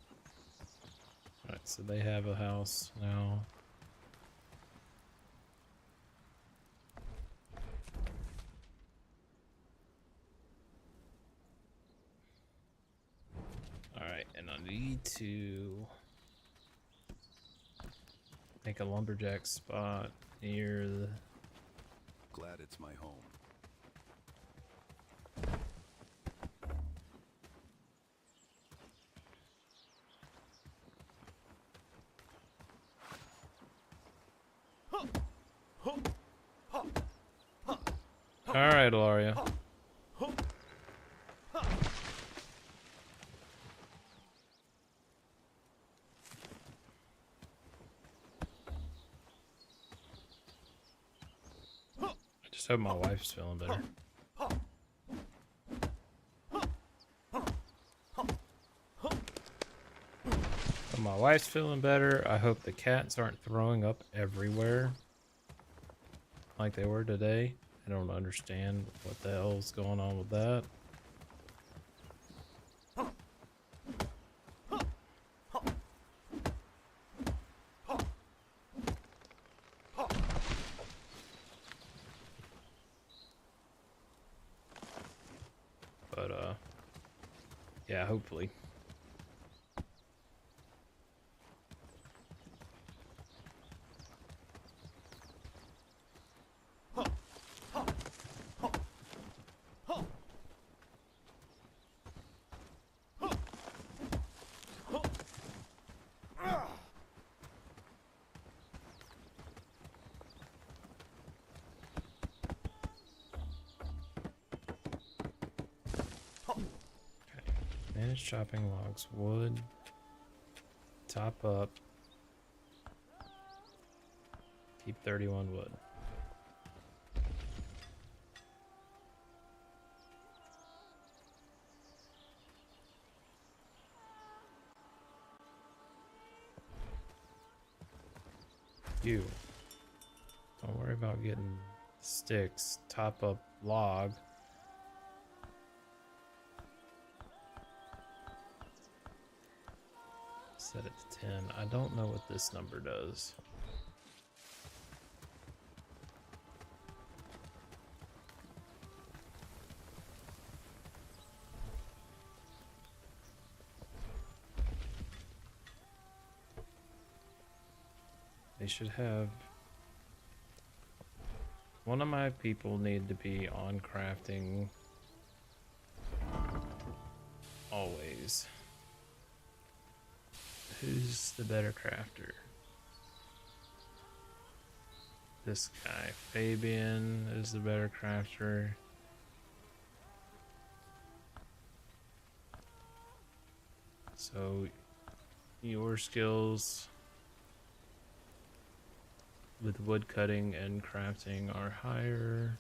Alright, so they have a house now. Alright, and I need to make a lumberjack spot near the... Glad it's my home. Alright, Ilaria. I just hope my wife's feeling better. If my wife's feeling better, I hope the cats aren't throwing up everywhere. like they were today. I don't understand what the hell's going on with that. But yeah, hopefully. Manage chopping logs, wood, top up, keep 31 wood. You. Don't worry about getting sticks, top up log. Set it to 10. I don't know what this number does. They should have... One of my people need to be on crafting always. Who's the better crafter? This guy. Fabian is the better crafter. So, your skills with wood cutting and crafting are higher.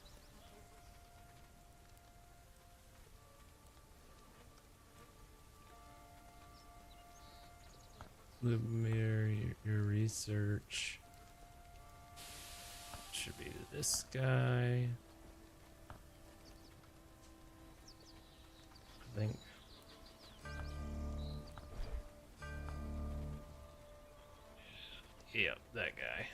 Lumir, your research should be this guy. I think. Yep, that guy.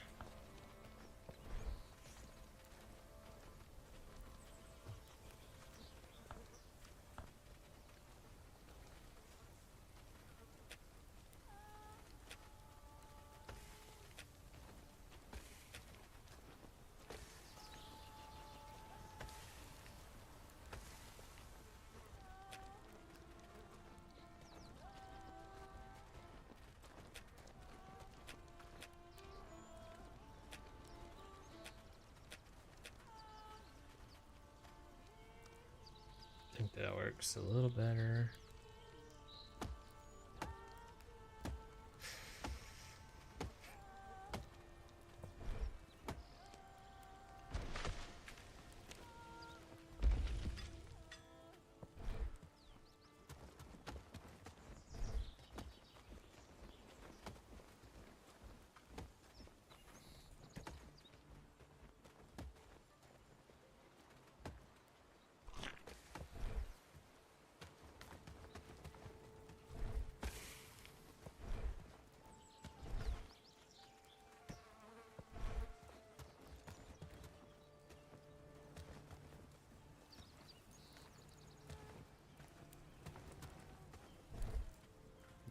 I think that works a little better.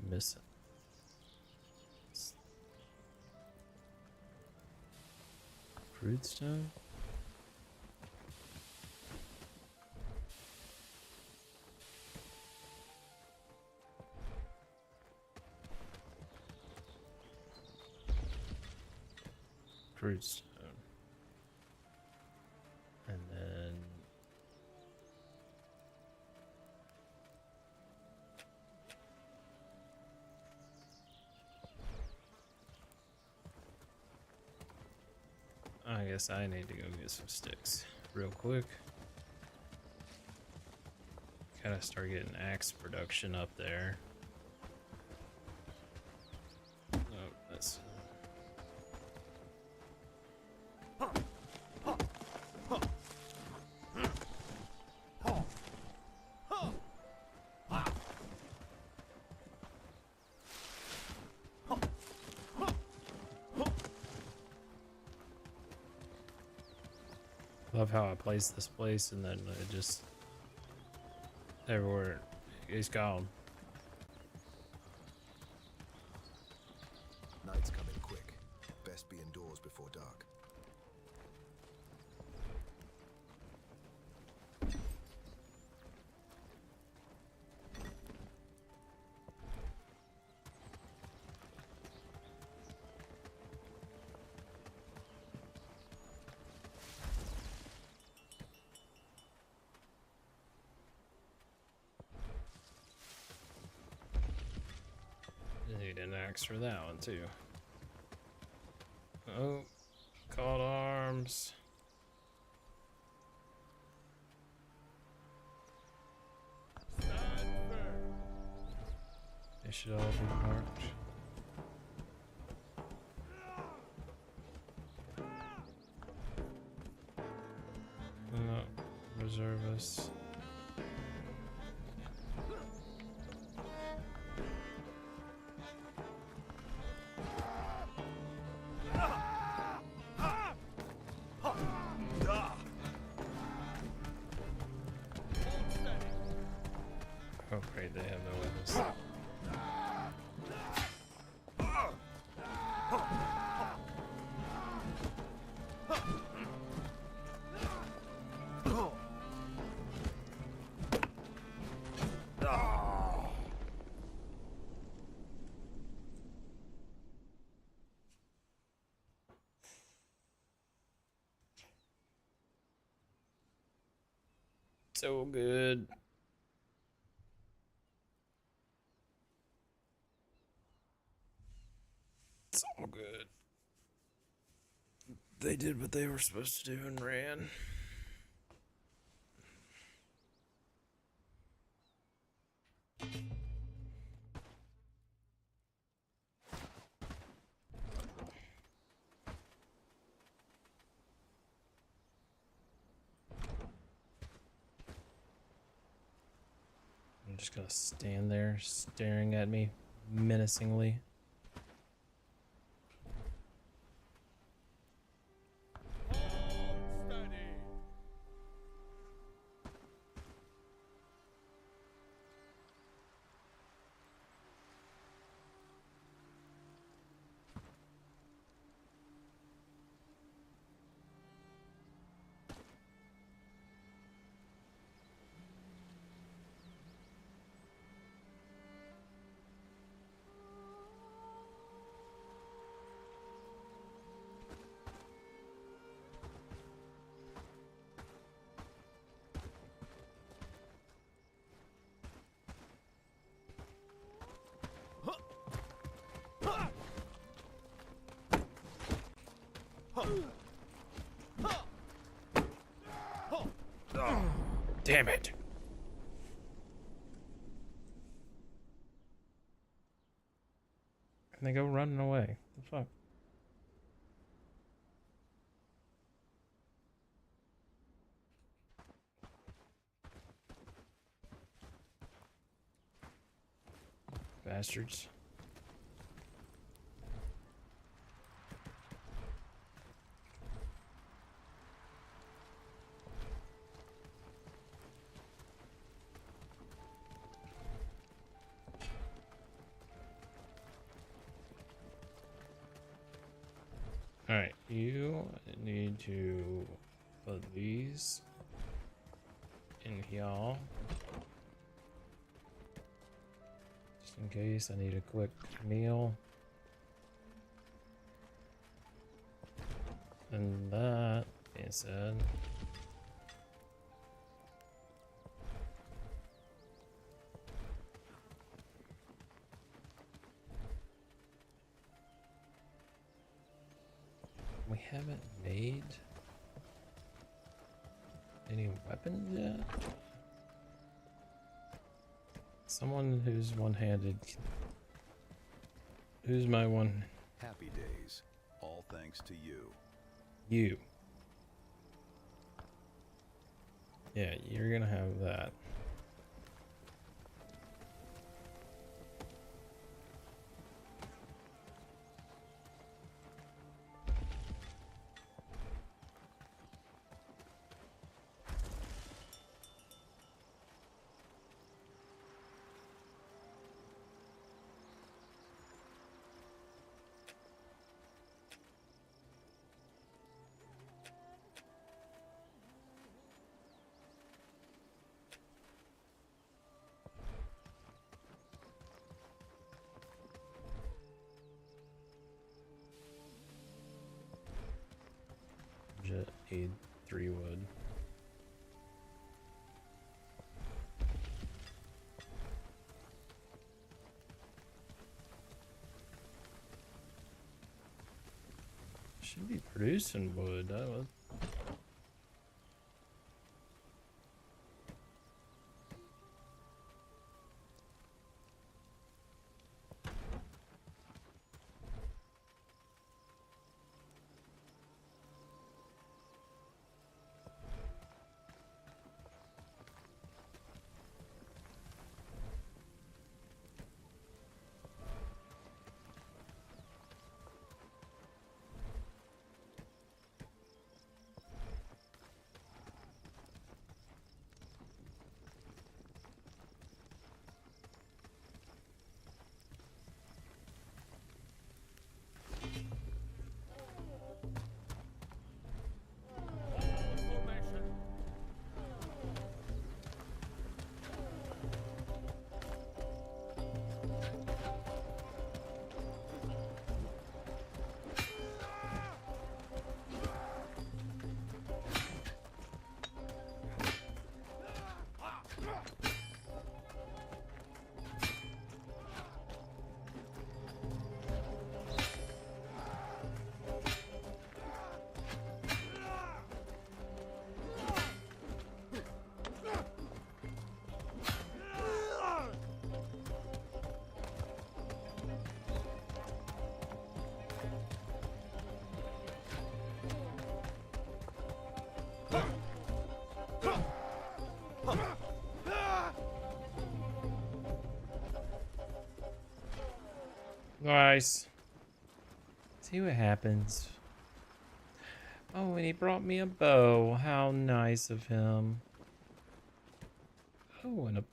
Missing. Crude stone? Crude stone. And then I guess I need to go get some sticks real quick. Gotta start getting axe production up there. Oh, that's... love how I placed this place and then it just everywhere it's gone. Night's coming quick. Best be indoors before dark. Need an axe for that one too. Oh, called arms. They should all be marked. No, reservists. Oh great, they have no weapons. So good. It's all good. They did what they were supposed to do and ran. I'm just gonna stand there staring at me menacingly. Damn it. And they go running away. The fuck? Bastards. Alright, you need to put these in here. Just in case I need a quick meal. And that being said, we haven't made any weapons yet. Someone who's one-handed. Who's my one? Happy days. All thanks to you. You. Yeah, you're gonna have that. budget. Need 3 wood. Should be producing wood. That was... Nice. See what happens. Oh, and he brought me a bow. How nice of him. Oh, and a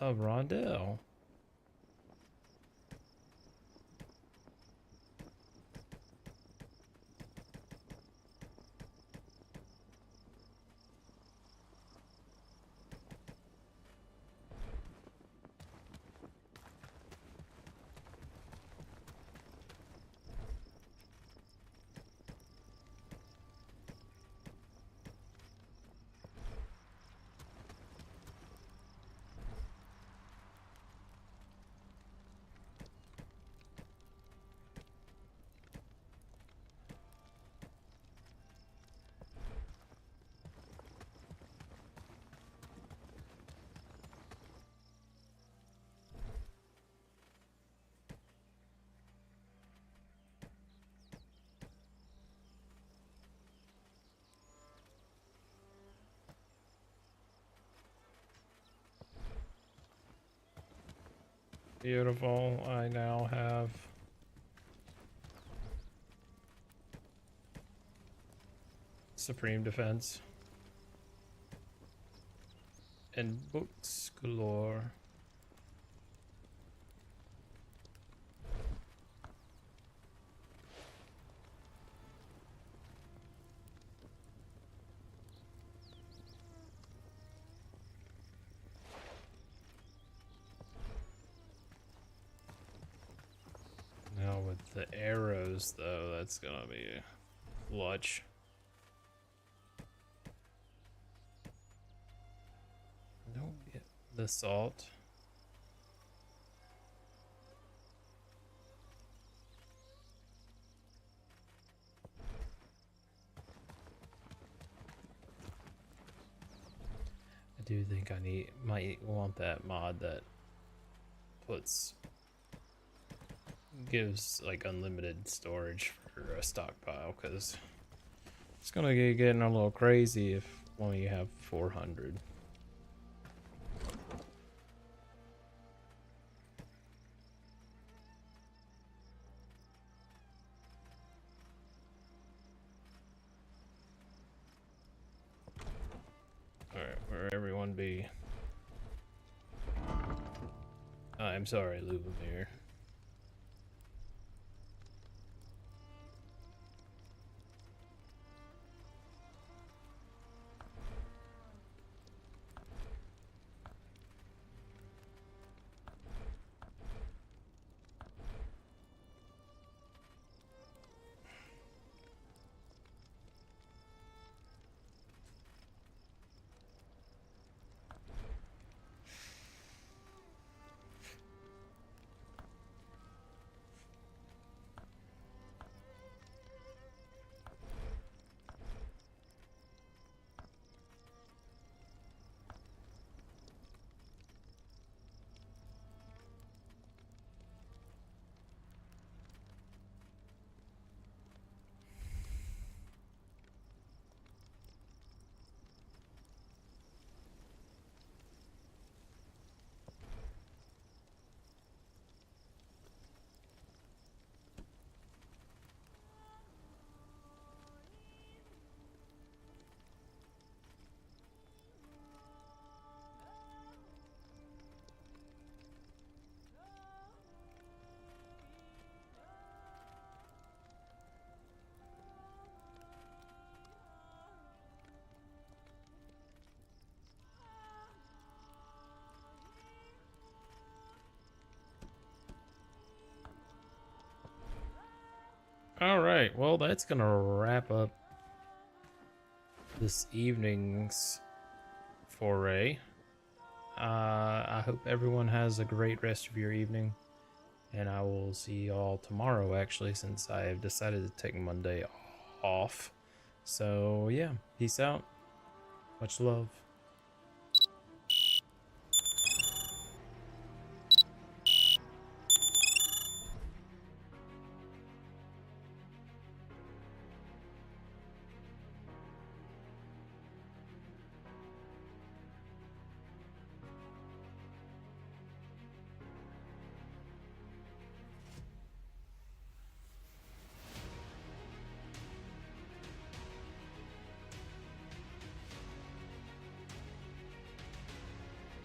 rondelle. Beautiful. I now have Supreme Defense and books galore. Now with the arrows, though, that's gonna be clutch. Don't get the salt. I do think I might want that mod that gives like unlimited storage for a stockpile, because it's gonna get getting a little crazy if only you have 400. Alright, where everyone be? I'm sorry, Lubomir. All right, well, that's gonna wrap up this evening's foray. I hope everyone has a great rest of your evening, and I will see y'all tomorrow, actually, since I have decided to take Monday off. So yeah, peace out, much love.